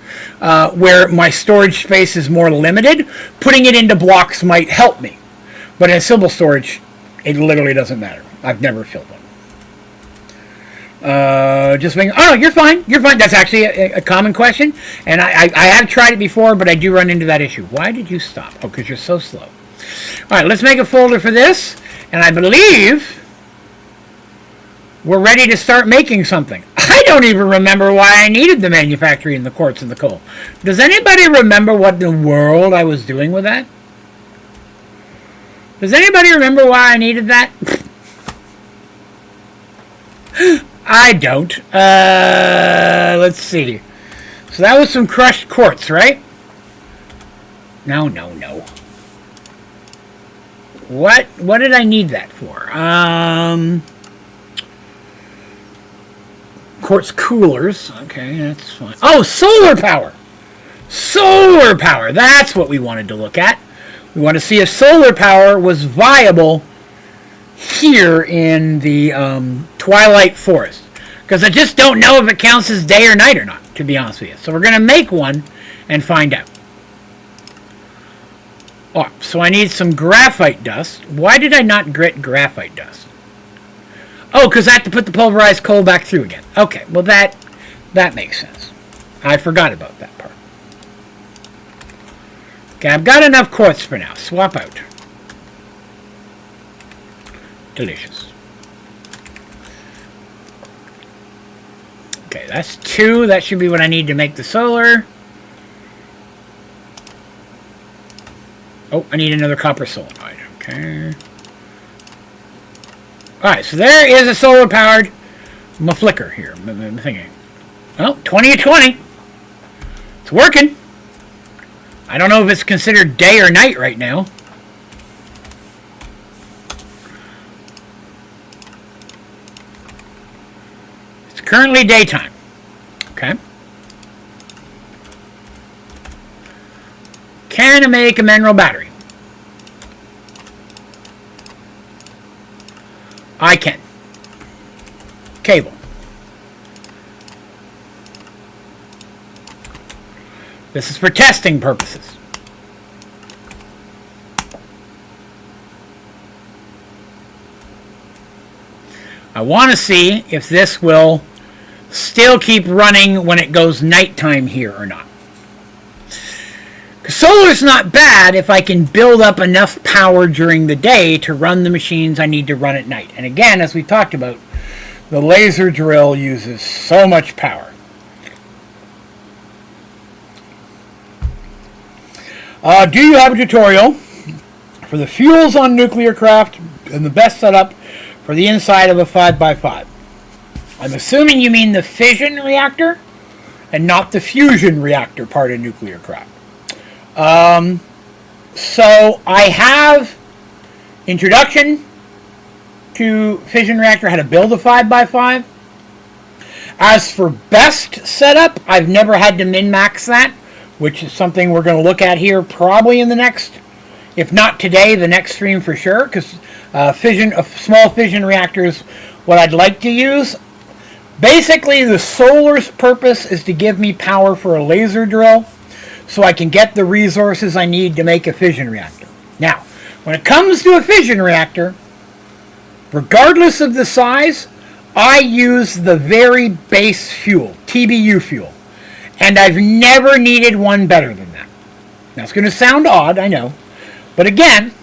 where my storage space is more limited, putting it into blocks might help me. But in simple storage, it literally doesn't matter. I've never filled one. You're fine. That's actually a common question, and I have tried it before, but I do run into that issue. Why did you stop? Oh, because you're so slow. All right, let's make a folder for this, and I believe we're ready to start making something. I don't even remember why I needed the manufacturing, the quartz, and the coal. Does anybody remember what in the world I was doing with that? Does anybody remember why I needed that? I don't. Let's see. So that was some crushed quartz, right? No. What did I need that for? quartz coolers. Okay, that's fine. Oh, solar power. Solar power. That's what we wanted to look at. We want to see if solar power was viable here in the Twilight Forest. Because I just don't know if it counts as day or night or not, to be honest with you. So we're going to make one and find out. Oh, so I need some graphite dust. Why did I not grit graphite dust? Oh, because I have to put the pulverized coal back through again. Okay, well that makes sense. I forgot about that part. Okay, I've got enough quartz for now. Swap out. Delicious. Okay, that's 2. That should be what I need to make the solar. Oh, I need another copper solenoid. Okay. Alright, so there is a solar-powered flicker here. I'm thinking. Well, 20 of 20. It's working. I don't know if it's considered day or night right now. It's currently daytime. Okay. Can I make a mineral battery? I can. Cable. This is for testing purposes. I want to see if this will still keep running when it goes nighttime here or not. Solar's not bad if I can build up enough power during the day to run the machines I need to run at night. And again, as we talked about, the laser drill uses so much power. Do you have a tutorial for the fuels on nuclear craft and the best setup for the inside of a 5x5? I'm assuming you mean the fission reactor and not the fusion reactor part of nuclear craft. So I have introduction to fission reactor, how to build a 5x5. As for best setup, I've never had to min-max that, which is something we're going to look at here probably in the next, if not today, the next stream for sure, because a small fission reactor is what I'd like to use. Basically, the solar's purpose is to give me power for a laser drill, so I can get the resources I need to make a fission reactor. Now, when it comes to a fission reactor, regardless of the size, I use the very base fuel, TBU fuel. And I've never needed one better than that. Now, it's going to sound odd, I know. But again,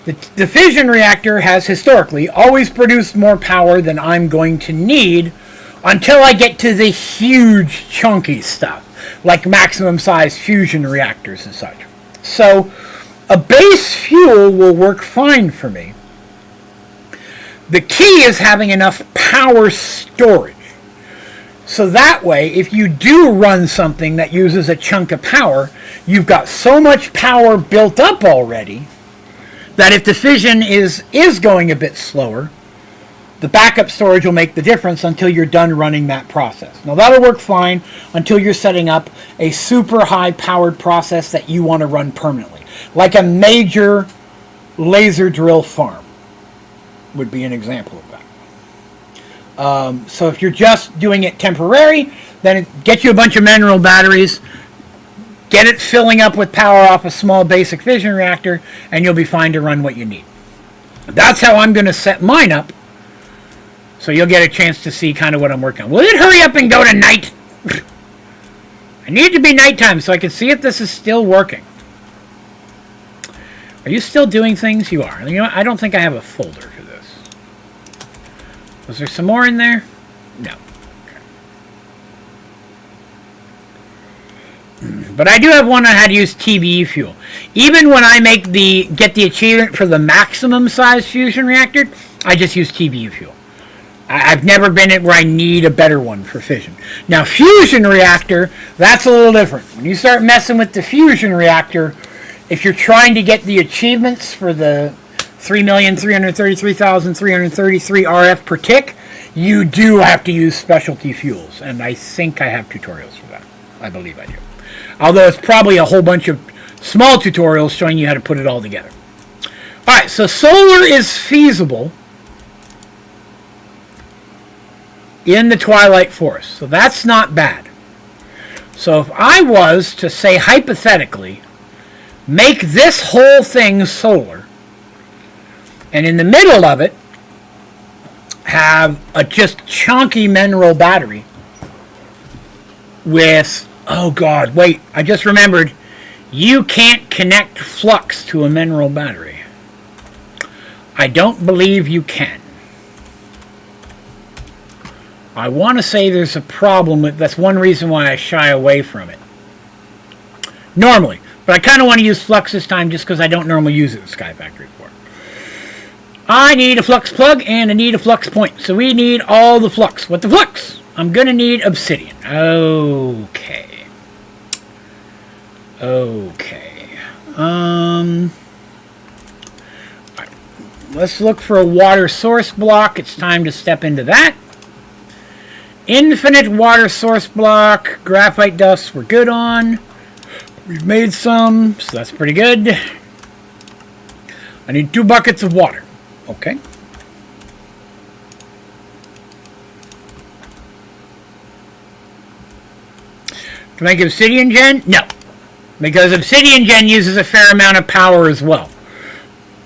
the fission reactor has historically always produced more power than I'm going to need until I get to the huge chunky stuff, like maximum size fusion reactors and such. So a base fuel will work fine for me. The key is having enough power storage. So that way, if you do run something that uses a chunk of power, you've got so much power built up already that if the fission is going a bit slower, the backup storage will make the difference until you're done running that process. Now that'll work fine until you're setting up a super high powered process that you want to run permanently. Like a major laser drill farm would be an example of that. So if you're just doing it temporary, then get you a bunch of mineral batteries, get it filling up with power off a small basic fission reactor, and you'll be fine to run what you need. That's how I'm going to set mine up. So you'll get a chance to see kind of what I'm working on. Will it hurry up and go to night? I need it to be nighttime so I can see if this is still working. Are you still doing things? You are. You know what? I don't think I have a folder for this. Was there some more in there? No. Okay. But I do have one on how to use TBE fuel. Even when I get the achievement for the maximum size fusion reactor, I just use TBE fuel. I've never been at where I need a better one for fission. Now, fusion reactor, that's a little different. When you start messing with the fusion reactor, if you're trying to get the achievements for the 3,333,333 RF per tick, you do have to use specialty fuels. And I think I have tutorials for that. I believe I do. Although it's probably a whole bunch of small tutorials showing you how to put it all together. Alright, so solar is feasible in the Twilight Forest. So that's not bad. So if I was to say hypothetically, make this whole thing solar, and in the middle of it, have a just chunky mineral battery with, oh god, wait, I just remembered, you can't connect flux to a mineral battery. I don't believe you can. I want to say there's a problem with, that's one reason why I shy away from it. Normally. But I kind of want to use flux this time just because I don't normally use it in Sky Factory 4. I need a flux plug and I need a flux point. So we need all the flux. What the flux? I'm going to need obsidian. Okay. Okay. Right. Let's look for a water source block. It's time to step into that. Infinite water source block. Graphite dust we're good on. We've made some, so that's pretty good. I need 2 buckets of water. Okay. To make obsidian gen? No. Because obsidian gen uses a fair amount of power as well.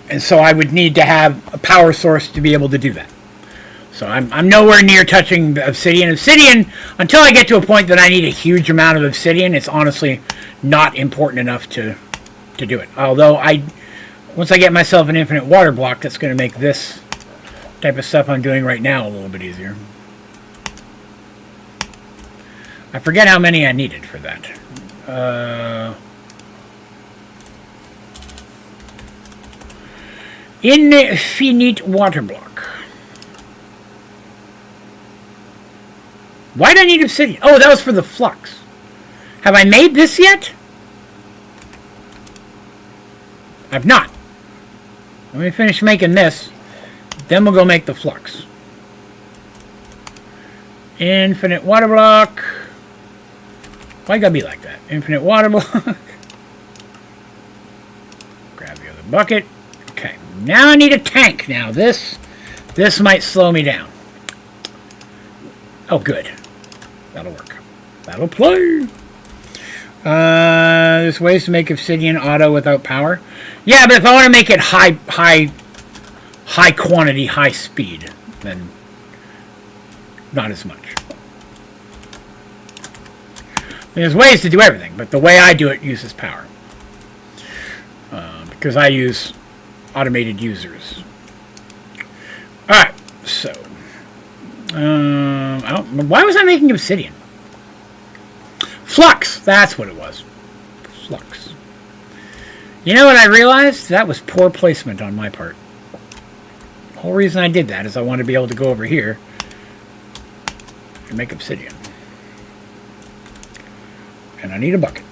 And so I would need to have a power source to be able to do that. So I'm nowhere near touching obsidian. Obsidian, until I get to a point that I need a huge amount of obsidian, it's honestly not important enough to do it. Although once I get myself an infinite water block, that's going to make this type of stuff I'm doing right now a little bit easier. I forget how many I needed for that. Infinite water block. Why do I need obsidian? Oh, that was for the flux. Have I made this yet? I've not. Let me finish making this. Then we'll go make the flux. Infinite water block. Why gotta be like that? Infinite water block. Grab the other bucket. Okay. Now I need a tank. Now this might slow me down. Oh, good. That'll work. That'll play. There's ways to make obsidian auto without power. Yeah, but if I want to make it high quantity, high speed, then not as much. There's ways to do everything, but the way I do it uses power. Because I use automated users. Alright, so. Why was I making obsidian? Flux! That's what it was. Flux. You know what I realized? That was poor placement on my part. The whole reason I did that is I wanted to be able to go over here and make obsidian. And I need a bucket.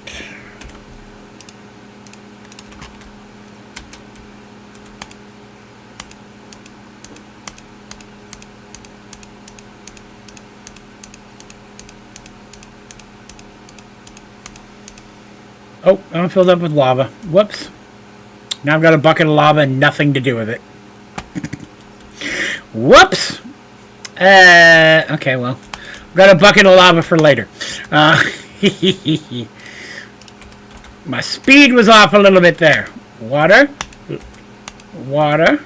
Oh, I'm filled up with lava. Whoops. Now I've got a bucket of lava and nothing to do with it. Whoops! Okay, well. I've got a bucket of lava for later. My speed was off a little bit there. Water. Water.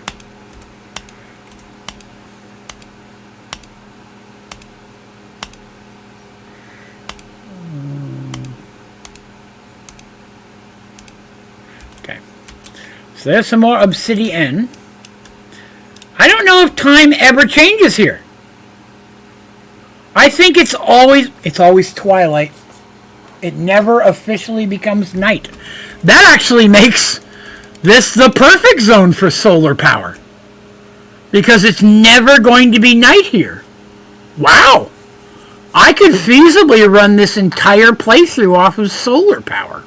Okay. So there's some more obsidian. I don't know if time ever changes here. I think it's always twilight. It never officially becomes night. That actually makes this the perfect zone for solar power. Because it's never going to be night here. Wow! I could feasibly run this entire playthrough off of solar power.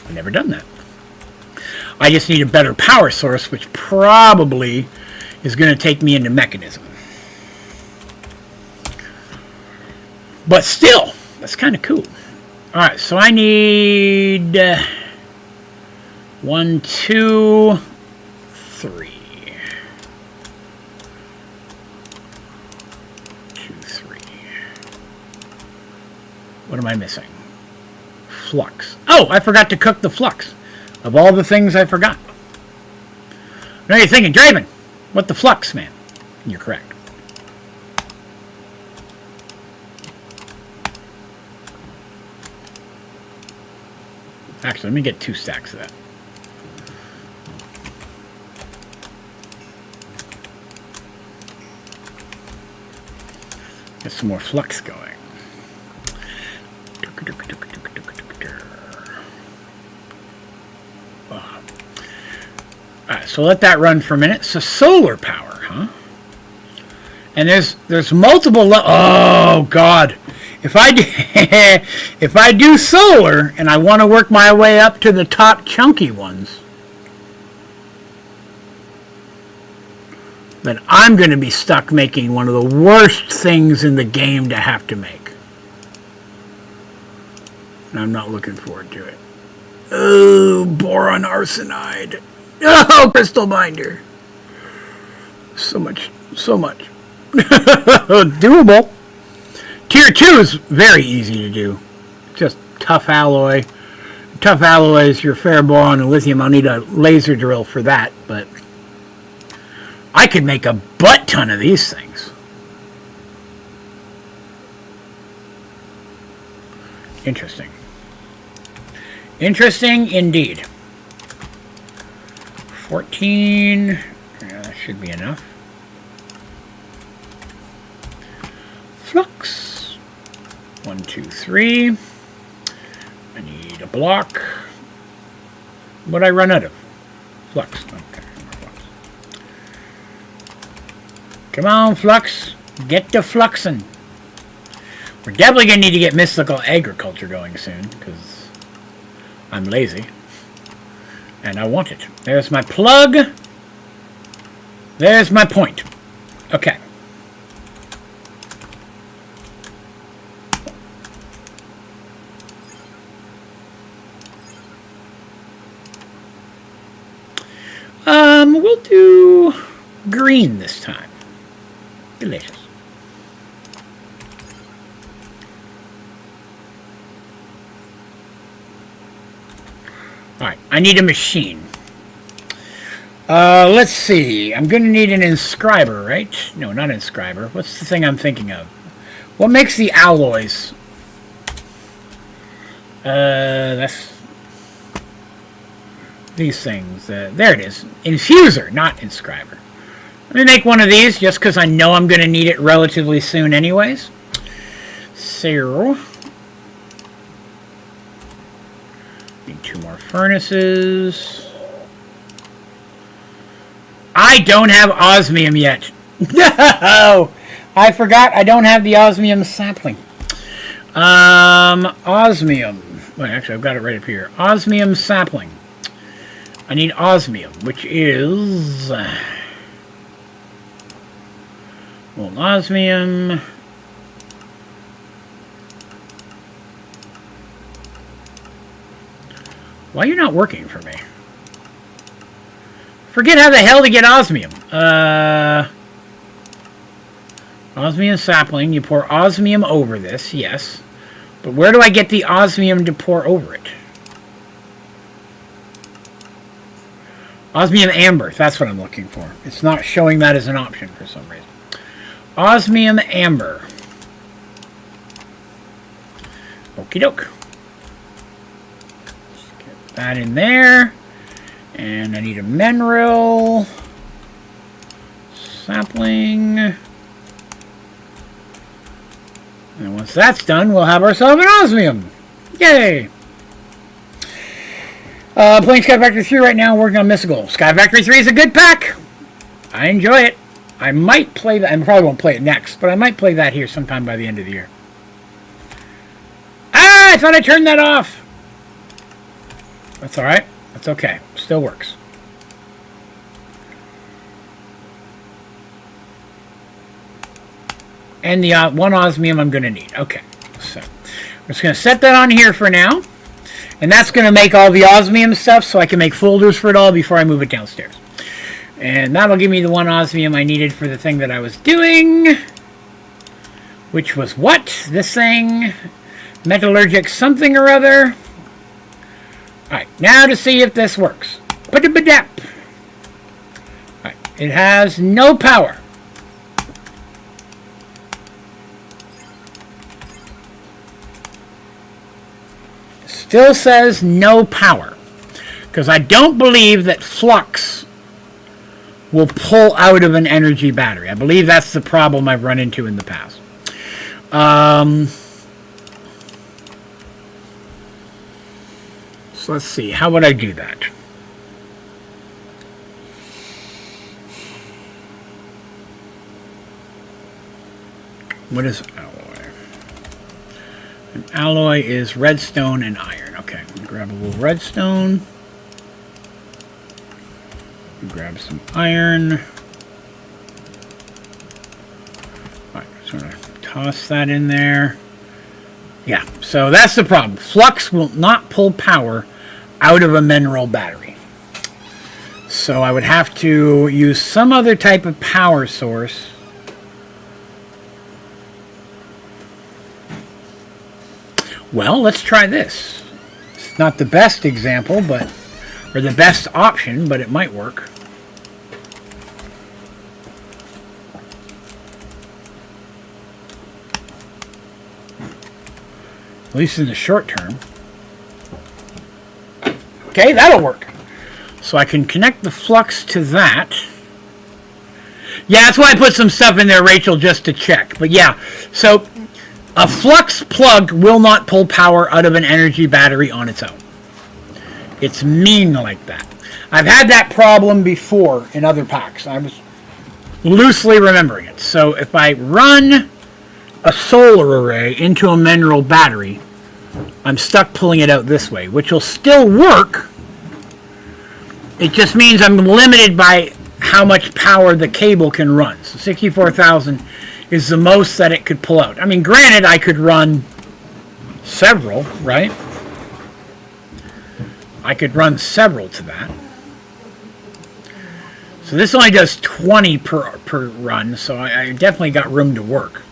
I've never done that. I just need a better power source, which probably is going to take me into mechanism. But still, that's kind of cool. Alright, so I need 1, 2, 3. 2, 3. What am I missing? Flux. Oh, I forgot to cook the flux. Of all the things I forgot. Now you're thinking, Draven, what the flux, man? You're correct. Actually, let me get 2 stacks of that. Get some more flux going. Alright, so let that run for a minute. So solar power, huh? And there's multiple oh god. If I do solar and I want to work my way up to the top chunky ones, then I'm going to be stuck making one of the worst things in the game to have to make. And I'm not looking forward to it. Oh, boron arsenide. Oh, crystal binder. So much. Doable. Tier 2 is very easy to do. Just tough alloy. Tough alloy is your ferroboron and lithium. I'll need a laser drill for that, but I could make a butt ton of these things. Interesting. Interesting indeed. 14. Yeah, that should be enough. Flux. 1, 2, 3. I need a block. What'd I run out of? Flux. Okay. Flux. Come on, Flux. Get to fluxing. We're definitely going to need to get mystical agriculture going soon, because I'm lazy. And I want it. There's my plug. There's my point. Okay. We'll do green this time. Delicious. Alright, I need a machine. Let's see. I'm going to need an inscriber, right? No, not inscriber. What's the thing I'm thinking of? What makes the alloys? That's these things. There it is. Infuser, not inscriber. Let me make one of these just because I know I'm going to need it relatively soon anyways. So, need 2 more furnaces. I don't have osmium yet. No! I forgot I don't have the osmium sapling. Osmium. Wait, actually, I've got it right up here. Osmium sapling. I need osmium, which is... well, osmium... Why are you not working for me? Forget how the hell to get osmium. Osmium sapling. You pour osmium over this, yes. But where do I get the osmium to pour over it? Osmium amber. That's what I'm looking for. It's not showing that as an option for some reason. Osmium amber. Okie doke. Just get that in there. And I need a mineral. Sapling. And once that's done, we'll have ourselves an osmium. Yay! Playing Sky Factory 3 right now, working on Mystical. Sky Factory 3 is a good pack. I enjoy it. I might play that. I probably won't play it next, but I might play that here sometime by the end of the year. Ah, I thought I turned that off. That's all right. That's okay. Still works. And the one osmium I'm going to need. Okay. So I'm just going to set that on here for now. And that's going to make all the osmium stuff so I can make folders for it all before I move it downstairs. And that'll give me the one osmium I needed for the thing that I was doing. Which was what? This thing? Metallurgic something or other. Alright, now to see if this works. Alright, it has no power. Still says no power. Because I don't believe that flux will pull out of an energy battery. I believe that's the problem I've run into in the past. So let's see. How would I do that? What is alloy? An alloy is redstone and iron. Okay, grab a little redstone. Grab some iron. Alright, just gonna toss that in there. Yeah, so that's the problem. Flux will not pull power out of a mineral battery. So I would have to use some other type of power source. Well, let's try this. It's not the best example, but or the best option, but it might work. At least in the short term. Okay, that'll work. So I can connect the flux to that. Yeah, that's why I put some stuff in there, Rachel, just to check. But yeah, so a flux plug will not pull power out of an energy battery on its own. It's mean like that. I've had that problem before in other packs. I was loosely remembering it. So if I run a solar array into a mineral battery, I'm stuck pulling it out this way, which will still work. It just means I'm limited by how much power the cable can run. So 64,000 is the most that it could pull out. I mean, granted, I could run several, right? I could run several to that. So this only does 20 per run, so I definitely got room to work.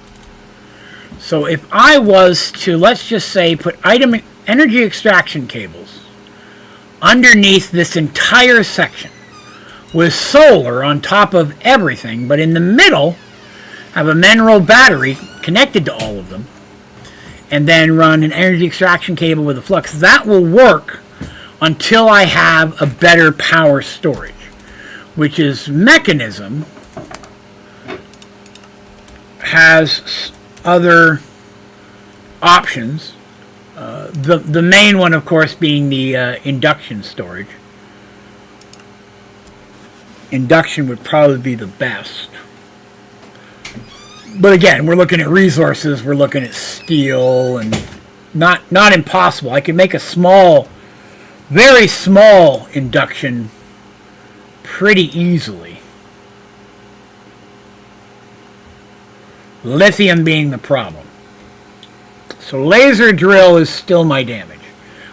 So if I was to, let's just say, put energy extraction cables underneath this entire section with solar on top of everything, but in the middle have a mineral battery connected to all of them, and then run an energy extraction cable with a flux, that will work until I have a better power storage, which is Mechanism has other options. The main one, of course, being the induction storage. Induction would probably be the best. But again, we're looking at resources, we're looking at steel, and not impossible. I could make a small, very small induction pretty easily. Lithium being the problem. So laser drill is still my damage.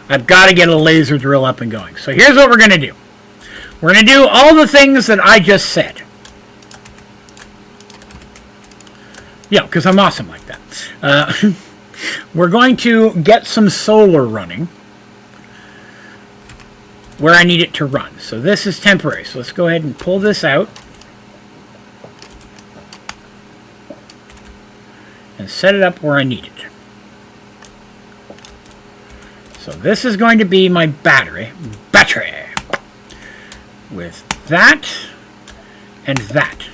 I've got to get a laser drill up and going. So here's what we're going to do. We're going to do all the things that I just said. Yeah, because I'm awesome like that. We're going to get some solar running where I need it to run. So this is temporary. So let's go ahead and pull this out and set it up where I need it. So this is going to be my battery. With that and that.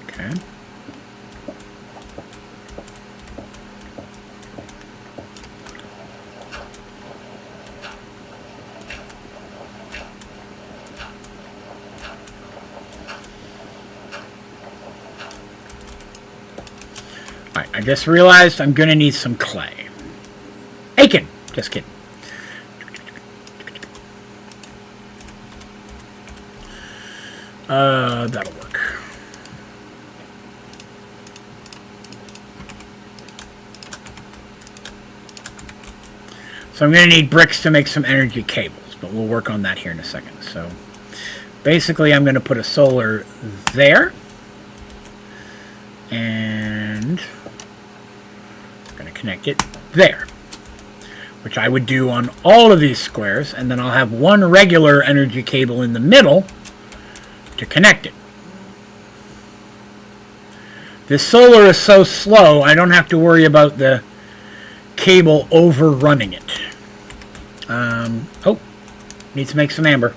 Okay. Alright, I just realized I'm going to need some clay. Aiken! Just kidding. That'll work. So I'm going to need bricks to make some energy cables, but we'll work on that here in a second. So basically I'm going to put a solar there. And I'm going to connect it there. Which I would do on all of these squares. And then I'll have one regular energy cable in the middle to connect it. This solar is so slow, I don't have to worry about the cable overrunning it. Oh, need to make some amber.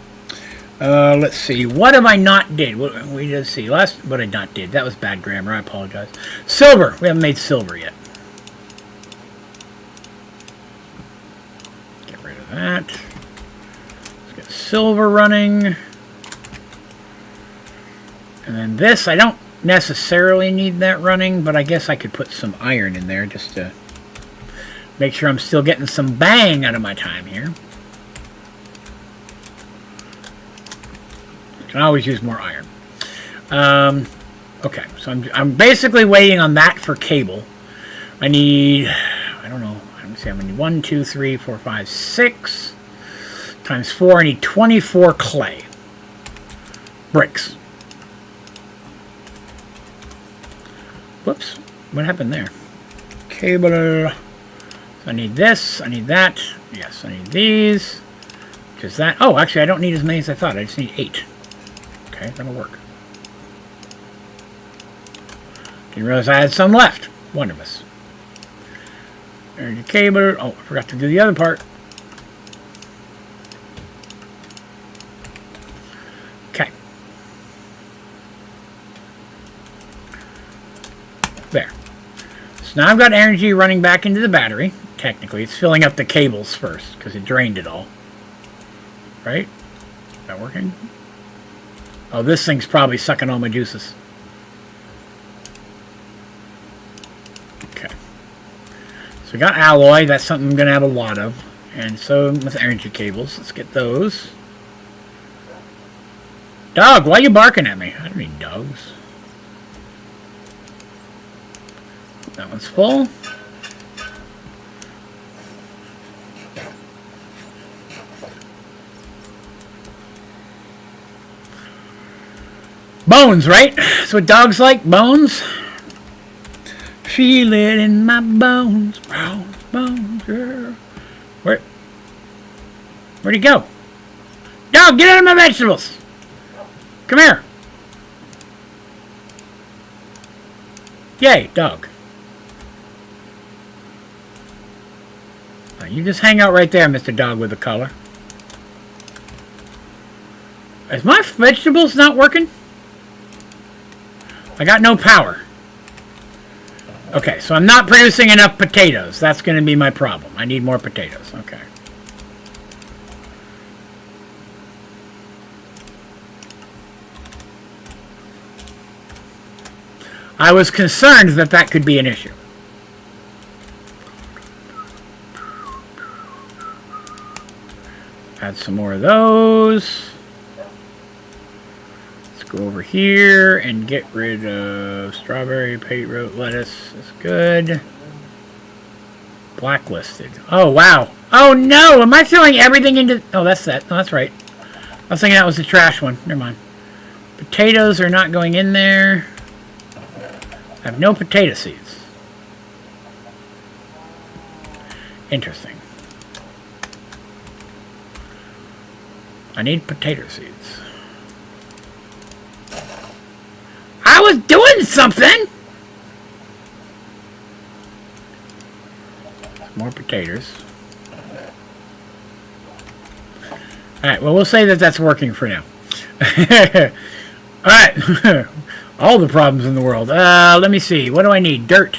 Let's see. What have I not did? We just see what I not did. That was bad grammar. I apologize. Silver. We haven't made silver yet. Get rid of that. Let's get silver running. And then this, I don't necessarily need that running, but I guess I could put some iron in there just to make sure I'm still getting some bang out of my time here. Can always use more iron. Okay, so I'm basically waiting on that for cable. I need, I don't know, let me see, I'm going to need 1, 2, 3, 4, 5, 6 times 4. I need 24 clay bricks. Whoops, what happened there? Cable. I need this, I need that. Yes, I need these. Just that. Oh, actually, I don't need as many as I thought. I just need 8. Okay, that'll work. Didn't realize I had some left. Wonderful. There's the cable. Oh, I forgot to do the other part. Okay. There. So now I've got energy running back into the battery. Technically, it's filling up the cables first because it drained it all. Right? Is that working? Oh, this thing's probably sucking all my juices. Okay. So we got alloy. That's something I'm going to have a lot of. And so with energy cables. Let's get those. Dog, why are you barking at me? I don't need dogs. That one's full. Bones, right? That's what dogs like, bones. Feel it in my bones, bones, bones, girl. Where'd he go? Dog, get out of my vegetables. Come here. Yay, dog. Now, you just hang out right there, Mr. Dog with the collar. Is my vegetables not working? I got no power. Okay, so I'm not producing enough potatoes. That's going to be my problem. I need more potatoes. Okay. I was concerned that that could be an issue. Add some more of those. Go over here and get rid of strawberry, beetroot, lettuce. That's good. Blacklisted. Oh, wow. Oh, no. Am I throwing everything into... Oh, that's that. Oh, that's right. I was thinking that was the trash one. Never mind. Potatoes are not going in there. I have no potato seeds. Interesting. I need potato seeds. I was doing something! More potatoes. Alright, well, we'll say that that's working for now. Alright. All the problems in the world. Let me see. What do I need? Dirt.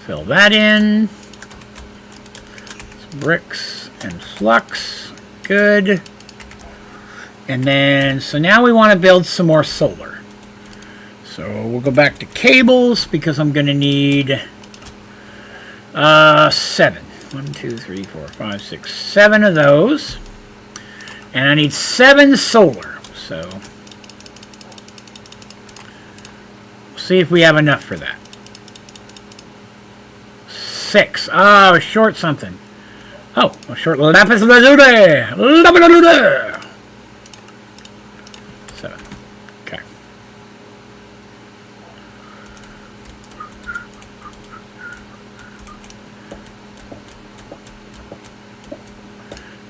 Fill that in. Some bricks. And flux. Good. And then, so now we want to build some more solar. So we'll go back to cables because I'm going to need 7. 1, 2, 3, 4, 5, 6, 7 of those. And I need 7 solar. So, we'll see if we have enough for that. 6. Oh, I was short something. Oh, a short lapis lazuli. Lapis 7. Okay.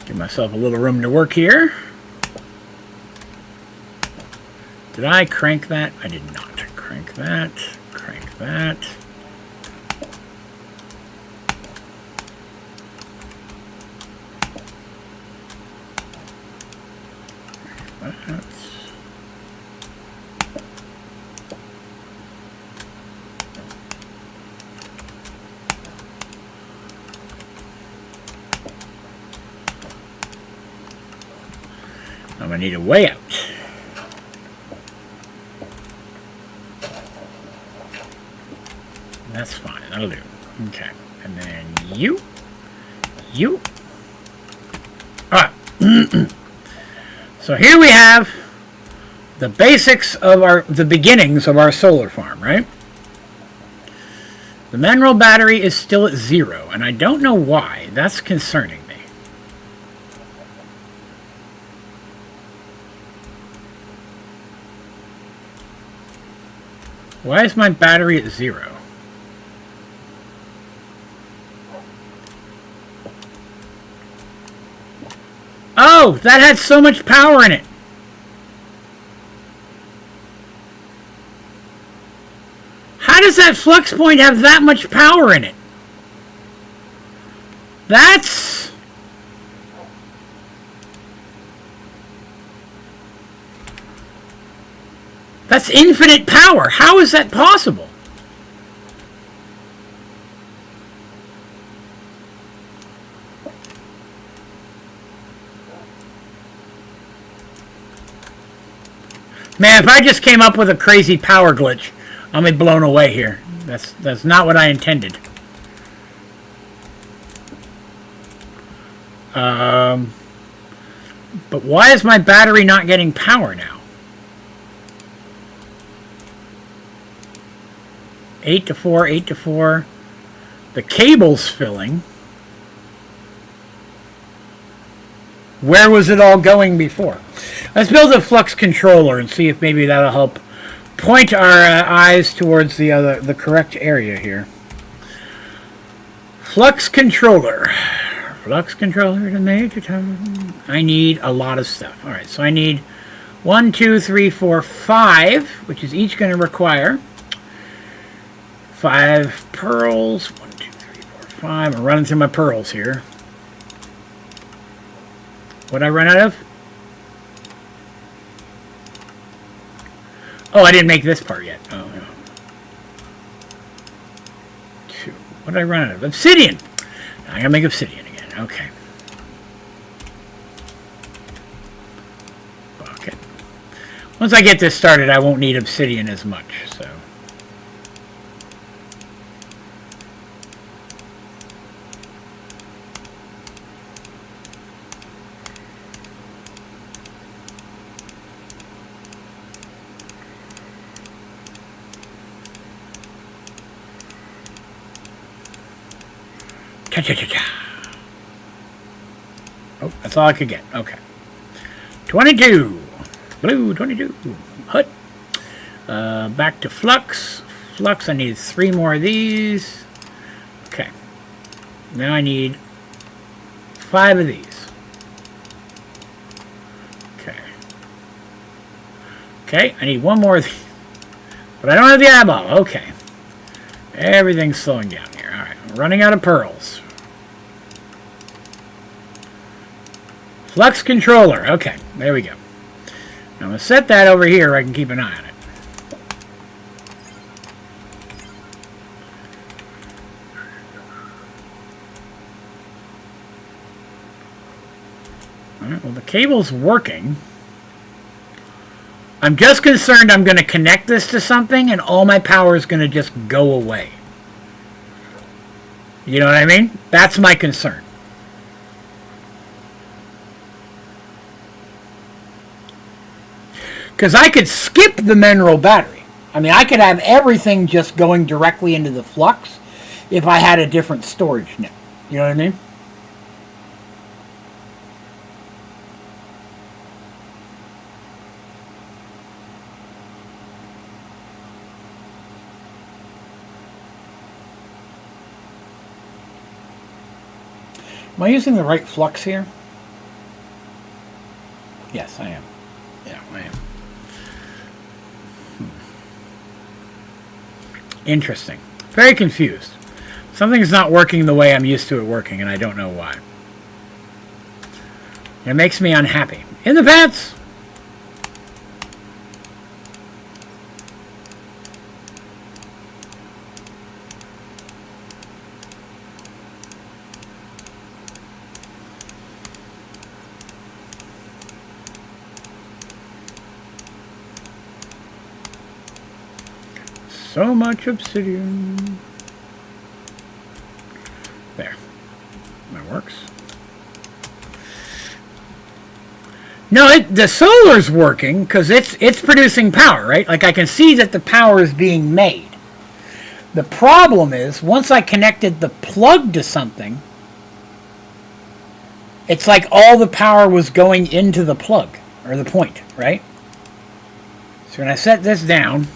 Give myself a little room to work here. Did I crank that? I did not. Crank that. Crank that. I'm going to need a way out. That's fine. That'll do. Okay. And then you. Alright. So here we have the basics of the beginnings of our solar farm, right? The mineral battery is still at 0, and I don't know why. That's concerning me. Why is my battery at 0? Oh, that had so much power in it. How does that flux point have that much power in it? That's infinite power. How is that possible? Man, if I just came up with a crazy power glitch, I'll be blown away here. That's not what I intended. But why is my battery not getting power now? 8 to 4, 8 to 4. The cable's filling. Where was it all going before? Let's build a flux controller and see if maybe that'll help point our eyes towards the correct area here. Flux controller. Flux controller to major time. I need a lot of stuff. Alright, so I need 1, 2, 3, 4, 5, which is each going to require 5 pearls. 1, 2, 3, 4, 5. I'm running through my pearls here. What'd I run out of? Oh, I didn't make this part yet. Oh, no. 2. What did I run out of? Obsidian! I gotta make obsidian again. Okay. Bucket. Once I get this started, I won't need obsidian as much, so. Cha-cha-cha-cha. Oh, that's all I could get. Okay. 22. Blue, 22. Hut. Back to flux. Flux, I need 3 more of these. Okay. Now I need 5 of these. Okay. Okay, I need 1 more of these. But I don't have the eyeball. Okay. Everything's slowing down here. Alright, I'm running out of pearls. Flux controller. Okay, there we go. Now I'm going to set that over here where I can keep an eye on it. Alright, well the cable's working. I'm just concerned I'm going to connect this to something and all my power is going to just go away. You know what I mean? That's my concern. Because I could skip the mineral battery. I mean, I could have everything just going directly into the flux if I had a different storage net. You know what I mean? Am I using the right flux here? Yes, I am. Yeah, I am. Interesting. Very confused. Something's not working the way I'm used to it working, and I don't know why. It makes me unhappy. In the pants! So much obsidian. There. That works. No, the solar's working because it's producing power, right? Like I can see that the power is being made. The problem is once I connected the plug to something, it's like all the power was going into the plug or the point, right? So when I set this down,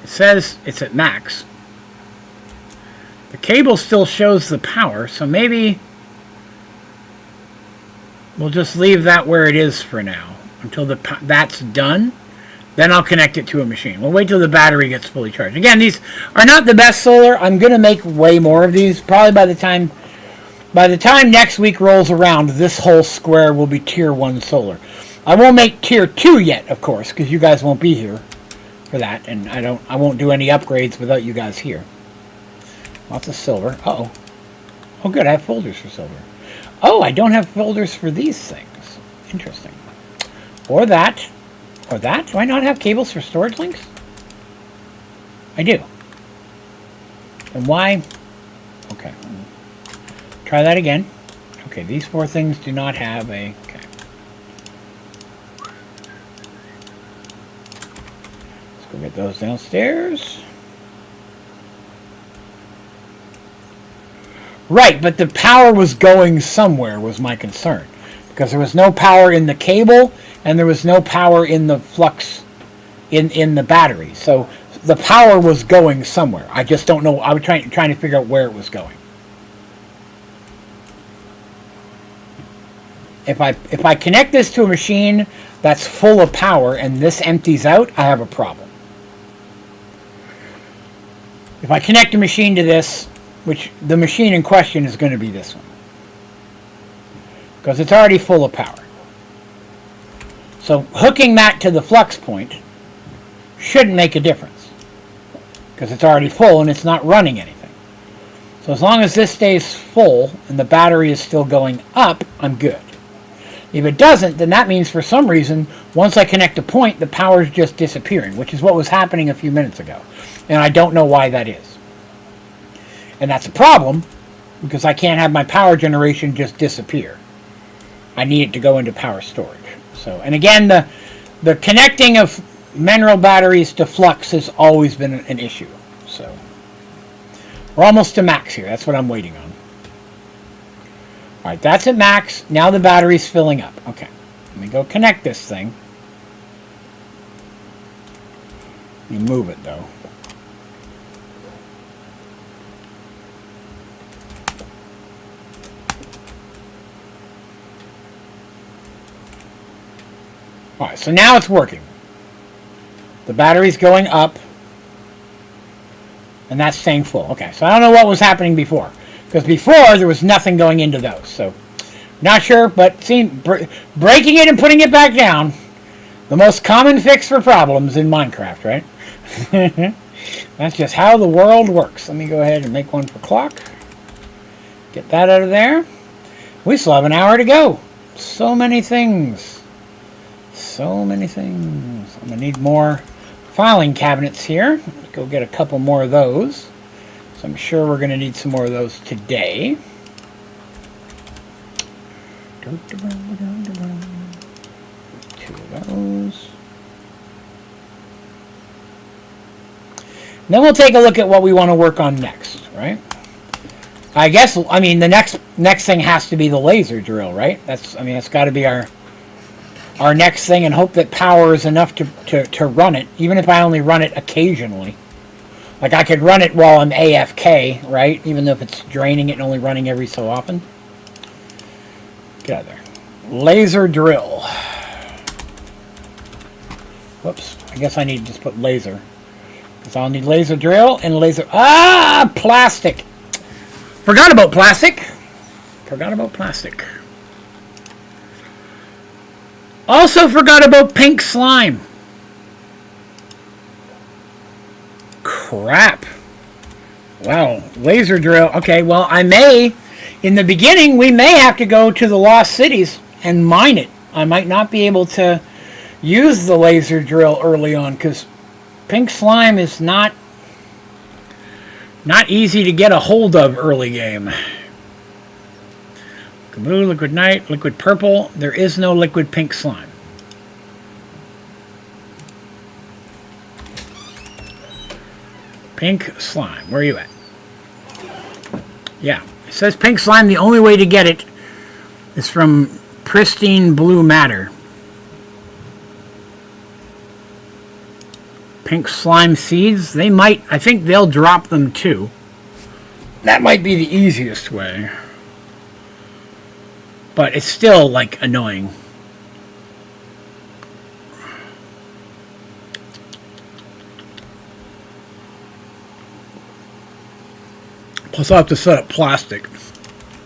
it says it's at max. The cable still shows the power, so maybe we'll just leave that where it is for now until that's done. Then I'll connect it to a machine. We'll wait till the battery gets fully charged. Again, these are not the best solar. I'm going to make way more of these. Probably by the time next week rolls around, this whole square will be tier 1 solar. I won't make tier 2 yet, of course, because you guys won't be here for that, and I won't do any upgrades without you guys here. Lots of silver. Uh-oh. Oh, good, I have folders for silver. Oh, I don't have folders for these things. Interesting. Or that. Or that. Do I not have cables for storage links? I do. And why? Okay. Try that again. Okay, these 4 things do not have a... Okay. Go get those downstairs. Right, but the power was going somewhere was my concern. Because there was no power in the cable and there was no power in the flux in the battery. So the power was going somewhere. I just don't know. I was trying to figure out where it was going. If I connect this to a machine that's full of power and this empties out, I have a problem. If I connect a machine to this, which the machine in question is going to be this one, because it's already full of power. So hooking that to the flux point shouldn't make a difference, because it's already full and it's not running anything. So as long as this stays full and the battery is still going up, I'm good. If it doesn't, then that means for some reason, once I connect a point, the power is just disappearing, which is what was happening a few minutes ago. And I don't know why that is. And that's a problem, because I can't have my power generation just disappear. I need it to go into power storage. So, and again, the connecting of mineral batteries to flux has always been an issue. So, we're almost to max here. That's what I'm waiting on. Alright, that's at max. Now the battery's filling up. Okay. Let me go connect this thing. Let me move it, though. Alright, so now it's working. The battery's going up. And that's staying full. Okay, so I don't know what was happening before. Because before, there was nothing going into those. So, not sure, but see, breaking it and putting it back down, the most common fix for problems in Minecraft, right? That's just how the world works. Let me go ahead and make one for clock. Get that out of there. We still have an hour to go. So many things. So many things. I'm going to need more filing cabinets here. Let's go get a couple more of those. So I'm sure we're going to need some more of those today. Two of those. Then we'll take a look at what we want to work on next, right? I guess, I mean, the next thing has to be the laser drill, right? That's got to be our next thing, and hope that power is enough to run it, even if I only run it occasionally. Like, I could run it while I'm AFK, right? Even though if it's draining it and only running every so often. Get out of there. Laser drill. Whoops. I guess I need to just put laser. Because I'll need laser drill and laser... Ah! Plastic! Forgot about plastic. Forgot about plastic. Also forgot about pink slime. Crap. Wow. Laser drill. Okay, well, I may... In the beginning, we may have to go to the Lost Cities and mine it. I might not be able to use the laser drill early on, because pink slime is not easy to get a hold of early game. Liquid blue, liquid night, liquid purple. There is no liquid pink slime. Pink slime. Where are you at? Yeah. It says pink slime. The only way to get it is from pristine blue matter. Pink slime seeds. They might... I think they'll drop them too. That might be the easiest way. But it's still, like, annoying. Plus, I'll have to set up plastic.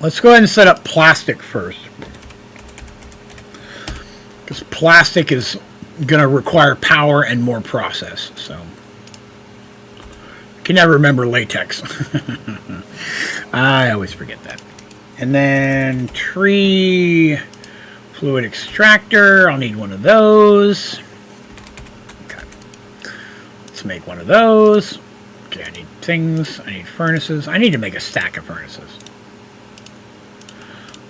Let's go ahead and set up plastic first. Because plastic is going to require power and more process. So, I can never remember latex. I always forget that. And then tree fluid extractor. I'll need one of those. Okay. Let's make one of those. Okay, I need things. I need furnaces. I need to make a stack of furnaces.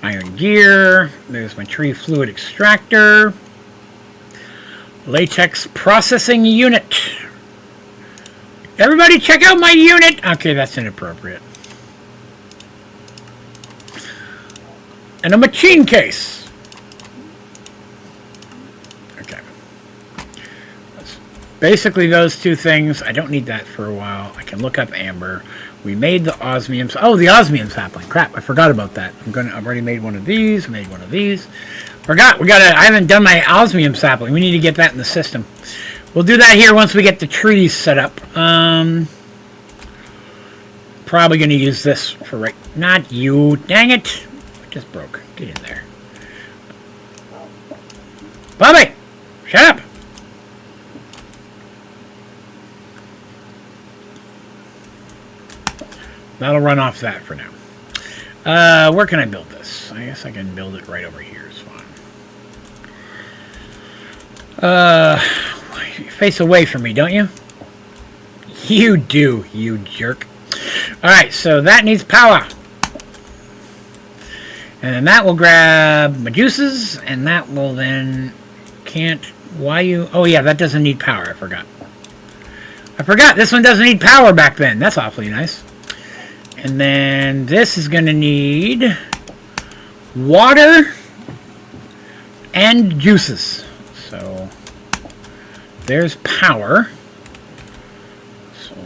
Iron gear. There's my tree fluid extractor. Latex processing unit. Everybody check out my unit. Okay, that's inappropriate. And a machine case. Okay. That's basically those two things. I don't need that for a while. I can look up amber. We made the osmium. Oh, the osmium sapling. Crap, I forgot about that. I've already made one of these. Made one of these. Forgot. I haven't done my osmium sapling. We need to get that in the system. We'll do that here once we get the trees set up. Probably going to use this for right... Not you. Dang it. It just broke. Get in there. Bobby! Shut up! That'll run off that for now. Where can I build this? I guess I can build it right over here. It's fine. You face away from me, don't you? You do, you jerk. Alright, so that needs power. And then that will grab my juices, and that will then... Can't... Why you... Oh yeah, that doesn't need power, I forgot. This one doesn't need power back then. That's awfully nice. And then this is going to need water and juices. So there's power. So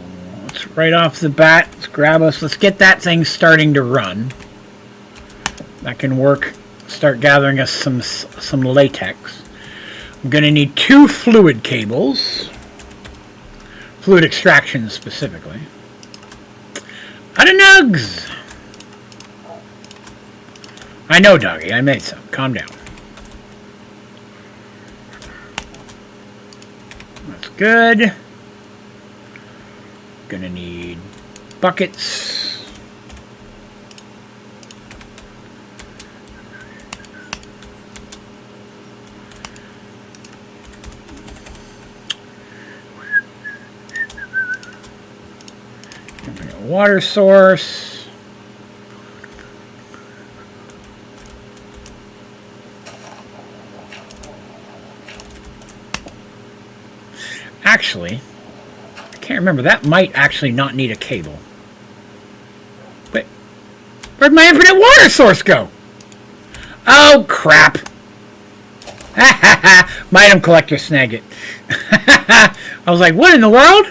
let's right off the bat, let's get that thing starting to run. That can work. Start gathering us some latex. I'm going to need 2 fluid cables. Fluid extraction specifically. Out of nugs! I know, doggy. I made some. Calm down. That's good. Gonna need buckets. water source. Actually, I can't remember. That might actually not need a cable. But where'd my infinite water source go? Oh, crap. My item collector snagged it. I was like, what in the world?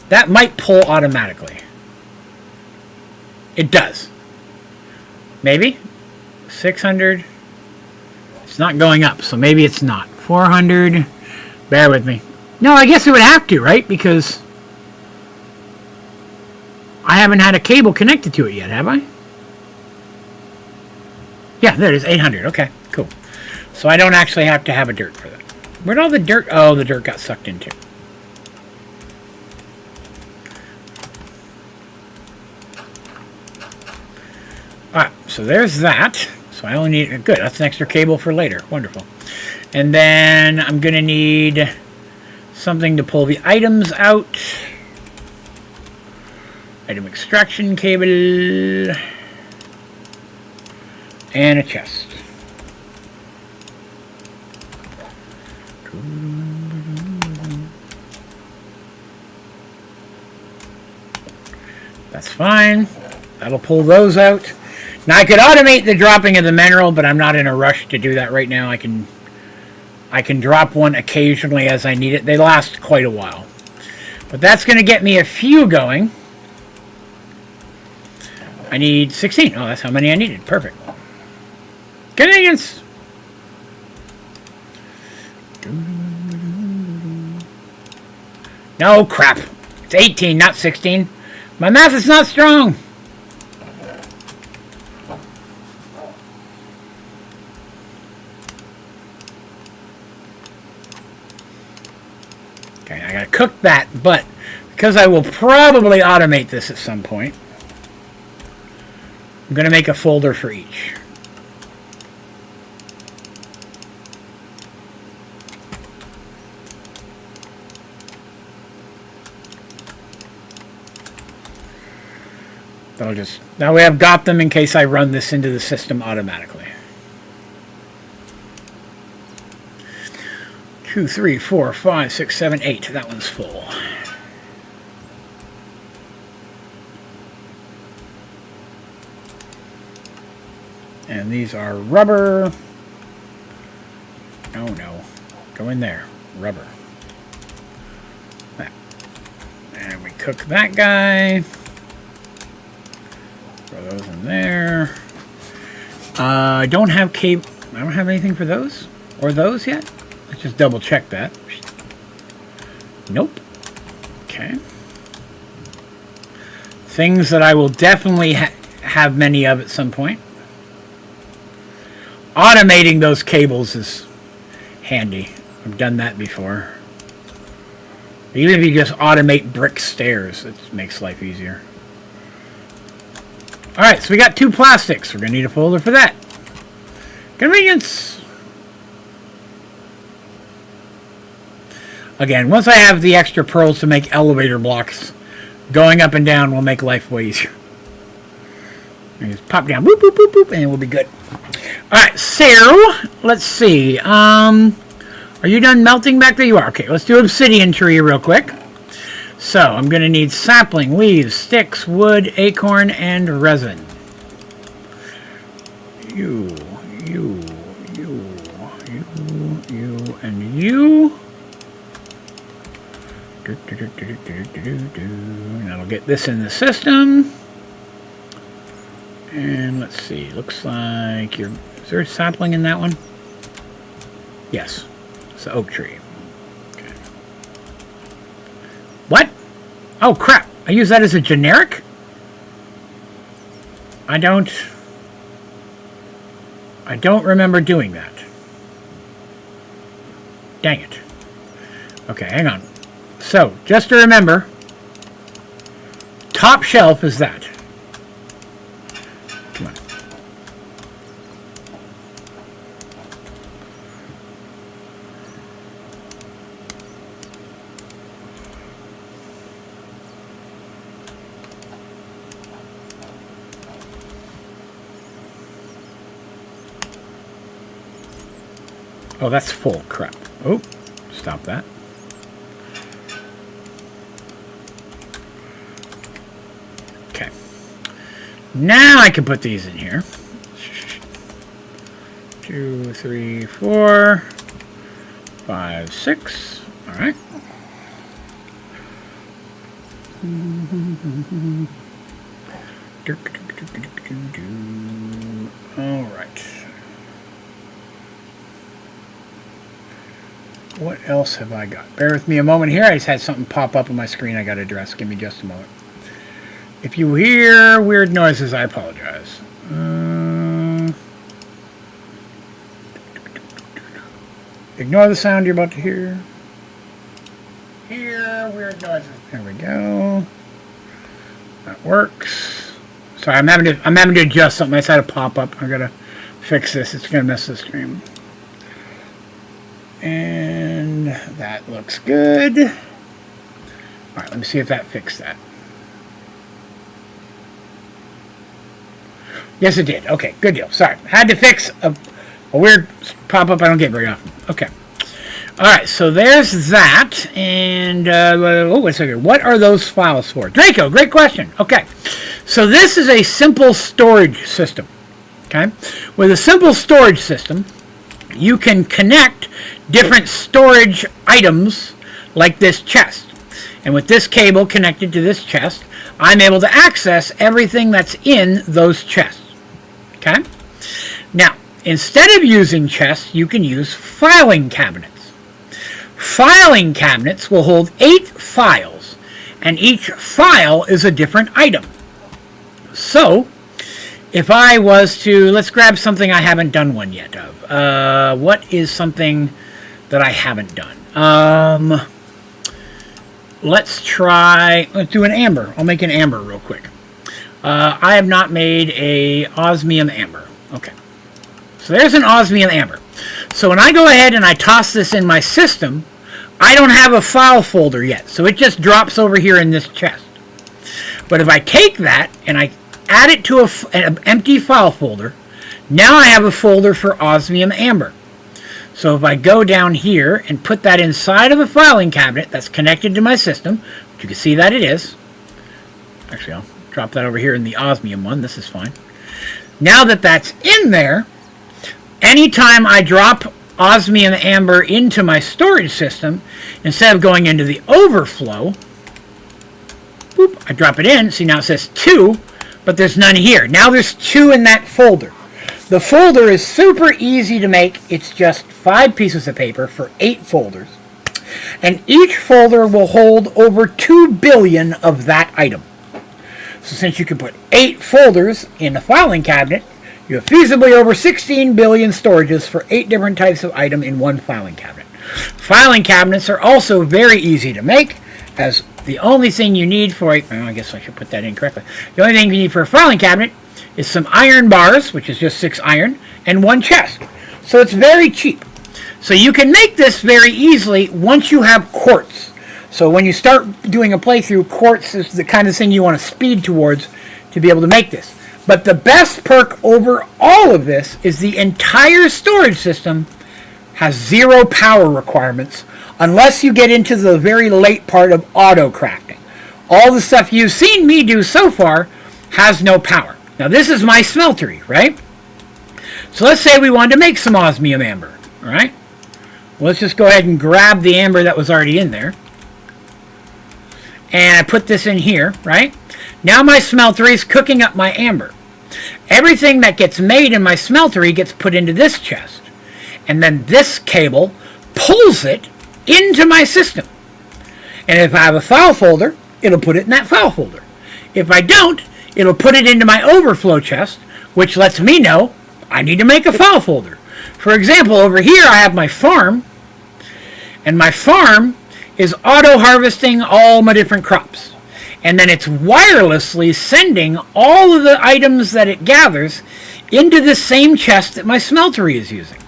That might pull automatically. It does. Maybe? 600. It's not going up, so maybe it's not. 400. Bear with me. No, I guess it would have to, right? Because I haven't had a cable connected to it yet, have I? Yeah, there it is. 800. Okay, cool. So I don't actually have to have a dirt for that. Where'd all the dirt... Oh, the dirt got sucked into. Alright, so there's that. So I only need... Good, that's an extra cable for later. Wonderful. And then I'm going to need something to pull the items out. Item extraction cable. And a chest. That's fine. That'll pull those out. Now I could automate the dropping of the mineral, but I'm not in a rush to do that right now. I can drop one occasionally as I need it. They last quite a while. But that's going to get me a few going. I need 16. Oh, that's how many I needed. Perfect. Convenience! No, crap. It's 18, not 16. My math is not strong. Okay, I gotta cook that, but because I will probably automate this at some point, I'm gonna make a folder for each. That'll just, that way I've got them in case I run this into the system automatically. 2, 3, 4, 5, 6, 7, 8. That one's full. And these are rubber. Oh no. Go in there. Rubber. That. And we cook that guy. Throw those in there. I don't have cable. I don't have anything for those or those yet. Let's just double check that. Nope. Okay. Things that I will definitely have many of at some point. Automating those cables is handy. I've done that before. Even if you just automate brick stairs, it makes life easier. Alright, so we got 2 plastics. We're going to need a folder for that. Convenience! Again, once I have the extra pearls to make elevator blocks, going up and down will make life way easier. Just pop down, boop, boop, boop, boop, and we'll be good. Alright, so, let's see. Are you done melting back there? You are. Okay, let's do obsidian tree real quick. So, I'm going to need sapling, leaves, sticks, wood, acorn, and resin. You, and you. And that'll get this in the system. And let's see, looks like is there a sapling in that one? Yes, it's the oak tree. Okay. What? Oh crap, I use that as a generic? I don't remember doing that. Dang it. Okay, hang on. So, just to remember, top shelf is that. Come on. Oh, that's full. Crap. Oh, stop that. Okay. Now I can put these in here. 2, 3, 4, 5, 6. All right. All right. What else have I got? Bear with me a moment here. I just had something pop up on my screen I got to address. Give me just a moment. If you hear weird noises, I apologize. Ignore the sound you're about to hear. Hear weird noises. There we go. That works. Sorry, I'm having to adjust something. I just had a pop up. I gotta fix this. It's gonna mess the stream. And that looks good. All right, let me see if that fixed that. Yes, it did. Okay, good deal. Sorry, had to fix a weird pop-up I don't get very often. Okay. All right, so there's that. And, oh, wait a second. What are those files for? Draco, great question. Okay. So this is a simple storage system. Okay. With a simple storage system, you can connect different storage items like this chest. And with this cable connected to this chest, I'm able to access everything that's in those chests. Okay? Now, instead of using chests, you can use filing cabinets. Filing cabinets will hold 8 files, and each file is a different item. So, if I was to, let's grab something I haven't done one yet of. What is something that I haven't done? Let's do an amber. I'll make an amber real quick. I have not made a osmium amber. Okay. So there's an osmium amber. So when I go ahead and I toss this in my system, I don't have a file folder yet. So it just drops over here in this chest. But if I take that and I add it to an empty file folder, now I have a folder for osmium amber. So if I go down here and put that inside of a filing cabinet that's connected to my system, which you can see that it is. Actually, I'll drop that over here in the osmium one. This is fine. Now that that's in there, anytime I drop osmium amber into my storage system, instead of going into the overflow, boop, I drop it in. See, now it says 2, but there's none here. Now there's 2 in that folder. The folder is super easy to make. It's just 5 pieces of paper for 8 folders. And each folder will hold over 2 billion of that item. So since you can put 8 folders in a filing cabinet, you have feasibly over 16 billion storages for 8 different types of item in one filing cabinet. Filing cabinets are also very easy to make, as the only thing you need for I guess I should put that in correctly. The only thing you need for a filing cabinet is some iron bars, which is just 6 iron, and 1 chest. So it's very cheap. So you can make this very easily once you have quartz. So when you start doing a playthrough, quartz is the kind of thing you want to speed towards to be able to make this. But the best perk over all of this is the entire storage system has 0 power requirements unless you get into the very late part of auto crafting. All the stuff you've seen me do so far has no power. Now this is my smeltery, right? So let's say we wanted to make some osmium amber, all right? Well, let's just go ahead and grab the amber that was already in there. And I put this in here, right? Now my smeltery is cooking up my amber. Everything that gets made in my smeltery gets put into this chest. And then this cable pulls it into my system. And if I have a file folder, it'll put it in that file folder. If I don't, it'll put it into my overflow chest, which lets me know I need to make a file folder. For example, over here I have my farm, and my farm is auto-harvesting all my different crops. And then it's wirelessly sending all of the items that it gathers into the same chest that my smeltery is using,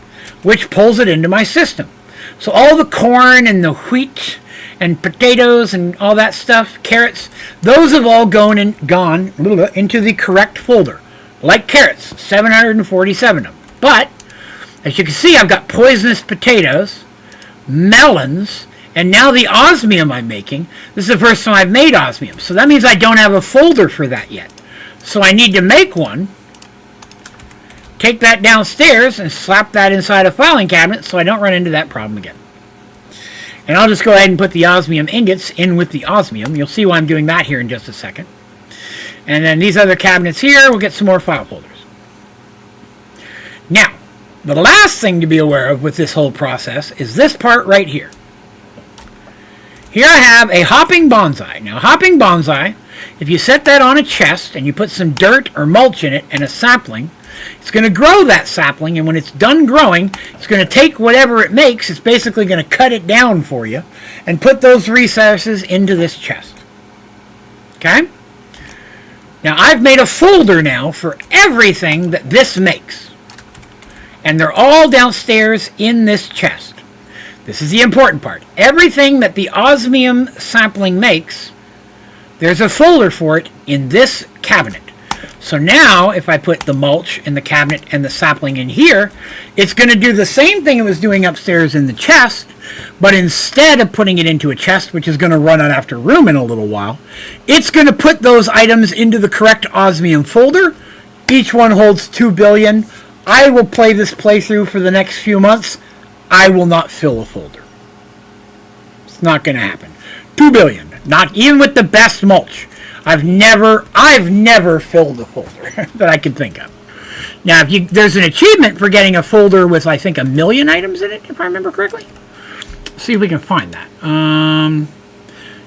which pulls it into my system. So all the corn and the wheat and potatoes and all that stuff, carrots, those have all gone into the correct folder. Like carrots, 747 of them. But As you can see, I've got poisonous potatoes, melons, and now the osmium I'm making. This is the first time I've made osmium, so that means I don't have a folder for that yet. So I need to make one, take that downstairs, and slap that inside a filing cabinet so I don't run into that problem again. And I'll just go ahead and put the osmium ingots in with the osmium. You'll see why I'm doing that here in just a second. And then these other cabinets here, we'll get some more file folders. Now, the last thing to be aware of with this whole process is this part right here. Here I have a hopping bonsai. Now, hopping bonsai, if you set that on a chest and you put some dirt or mulch in it and a sapling, it's going to grow that sapling, and when it's done growing, it's going to take whatever it makes, it's basically going to cut it down for you, and put those resources into this chest. Okay? Now, I've made a folder now for everything that this makes, and they're all downstairs in this chest. This is the important part. Everything that the osmium sapling makes, there's a folder for it in this cabinet. So now, if I put the mulch in the cabinet and the sapling in here, it's going to do the same thing it was doing upstairs in the chest, but instead of putting it into a chest, which is going to run out after room in a little while, it's going to put those items into the correct osmium folder. Each one holds 2 billion. I will play this playthrough for the next few months. I will not fill a folder. It's not going to happen. 2 billion. Not even with the best mulch. I've never filled a folder that I can think of. Now, there's an achievement for getting a folder with, I think, 1 million items in it, if I remember correctly. Let's see if we can find that.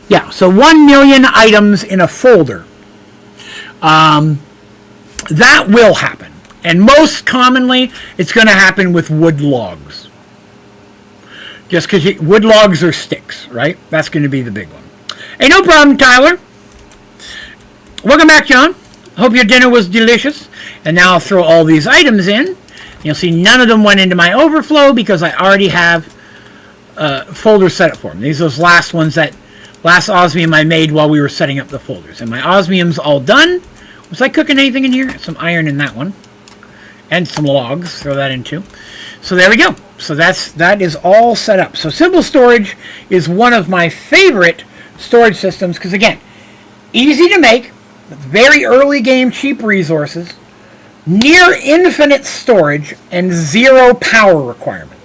Yeah, so 1 million items in a folder. That will happen. And most commonly, it's going to happen with wood logs. Just because wood logs are sticks, right? That's going to be the big one. Hey, no problem, Tyler. Welcome back, John. Hope your dinner was delicious. And now I'll throw all these items in. You'll see none of them went into my overflow because I already have folders set up for them. These are those last ones last osmium I made while we were setting up the folders. And my osmium's all done. Was I cooking anything in here? Some iron in that one. And some logs. Throw that in too. So there we go. So that is all set up. So simple storage is one of my favorite storage systems because, again, easy to make, very early game cheap resources, near infinite storage, and 0 power requirements.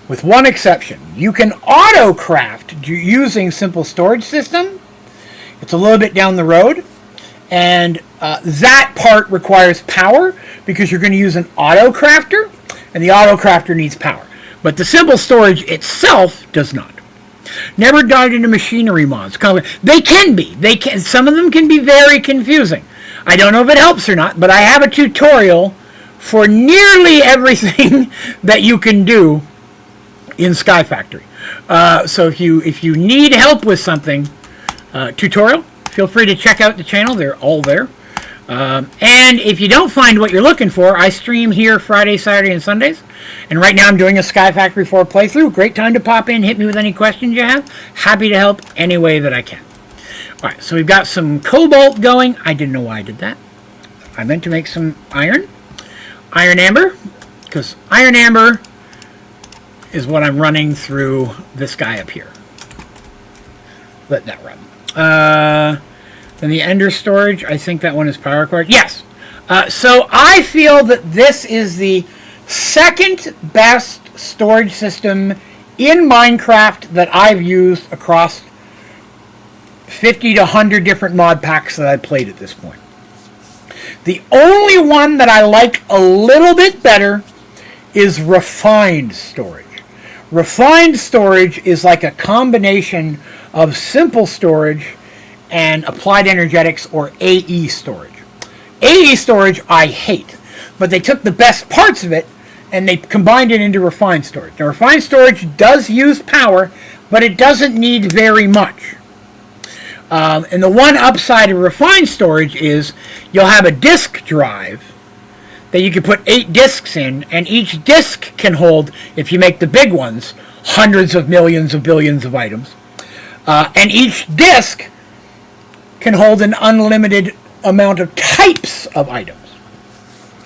With one exception. You can auto-craft using simple storage system. It's a little bit down the road. And that part requires power because you're going to use an auto-crafter, and the auto-crafter needs power. But the simple storage itself does not. Never dived into machinery mods. They can be. Some of them can be very confusing. I don't know if it helps or not, but I have a tutorial for nearly everything that you can do in Sky Factory. So if you need help with something, tutorial, feel free to check out the channel. They're all there. And if you don't find what you're looking for, I stream here Friday, Saturday, and Sundays. And right now I'm doing a Sky Factory 4 playthrough. Great time to pop in, hit me with any questions you have. Happy to help any way that I can. Alright, so we've got some cobalt going. I didn't know why I did that. I meant to make some iron. Iron amber. Because iron amber is what I'm running through this guy up here. Let that run. Then the ender storage, I think that one is power cord. Yes. So I feel that this is the second best storage system in Minecraft that I've used across 50 to 100 different mod packs that I've played at this point. The only one that I like a little bit better is refined storage. Refined storage is like a combination of simple storage and applied energetics, or AE storage. AE storage I hate, but they took the best parts of it and they combined it into refined storage. Now, refined storage does use power, but it doesn't need very much. And the one upside of refined storage is you'll have a disk drive that you can put 8 disks in, and each disk can hold, if you make the big ones, hundreds of millions of billions of items. And each disk can hold an unlimited amount of types of items.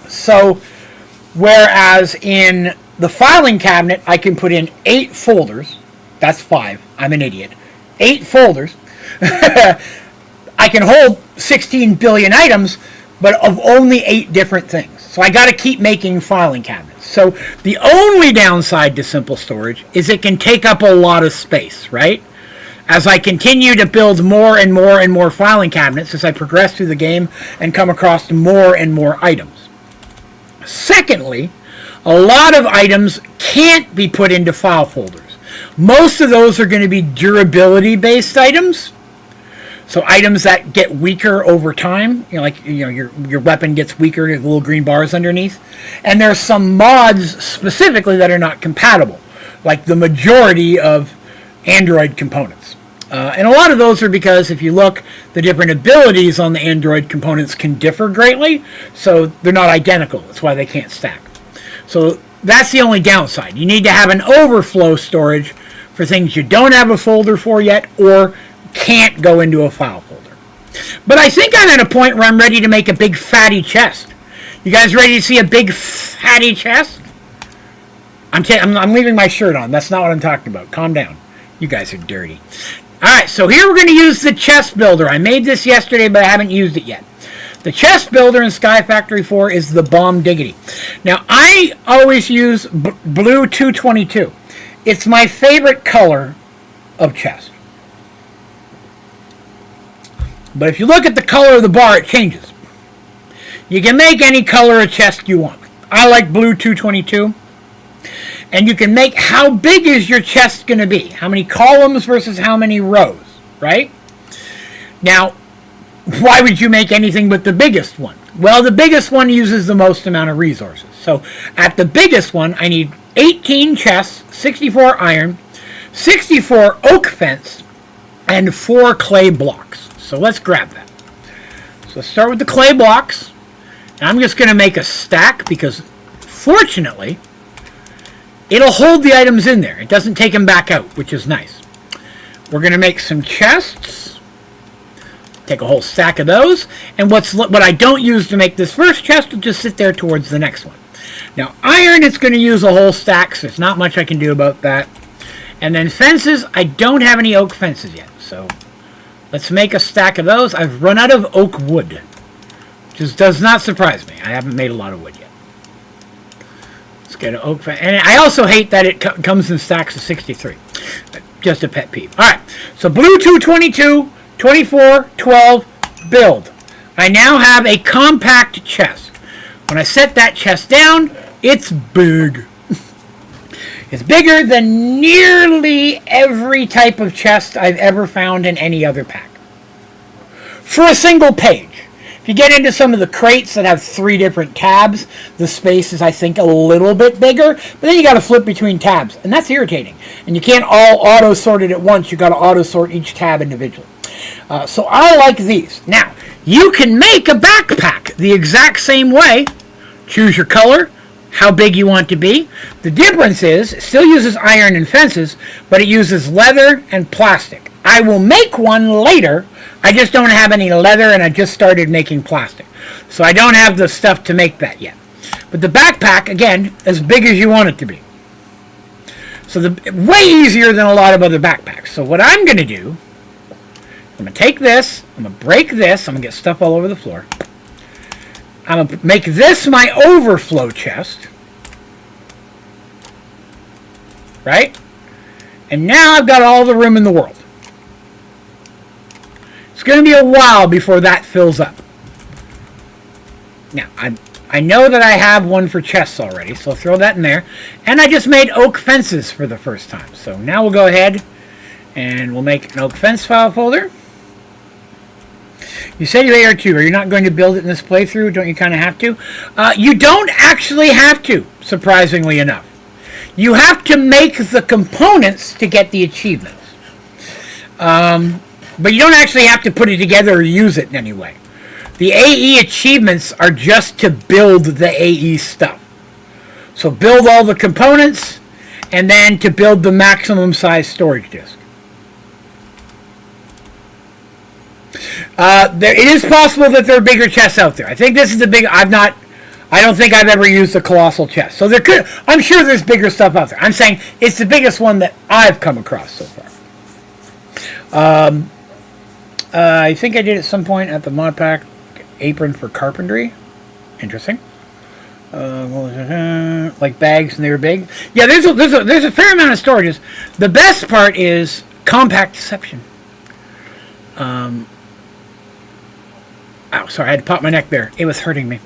So Whereas in the filing cabinet, I can put in 8 folders. That's 5. I'm an idiot. 8 folders. I can hold 16 billion items, but of only 8 different things. So I got to keep making filing cabinets. So the only downside to simple storage is it can take up a lot of space, right? As I continue to build more and more and more filing cabinets as I progress through the game and come across more and more items. Secondly, a lot of items can't be put into file folders. Most of those are going to be durability-based items. So items that get weaker over time, your weapon gets weaker, the little green bars underneath. And there's some mods specifically that are not compatible, like the majority of Android components. And a lot of those are because if you look, the different abilities on the Android components can differ greatly, so they're not identical. That's why they can't stack. So that's the only downside. You need to have an overflow storage for things you don't have a folder for yet or can't go into a file folder. But I think I'm at a point where I'm ready to make a big fatty chest. You guys ready to see a big fatty chest? I'm leaving my shirt on. That's not what I'm talking about. Calm down. You guys are dirty. Alright, so here we're going to use the chest builder. I made this yesterday, but I haven't used it yet. The chest builder in Sky Factory 4 is the Bomb Diggity. Now, I always use blue 222. It's my favorite color of chest. But if you look at the color of the bar, it changes. You can make any color of chest you want. I like blue 222. And you can make how big is your chest going to be. How many columns versus how many rows, right? Now, why would you make anything but the biggest one? Well, the biggest one uses the most amount of resources. So at the biggest one, I need 18 chests, 64 iron, 64 oak fence, and 4 clay blocks. So let's grab that. So let's start with the clay blocks. And I'm just going to make a stack because, fortunately, it'll hold the items in there. It doesn't take them back out, which is nice. We're going to make some chests. Take a whole stack of those. And what I don't use to make this first chest will just sit there towards the next one. Now, iron, it's going to use a whole stack, so there's not much I can do about that. And then fences, I don't have any oak fences yet. So let's make a stack of those. I've run out of oak wood, which does not surprise me. I haven't made a lot of wood yet. Let's get an oak fence. And I also hate that it comes in stacks of 63. Just a pet peeve. All right, so blue 222, 24, 12, build. I now have a compact chest. When I set that chest down, it's big. It's bigger than nearly every type of chest I've ever found in any other pack. For a single page. If you get into some of the crates that have 3 different tabs, the space is, I think, a little bit bigger, but then you got to flip between tabs, and that's irritating. And you can't all auto-sort it at once. You got to auto-sort each tab individually. So I like these. Now, you can make a backpack the exact same way. Choose your color, how big you want to be. The difference is, it still uses iron and fences, but it uses leather and plastic. I will make one later. I just don't have any leather, and I just started making plastic. So I don't have the stuff to make that yet. But the backpack, again, as big as you want it to be. So way easier than a lot of other backpacks. So what I'm going to do, I'm going to take this, I'm going to break this, I'm going to get stuff all over the floor. I'm going to make this my overflow chest. Right? And now I've got all the room in the world. It's going to be a while before that fills up. Now, I know that I have one for chests already, so I'll throw that in there. And I just made oak fences for the first time. So now we'll go ahead and we'll make an oak fence file folder. You said you AR2. Are you not going to build it in this playthrough? Don't you kind of have to? You don't actually have to, surprisingly enough. You have to make the components to get the achievements. But you don't actually have to put it together or use it in any way. The AE achievements are just to build the AE stuff. So build all the components, and then to build the maximum size storage disk. It is possible that there are bigger chests out there. I think this is the big... I I don't think I've ever used a colossal chest. So I'm sure there's bigger stuff out there. I'm saying it's the biggest one that I've come across so far. I think I did at some point at the Modpack apron for carpentry. Interesting. Like bags, and they were big. Yeah, there's a fair amount of storages. The best part is compact deception. Ow, sorry, I had to pop my neck there. It was hurting me.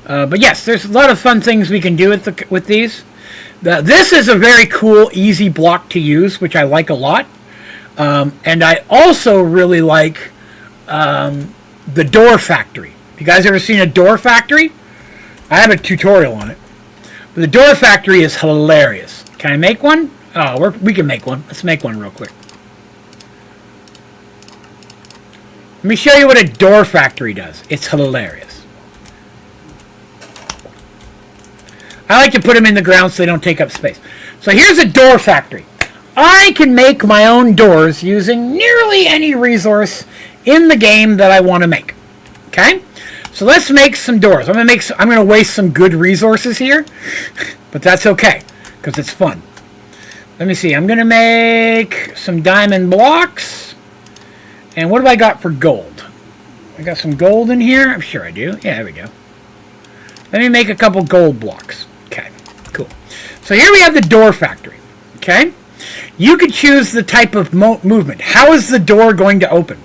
But yes, there's a lot of fun things we can do with these. This is a very cool, easy block to use, which I like a lot. And I also really like the door factory. You guys ever seen a door factory? I have a tutorial on it. But the door factory is hilarious. Can I make one? Oh, we can make one. Let's make one real quick. Let me show you what a door factory does. It's hilarious. I like to put them in the ground so they don't take up space. So here's a door factory. I can make my own doors using nearly any resource in the game that I want to make. Okay? So let's make some doors. I'm gonna waste some good resources here, but that's okay because it's fun. Let me see. I'm gonna make some diamond blocks. And what have I got for gold? I got some gold in here. I'm sure I do. Yeah, there we go. Let me make a couple gold blocks. Okay, cool. So here we have the door factory. Okay? You could choose the type of movement. How is the door going to open?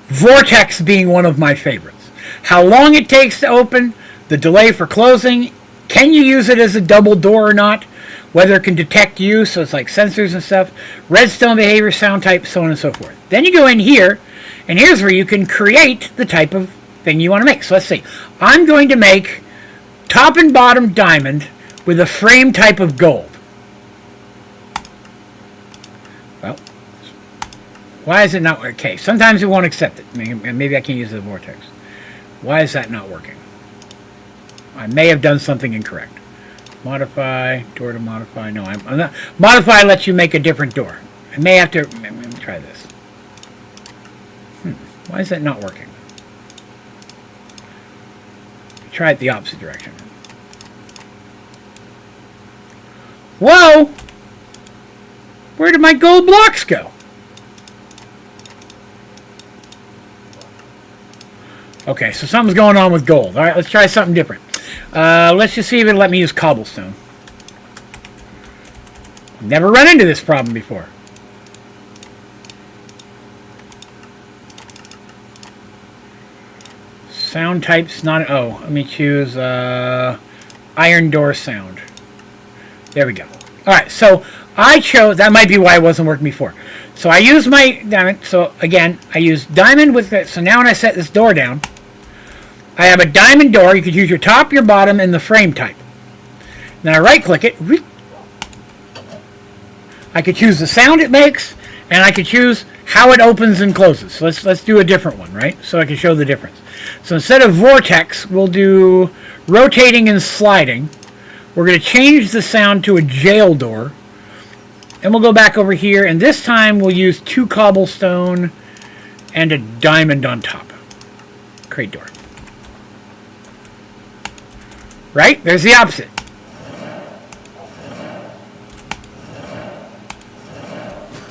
Vortex being one of my favorites. How long it takes to open, the delay for closing, can you use it as a double door or not, whether it can detect you, so it's like sensors and stuff, redstone behavior, sound type, so on and so forth. Then you go in here, and here's where you can create the type of thing you want to make. So let's see. I'm going to make top and bottom diamond with a frame type of gold. Well, why is it not working? Okay, sometimes it won't accept it. Maybe I can use the vortex. Why is that not working? I may have done something incorrect. Modify, door to modify. No, I'm not. Modify lets you make a different door. I may have to. Let me try this. Why is that not working? Try it the opposite direction. Whoa! Where did my gold blocks go? Okay, so something's going on with gold. All right, let's try something different. Let's just see if it'll let me use cobblestone. Never run into this problem before. Sound types not... Oh, let me choose iron door sound. There we go. Alright, so I chose... That might be why it wasn't working before. So I use my diamond. So again, I use diamond with it. So now when I set this door down, I have a diamond door. You could use your top, your bottom, and the frame type. Then I right-click it. I could choose the sound it makes, and I could choose how it opens and closes. So let's do a different one, right? So I can show the difference. So instead of vortex, we'll do rotating and sliding. We're going to change the sound to a jail door. And we'll go back over here, and this time we'll use 2 cobblestone and a diamond on top. Create door. Right? There's the opposite.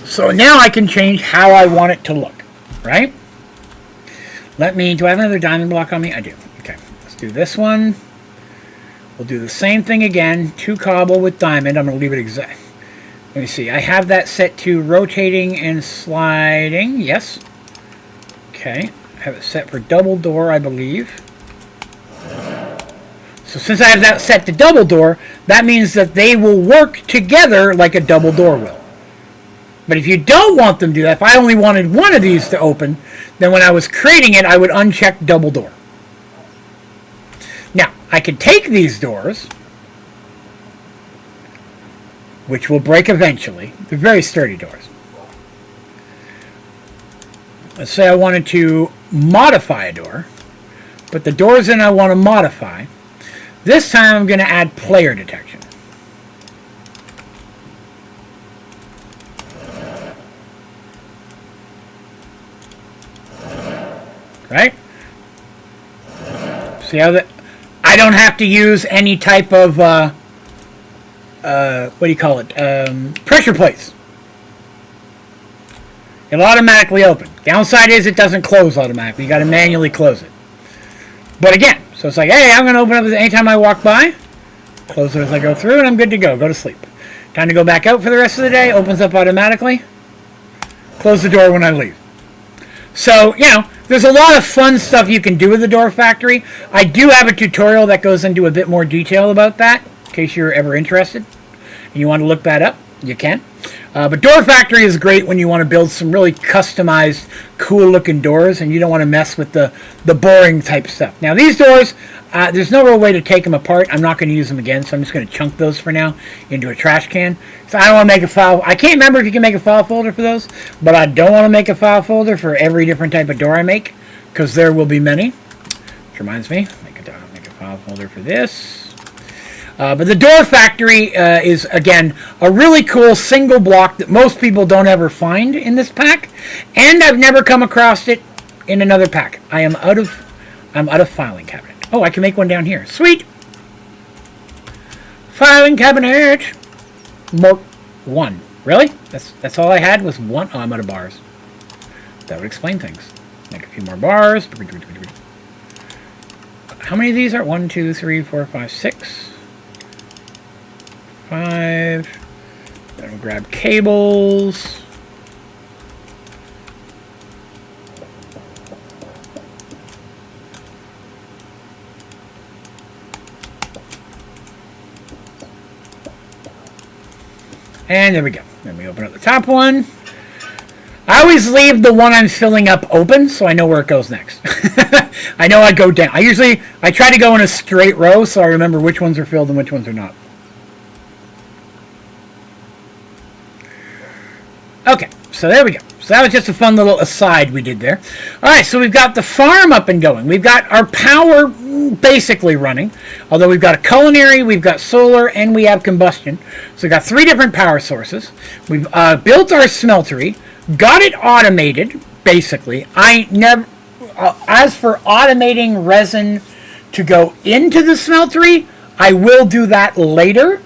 So now I can change how I want it to look. Right? Do I have another diamond block on me? I do. Okay. Let's do this one. We'll do the same thing again. 2 cobble with diamond. I'm going to leave it exact. Let me see. I have that set to rotating and sliding. Yes. Okay. I have it set for double door, I believe. So since I have that set to double door, that means that they will work together like a double door will. But if you don't want them to do that, if I only wanted one of these to open, then when I was creating it, I would uncheck double door. Now, I could take these doors, which will break eventually. They're very sturdy doors. Let's say I wanted to modify a door, but the doors in I want to modify. This time I'm going to add player detection. Right? See how that... I don't have to use any type of, what do you call it, pressure plates. It'll automatically open. Downside is it doesn't close automatically. You got to manually close it. But again, so it's like, hey, I'm going to open up anytime I walk by, close it as I go through, and I'm good to go. Go to sleep. Time to go back out for the rest of the day. Opens up automatically. Close the door when I leave. So, you know, there's a lot of fun stuff you can do with the Door Factory. I do have a tutorial that goes into a bit more detail about that, in case you're ever interested and you want to look that up. You can. But Door Factory is great when you want to build some really customized, cool-looking doors and you don't want to mess with the boring type stuff. Now, these doors, there's no real way to take them apart. I'm not going to use them again, so I'm just going to chunk those for now into a trash can. So I don't want to make a file. I can't remember if you can make a file folder for those, but I don't want to make a file folder for every different type of door I make, because there will be many. Which reminds me, make a file folder for this. But the Door Factory is, again, a really cool single block that most people don't ever find in this pack, and I've never come across it in another pack. I'm out of filing cabinet. Oh, I can make one down here. Sweet! Filing cabinet! Mark 1. Really? That's all I had was one? Oh, I'm out of bars. That would explain things. Make a few more bars. How many of these are? 1, 2, 3, 4, 5, 6. 5. Then we'll grab cables. And there we go. Then we open up the top one. I always leave the one I'm filling up open so I know where it goes next. I know I go down. I try to go in a straight row so I remember which ones are filled and which ones are not. Okay, so there we go. So that was just a fun little aside we did there. Alright, so we've got the farm up and going. We've got our power basically running. Although we've got a culinary, we've got solar, and we have combustion. So we've got 3 different power sources. We've built our smeltery. Got it automated, basically. As for automating resin to go into the smeltery, I will do that later.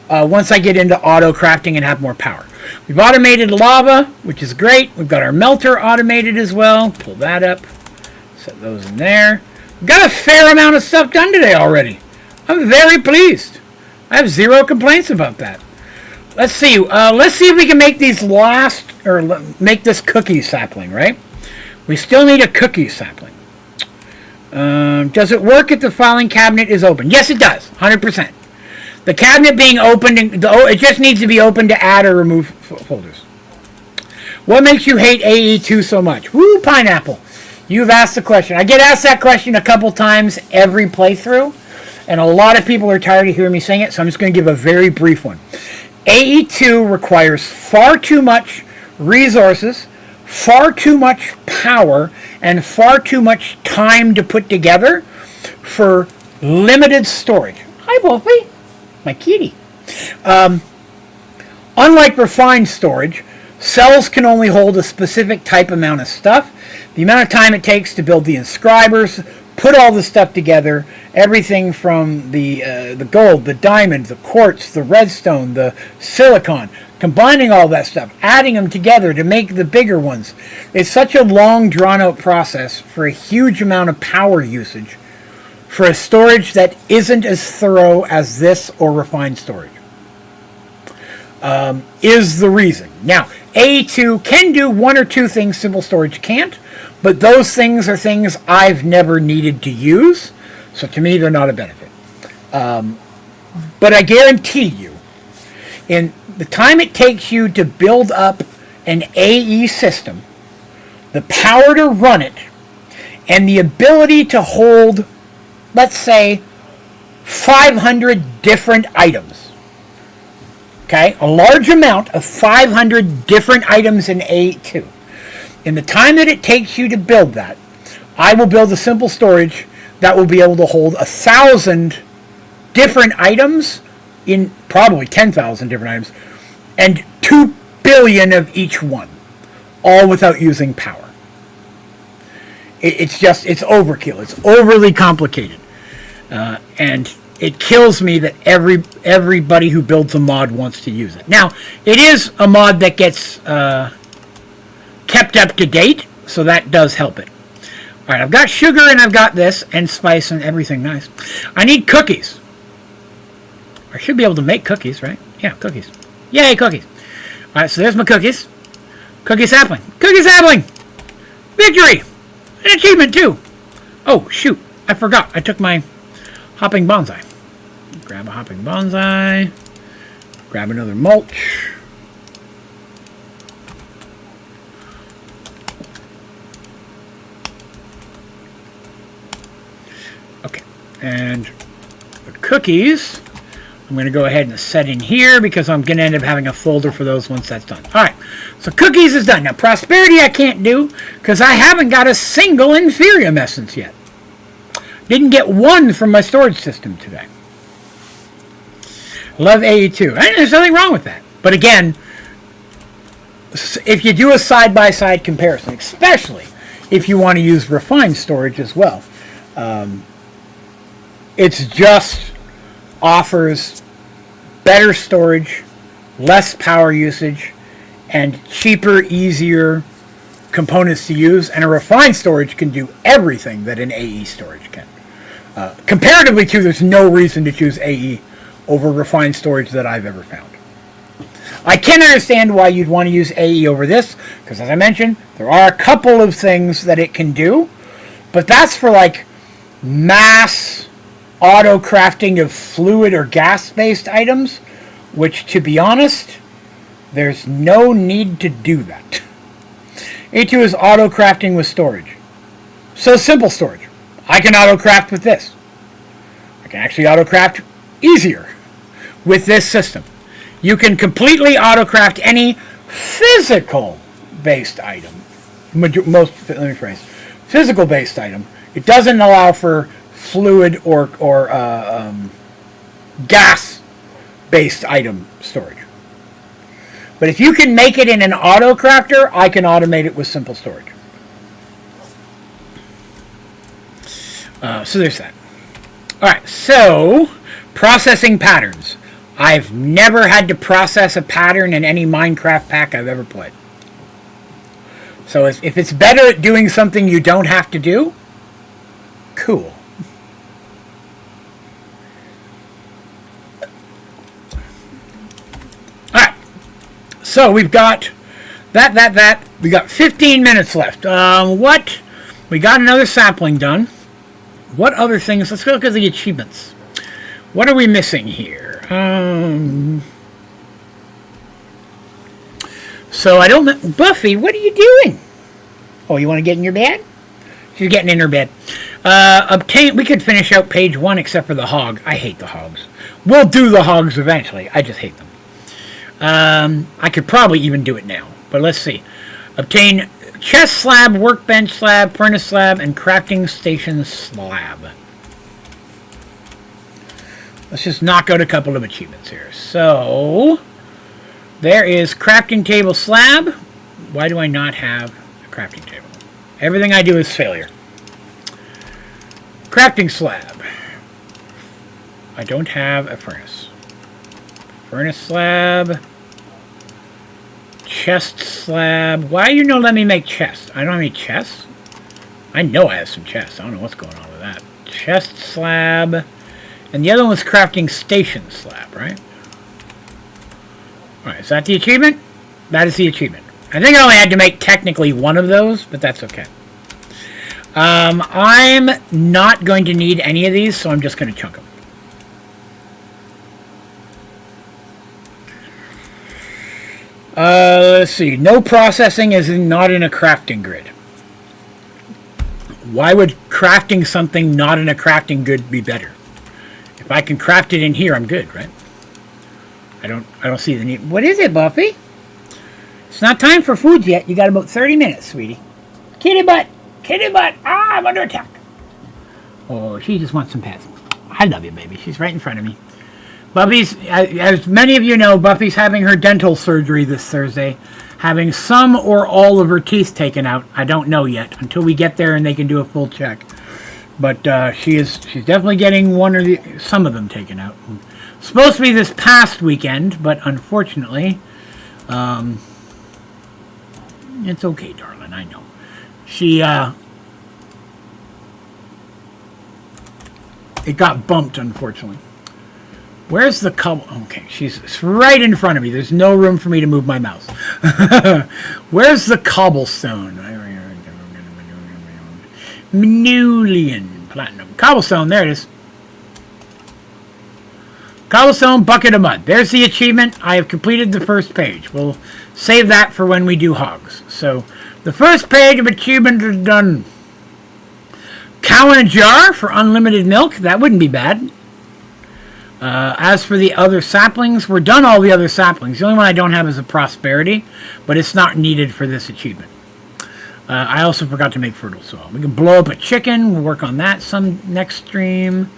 Once I get into auto crafting and have more power. We've automated lava, which is great. We've got our melter automated as well. Pull that up. Set those in there. We've got a fair amount of stuff done today already. I'm very pleased. I have 0 complaints about that. Let's see. Let's see if we can make these make this cookie sapling, right? We still need a cookie sapling. Does it work if the filing cabinet is open? Yes, it does. 100%. The cabinet being opened, it just needs to be open to add or remove folders. What makes you hate AE2 so much? Woo, pineapple. You've asked the question. I get asked that question a couple times every playthrough, and a lot of people are tired of hearing me saying it, so I'm just going to give a very brief one. AE2 requires far too much resources, far too much power, and far too much time to put together for limited storage. Hi, Wolfie. My kitty. Unlike refined storage, cells can only hold a specific type amount of stuff. The amount of time it takes to build the inscribers, put all the stuff together, everything from the gold, the diamond, the quartz, the redstone, the silicon, combining all that stuff, adding them together to make the bigger ones. It's such a long, drawn-out process for a huge amount of power usage for a storage that isn't as thorough as this or refined storage. Is the reason. Now, A2 can do 1 or 2 things simple storage can't, but those things are things I've never needed to use, so to me they're not a benefit. But I guarantee you, in the time it takes you to build up an AE system, the power to run it, and the ability to hold, let's say, 500 different items. Okay, a large amount of 500 different items in A2. In the time that it takes you to build that, I will build a simple storage that will be able to hold 1,000 different items, in probably 10,000 different items, and 2 billion of each one, all without using power. It's overkill. It's overly complicated. And it kills me that everybody who builds a mod wants to use it. Now, it is a mod that gets kept up to date, so that does help it. All right, I've got sugar and I've got this and spice and everything nice. I need cookies. I should be able to make cookies, right? Yeah, cookies. Yay, cookies. All right, so there's my cookies. Cookie sapling. Cookie sapling! Victory! An achievement, too. Oh, shoot. I forgot. I took my hopping bonsai. Grab a hopping bonsai. Grab another mulch. Okay. And the cookies, I'm going to go ahead and set in here because I'm going to end up having a folder for those once that's done. All right. So cookies is done. Now, prosperity I can't do because I haven't got a single Inferium essence yet. Didn't get one from my storage system today. Love AE2. There's nothing wrong with that. But again, if you do a side-by-side comparison, especially if you want to use refined storage as well, it's just offers better storage, less power usage, and cheaper, easier components to use. And a refined storage can do everything that an AE storage can. Comparatively to, there's no reason to choose AE over refined storage that I've ever found. I can understand why you'd want to use AE over this, because as I mentioned, there are a couple of things that it can do, but that's for like mass auto crafting of fluid or gas-based items, which, to be honest, there's no need to do that. A2 is auto crafting with storage. So simple storage. I can auto craft with this. I can actually auto craft easier with this system. You can completely auto craft any physical based item. Let me rephrase. Physical based item. It doesn't allow for fluid or gas based item storage. But if you can make it in an auto crafter, I can automate it with simple storage. So there's that. Alright, so processing patterns. I've never had to process a pattern in any Minecraft pack I've ever played. So if it's better at doing something you don't have to do, cool. Alright, so we've got that. We got 15 minutes left. We got another sapling done. What other things? Let's look at the achievements. What are we missing here? So I don't... Buffy, what are you doing? Oh, you want to get in your bed? She's getting in her bed. We could finish out page 1 except for the hog. I hate the hogs. We'll do the hogs eventually. I just hate them. I could probably even do it now. But let's see. Obtain chest slab, workbench slab, furnace slab, and crafting station slab. Let's just knock out a couple of achievements here. So, there is crafting table slab. Why do I not have a crafting table? Everything I do is failure. Crafting slab. I don't have a furnace. Furnace slab. Chest slab. Why you not let me make chests? I don't have any chests? I know I have some chests. I don't know what's going on with that. Chest slab. And the other one was crafting station slab, right? Alright, is that the achievement? That is the achievement. I think I only had to make technically one of those, but that's okay. I'm not going to need any of these, so I'm just going to chunk them. Let's see. No processing is not in a crafting grid. Why would crafting something not in a crafting grid be better? If I can craft it in here, I'm good, right? I don't see the need. What is it, Buffy? It's not time for food yet. You got about 30 minutes, sweetie. Kitty butt! Kitty butt! Ah, I'm under attack. Oh, she just wants some pets. I love you, baby. She's right in front of me. Buffy's, as many of you know, Buffy's having her dental surgery this Thursday. Having some or all of her teeth taken out. I don't know yet. Until we get there and they can do a full check. But she's definitely getting some of them taken out. Supposed to be this past weekend, but unfortunately, it's okay, darling. I know. It got bumped, unfortunately. Where's the cobble? Okay, she's right in front of me. There's no room for me to move my mouse. Where's the cobblestone? Minulian platinum. Cobblestone, there it is. Cobblestone bucket of mud. There's the achievement. I have completed the first page. We'll save that for when we do hogs. So, the first page of achievement is done. Cow in a jar for unlimited milk. That wouldn't be bad. As for the other saplings, we're done all the other saplings. The only one I don't have is a prosperity, but it's not needed for this achievement. I also forgot to make fertile soil. We can blow up a chicken. We'll work on that some next stream.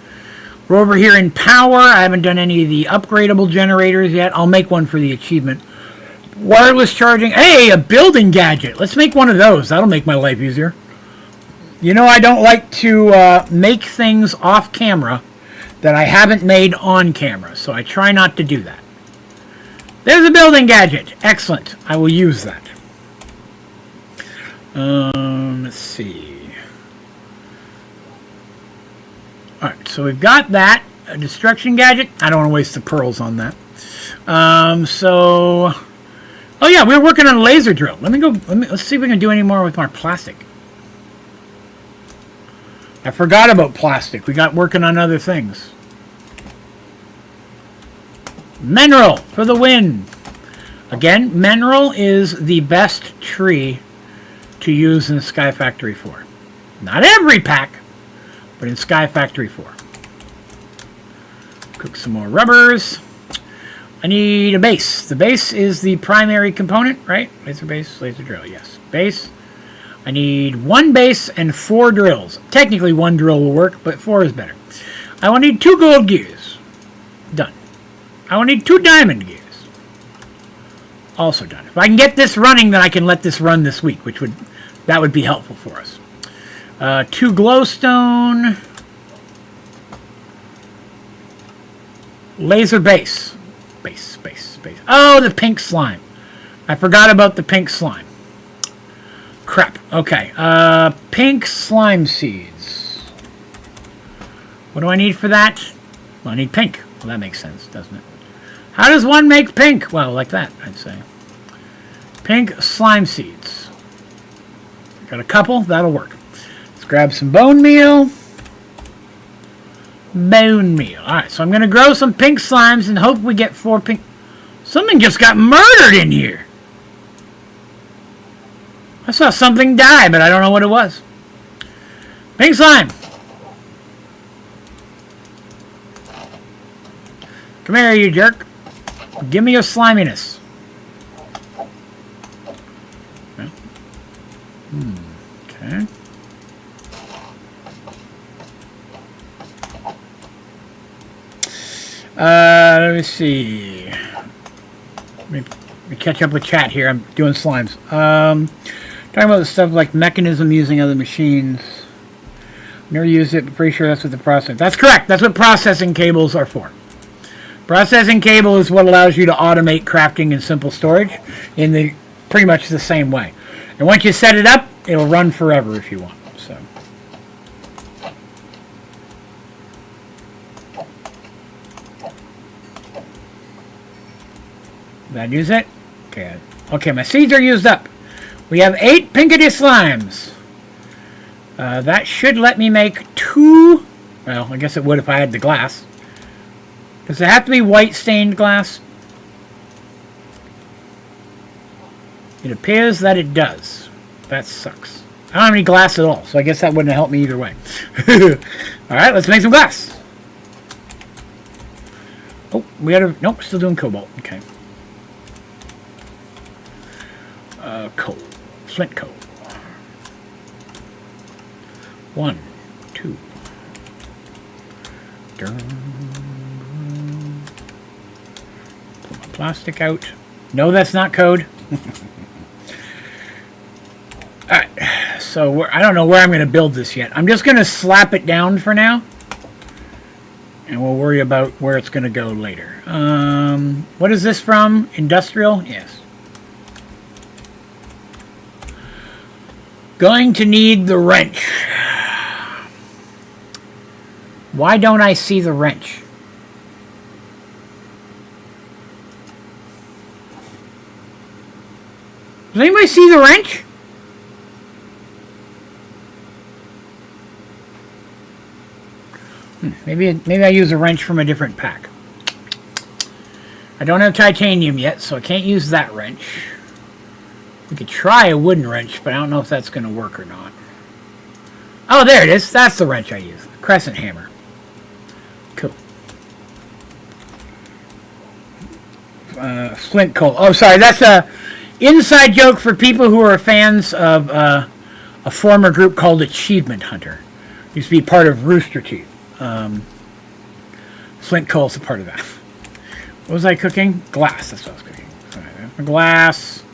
We're over here in power. I haven't done any of the upgradable generators yet. I'll make one for the achievement. Wireless charging. Hey, a building gadget. Let's make one of those. That'll make my life easier. You know, I don't like to make things off camera that I haven't made on camera, so I try not to do that. There's a building gadget. Excellent. I will use that. Let's see. Alright, so we've got that. A destruction gadget. I don't want to waste the pearls on that. Oh yeah, we're working on a laser drill. Let's see if we can do any more with our plastic. I forgot about plastic. We got working on other things. Mineral for the win. Again, mineral is the best tree to use in Sky Factory 4. Not every pack, but in Sky Factory 4. Cook some more rubbers. I need a base. The base is the primary component, right? Laser base, laser drill, yes. Base. I need 1 base and 4 drills. Technically 1 drill will work, but 4 is better. I will need 2 gold gears. Done. I will need 2 diamond gears. Also done. If I can get this running, then I can let this run this week, that would be helpful for us. 2 glowstone. Laser base. Base. Oh, the pink slime. I forgot about the pink slime. Crap. Okay. Pink slime seeds. What do I need for that? Well, I need pink. Well, that makes sense, doesn't it? How does one make pink? Well, like that, I'd say. Pink slime seeds. Got a couple. That'll work. Let's grab some bone meal. Bone meal. Alright, so I'm going to grow some pink slimes and hope we get 4 pink... Something just got murdered in here. I saw something die, but I don't know what it was. Pink slime. Come here, you jerk. Give me your sliminess. Okay. Let me see. Let me catch up with chat here. I'm doing slimes. Talking about the stuff like mechanism using other machines. Never used it, but pretty sure that's what the process... That's correct. That's what processing cables are for. Processing cable is what allows you to automate crafting and simple storage in pretty much the same way. And once you set it up, it'll run forever if you want. So. Did I use it? Okay. Okay, my seeds are used up. We have 8 pinkity slimes. That should let me make 2... Well, I guess it would if I had the glass. Does it have to be white stained glass? It appears that it does. That sucks. I don't have any glass at all, so I guess that wouldn't have helped me either way. Alright, let's make some glass. Oh, we gotta... Nope, still doing cobalt. Okay. Coal. Flint coal. 1, 2. Pull my plastic out. No, that's not code. Alright, So I don't know where I'm going to build this yet. I'm just going to slap it down for now. And we'll worry about where it's going to go later. What is this from? Industrial? Yes. Going to need the wrench. Why don't I see the wrench? Does anybody see the wrench? Maybe I use a wrench from a different pack. I don't have titanium yet, so I can't use that wrench. We could try a wooden wrench, but I don't know if that's going to work or not. Oh, there it is. That's the wrench I use. Crescent hammer. Cool. Flint coal. Oh, sorry. That's a inside joke for people who are fans of a former group called Achievement Hunter. Used to be part of Rooster Teeth. Flint coal's a part of that. What was I cooking? Glass. That's what I was cooking. Right, glass.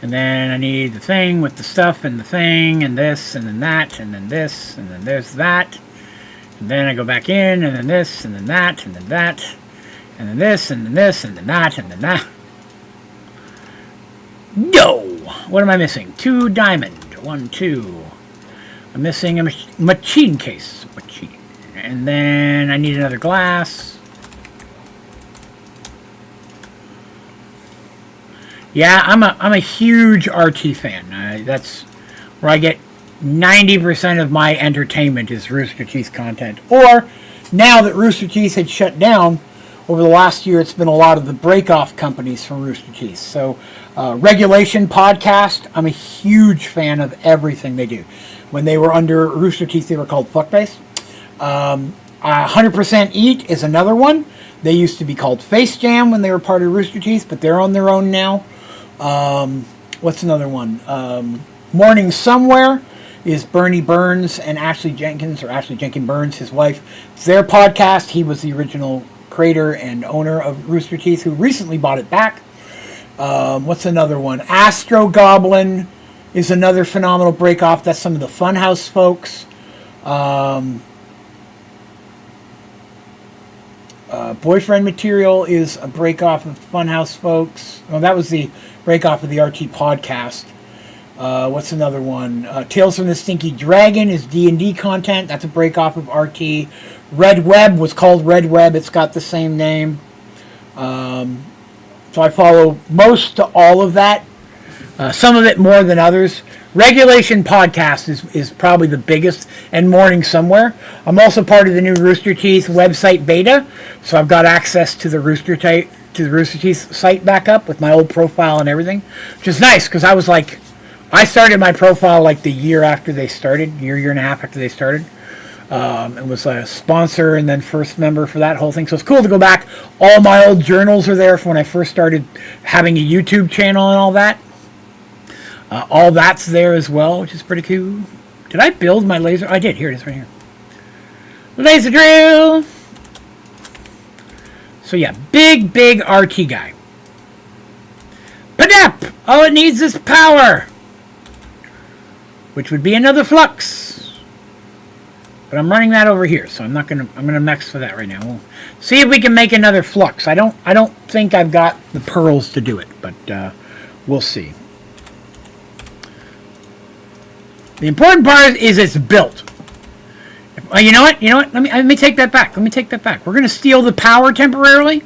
And then I need the thing with the stuff and the thing and this and then that and then this and then there's that. And then I go back in and then this and then that and then that. And then this and then this and then that and then that. No! What am I missing? 2 diamond. 1, 2. I'm missing a machine case. Machine. And then I need another glass. Yeah, I'm a huge RT fan. That's where I get 90% of my entertainment is Rooster Teeth content. Or, now that Rooster Teeth had shut down, over the last year it's been a lot of the break-off companies from Rooster Teeth. So, Regulation Podcast, I'm a huge fan of everything they do. When they were under Rooster Teeth, they were called Fuckface. 100% Eat is another one. They used to be called Face Jam when they were part of Rooster Teeth, but they're on their own now. What's another one? Morning Somewhere is Bernie Burns and Ashley Jenkins, or Ashley Jenkins Burns, his wife. It's their podcast. He was the original creator and owner of Rooster Teeth, who recently bought it back. What's another one? Astro Goblin is another phenomenal break-off. That's some of the Funhouse folks. Boyfriend Material is a break-off of Funhouse folks. Well, that was the break-off of the RT podcast. What's another one? Tales from the Stinky Dragon is D&D content. That's a break-off of RT. Red Web was called Red Web. It's got the same name. So I follow most to all of that. Some of it more than others. Regulation Podcast is probably the biggest, and Morning Somewhere. I'm also part of the new Rooster Teeth website beta, so I've got access to the Rooster Teeth site back up with my old profile and everything, which is nice because I started my profile like the year after they started, year and a half after they started. It was a sponsor and then first member for that whole thing, so it's cool to go back. All my old journals are there from when I first started having a YouTube channel and all that. All that's there as well, which is pretty cool. Did I build my laser? I did. Here it is right here. Laser drill! So yeah, big RT guy. Padap! All it needs is power! Which would be another flux. But I'm running that over here, so I'm gonna mess with that right now. We'll see if we can make another flux. I don't think I've got the pearls to do it, but we'll see. The important part is it's built. You know what? Let me take that back. We're going to steal the power temporarily.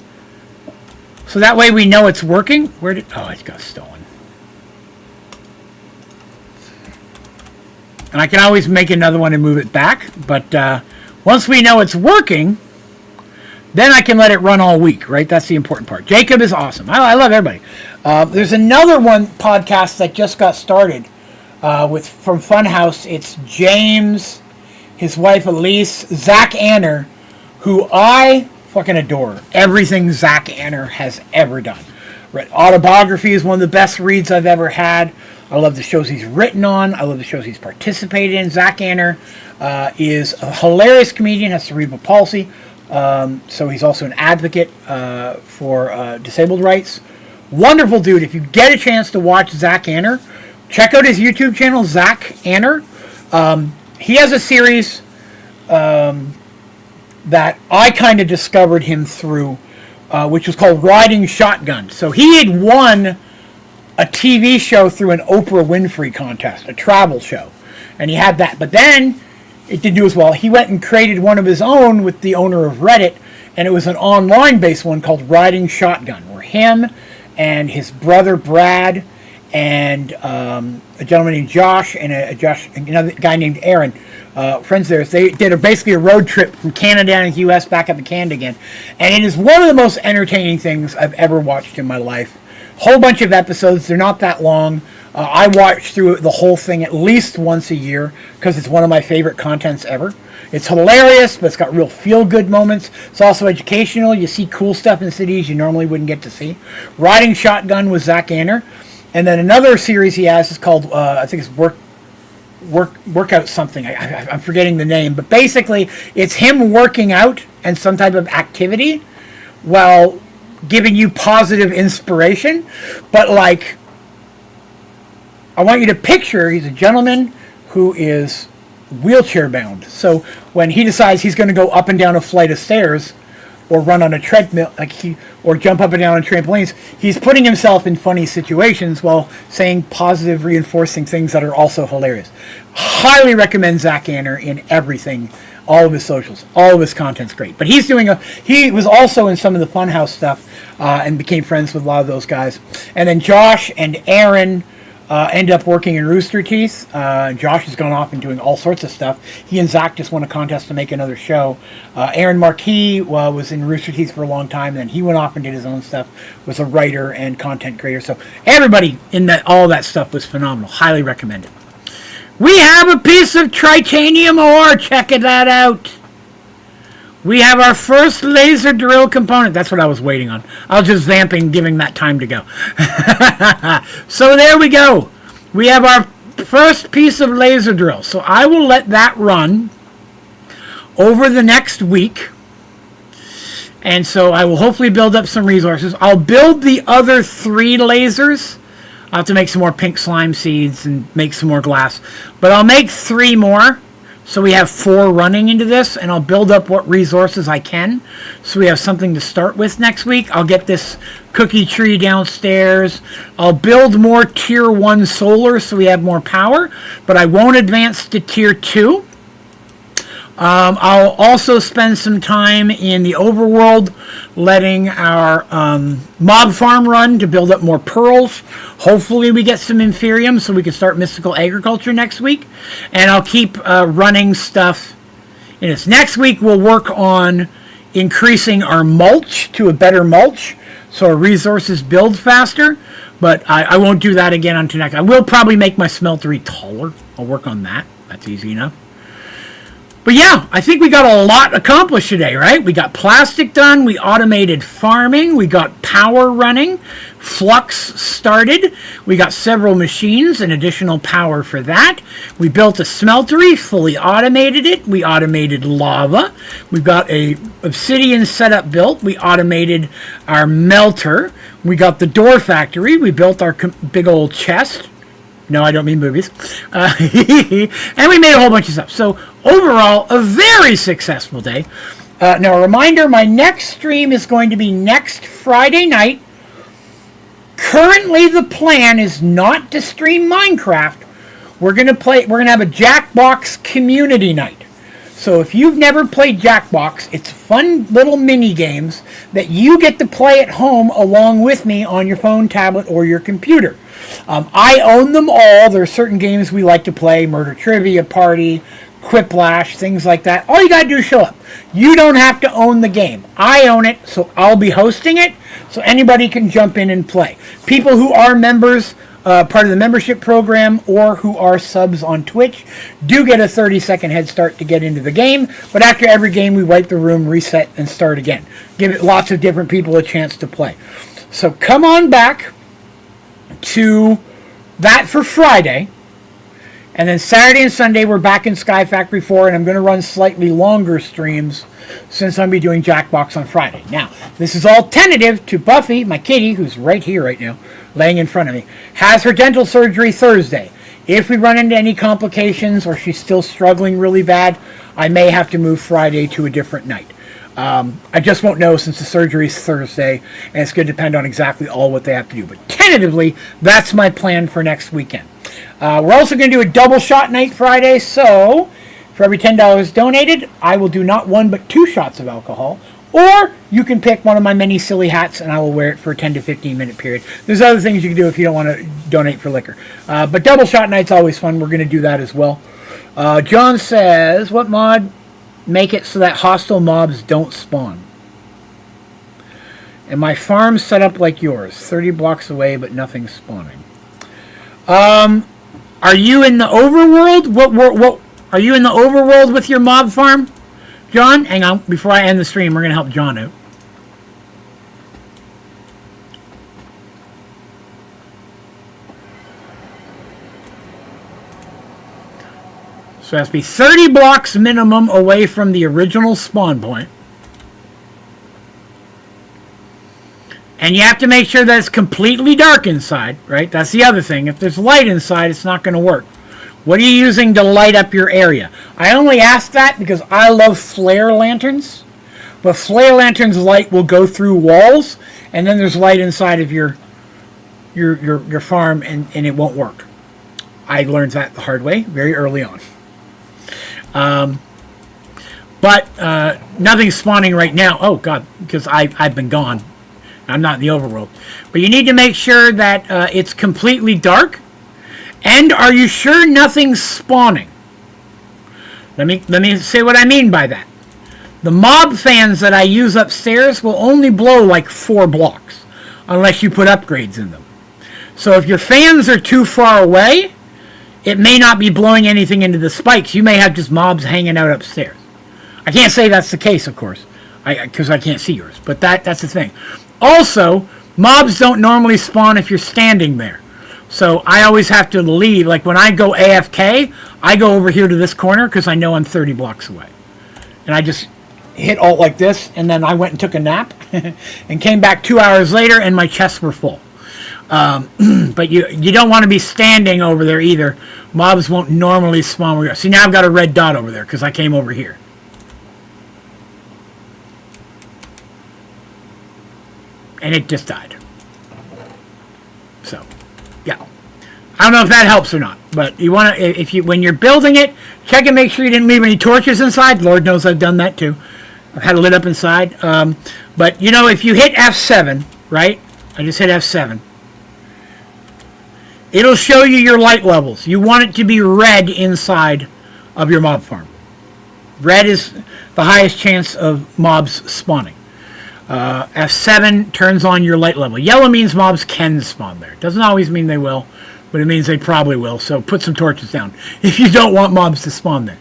So that way we know it's working. Oh, it got stolen. And I can always make another one and move it back. But once we know it's working, then I can let it run all week, right? That's the important part. Jacob is awesome. I love everybody. There's another one podcast that just got started. From Funhouse. It's James, his wife Elise, Zach Anner, who I fucking adore. Everything Zach Anner has ever done. Read Autobiography is one of the best reads I've ever had. I love the shows he's written on. I love the shows he's participated in. Zach Anner is a hilarious comedian, has cerebral palsy. So he's also an advocate for disabled rights. Wonderful dude. If you get a chance to watch Zach Anner, check out his YouTube channel, Zach Anner. He has a series that I kind of discovered him through, which was called Riding Shotgun. So he had won a TV show through an Oprah Winfrey contest, a travel show. And he had that. But then it didn't do as well. He went and created one of his own with the owner of Reddit, and it was an online-based one called Riding Shotgun, where him and his brother Brad and a gentleman named Josh and another guy named Aaron, friends of theirs, they did basically a road trip from Canada and the U.S. back up to Canada again. And it is one of the most entertaining things I've ever watched in my life. Whole bunch of episodes. They're not that long. I watch through the whole thing at least once a year because it's one of my favorite contents ever. It's hilarious, but it's got real feel-good moments. It's also educational. You see cool stuff in cities you normally wouldn't get to see. Riding Shotgun with Zach Anner. And then another series he has is called, I think it's Workout something. I'm forgetting the name. But basically, it's him working out and some type of activity while giving you positive inspiration. But like, I want you to picture he's a gentleman who is wheelchair bound. So when he decides he's going to go up and down a flight of stairs or run on a treadmill, or jump up and down on trampolines, he's putting himself in funny situations while saying positive, reinforcing things that are also hilarious. Highly recommend Zach Anner in everything, all of his socials, all of his content's great. But he was also in some of the Funhouse stuff and became friends with a lot of those guys. And then Josh and Aaron end up working in Rooster Teeth. Josh has gone off and doing all sorts of stuff. He and Zach just won a contest to make another show. Aaron Marquis was in Rooster Teeth for a long time, then he went off and did his own stuff, was a writer and content creator. So everybody in all that stuff was phenomenal. Highly recommend it. We have a piece of titanium ore. Check that out. We have our first laser drill component. That's what I was waiting on. I was just vamping, giving that time to go. So there we go. We have our first piece of laser drill. So I will let that run over the next week. And so I will hopefully build up some resources. I'll build the other 3 lasers. I'll have to make some more pink slime seeds and make some more glass. But I'll make 3 more. So we have 4 running into this, and I'll build up what resources I can. So we have something to start with next week. I'll get this cookie tree downstairs. I'll build more tier 1 solar so we have more power, but I won't advance to tier 2. I'll also spend some time in the overworld letting our mob farm run to build up more pearls. Hopefully we get some inferium so we can start mystical agriculture next week. And I'll keep running stuff in this. Next week we'll work on increasing our mulch to a better mulch so our resources build faster. But I won't do that again until next. I will probably make my smeltery taller. I'll work on that. That's easy enough. But yeah, I think we got a lot accomplished today, right? We got plastic done, we automated farming, we got power running, flux started, we got several machines and additional power for that. We built a smeltery, fully automated it, we automated lava, we've got a obsidian setup built, we automated our melter, we got the door factory, we built our big old chest. No, I don't mean movies. And we made a whole bunch of stuff. So overall, a very successful day. Now, a reminder, my next stream is going to be next Friday night. Currently, the plan is not to stream Minecraft. We're going to have a Jackbox community night. So if you've never played Jackbox, it's fun little mini games that you get to play at home along with me on your phone, tablet, or your computer. I own them all. There are certain games we like to play, Murder Trivia Party, Quiplash, things like that. All you got to do is show up. You don't have to own the game. I own it, so I'll be hosting it, so anybody can jump in and play. People who are members, part of the membership program, or who are subs on Twitch, do get a 30-second head start to get into the game, but after every game, we wipe the room, reset, and start again. Give it lots of different people a chance to play. So come on back to that for Friday, and then Saturday and Sunday we're back in Sky Factory 4, and I'm going to run slightly longer streams since I'm going to be doing Jackbox on Friday. Now, this is all tentative to Buffy, my kitty, who's right here right now, laying in front of me. Has her dental surgery Thursday. If we run into any complications or she's still struggling really bad, I may have to move Friday to a different night. I just won't know since the surgery is Thursday, and it's going to depend on exactly all what they have to do. But tentatively, that's my plan for next weekend. We're also going to do a double shot night Friday, so for every $10 donated, I will do not 1 but 2 shots of alcohol. Or you can pick one of my many silly hats, and I will wear it for a 10 to 15 minute period. There's other things you can do if you don't want to donate for liquor. But double shot night's always fun. We're going to do that as well. John says, what mod make it so that hostile mobs don't spawn? And my farm's set up like yours, 30 blocks away, but nothing's spawning. Are you in the overworld? What are you in the overworld with your mob farm, John? Hang on, before I end the stream, we're going to help John out. So it has to be 30 blocks minimum away from the original spawn point. And you have to make sure that it's completely dark inside, right? That's the other thing. If there's light inside, it's not going to work. What are you using to light up your area? I only ask that because I love flare lanterns. But flare lanterns light will go through walls, and then there's light inside of your farm, and it won't work. I learned that the hard way very early on. But nothing's spawning right now. Oh, God, because I've been gone. I'm not in the overworld. But you need to make sure that it's completely dark. And are you sure nothing's spawning? Let me say what I mean by that. The mob fans that I use upstairs will only blow like 4 blocks. Unless you put upgrades in them. So if your fans are too far away, it may not be blowing anything into the spikes. You may have just mobs hanging out upstairs. I can't say that's the case, of course, because I can't see yours. But that's the thing. Also, mobs don't normally spawn if you're standing there. So I always have to leave. Like when I go AFK, I go over here to this corner because I know I'm 30 blocks away. And I just hit Alt like this, and then I went and took a nap and came back 2 hours later, and my chests were full. But you don't want to be standing over there either. Mobs won't normally spawn where you are. See, now I've got a red dot over there because I came over here. And it just died. So, yeah. I don't know if that helps or not, but you want to, when you're building it, check and make sure you didn't leave any torches inside. Lord knows I've done that too. I've had it lit up inside. But you know, if you hit F7, right? I just hit F7. It'll show you your light levels. You want it to be red inside of your mob farm. Red is the highest chance of mobs spawning. F7 turns on your light level. Yellow means mobs can spawn there. Doesn't always mean they will, but it means they probably will. So put some torches down if you don't want mobs to spawn there.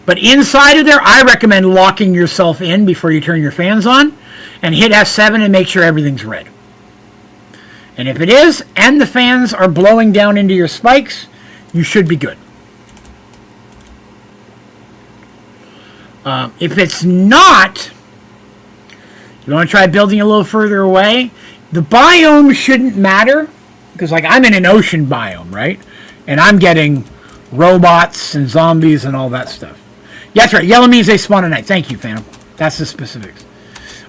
But inside of there, I recommend locking yourself in before you turn your fans on, and hit F7 and make sure everything's red. And if it is, and the fans are blowing down into your spikes, you should be good. If it's not, you want to try building a little further away, the biome shouldn't matter, because like I'm in an ocean biome, right? And I'm getting robots and zombies and all that stuff. Yeah, that's right. Yellow means they spawn at night. Thank you, Phantom. That's the specifics.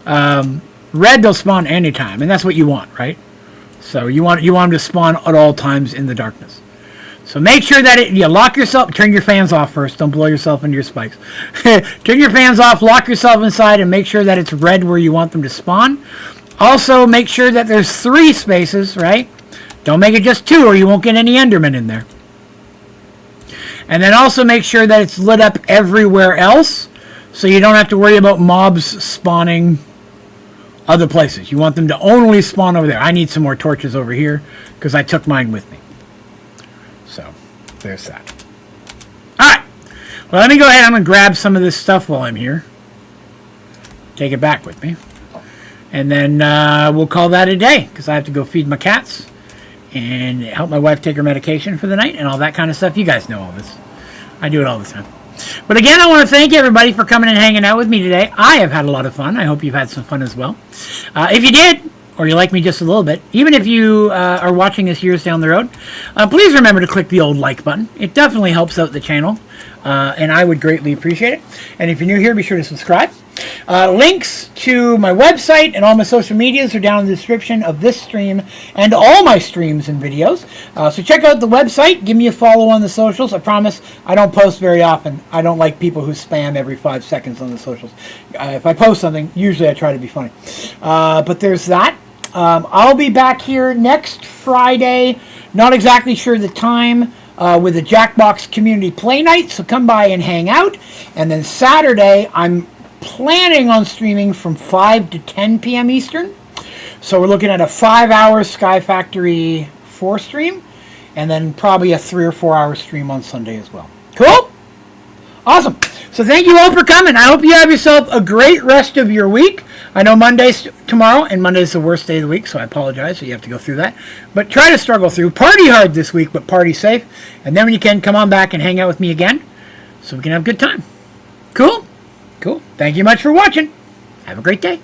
Red, they'll spawn anytime, and that's what you want, right? So you want them to spawn at all times in the darkness. So make sure that you lock yourself, turn your fans off first. Don't blow yourself into your spikes. Turn your fans off, lock yourself inside, and make sure that it's red where you want them to spawn. Also, make sure that there's 3 spaces, right? Don't make it just 2 or you won't get any Endermen in there. And then also make sure that it's lit up everywhere else so you don't have to worry about mobs spawning other places. You want them to only spawn over there. I need some more torches over here because I took mine with me. So, there's that. Alright. Well, let me go ahead. I'm going to grab some of this stuff while I'm here. Take it back with me. And then we'll call that a day because I have to go feed my cats and help my wife take her medication for the night and all that kind of stuff. You guys know all this. I do it all the time. But again, I want to thank everybody for coming and hanging out with me today. I have had a lot of fun. I hope you've had some fun as well. If you did, or you like me just a little bit, even if you are watching this years down the road, please remember to click the old like button. It definitely helps out the channel, and I would greatly appreciate it. And if you're new here, be sure to subscribe. Links to my website and all my social medias are down in the description of this stream and all my streams and videos. So check out the website. Give me a follow on the socials. I promise I don't post very often. I don't like people who spam every 5 seconds on the socials. If I post something, usually I try to be funny. But there's that. I'll be back here next Friday. Not exactly sure the time. With a Jackbox Community Play Night. So come by and hang out. And then Saturday, I'm planning on streaming from 5 to 10 p.m. Eastern. So we're looking at a 5-hour Sky Factory 4 stream, and then probably a 3 or 4 hour stream on Sunday as well. Cool? Awesome. So thank you all for coming. I hope you have yourself a great rest of your week. I know Monday's tomorrow, and Monday's the worst day of the week, so I apologize that you have to go through that. But try to struggle through. Party hard this week, but party safe. And then when you can, come on back and hang out with me again so we can have a good time. Cool? Cool. Thank you much for watching. Have a great day.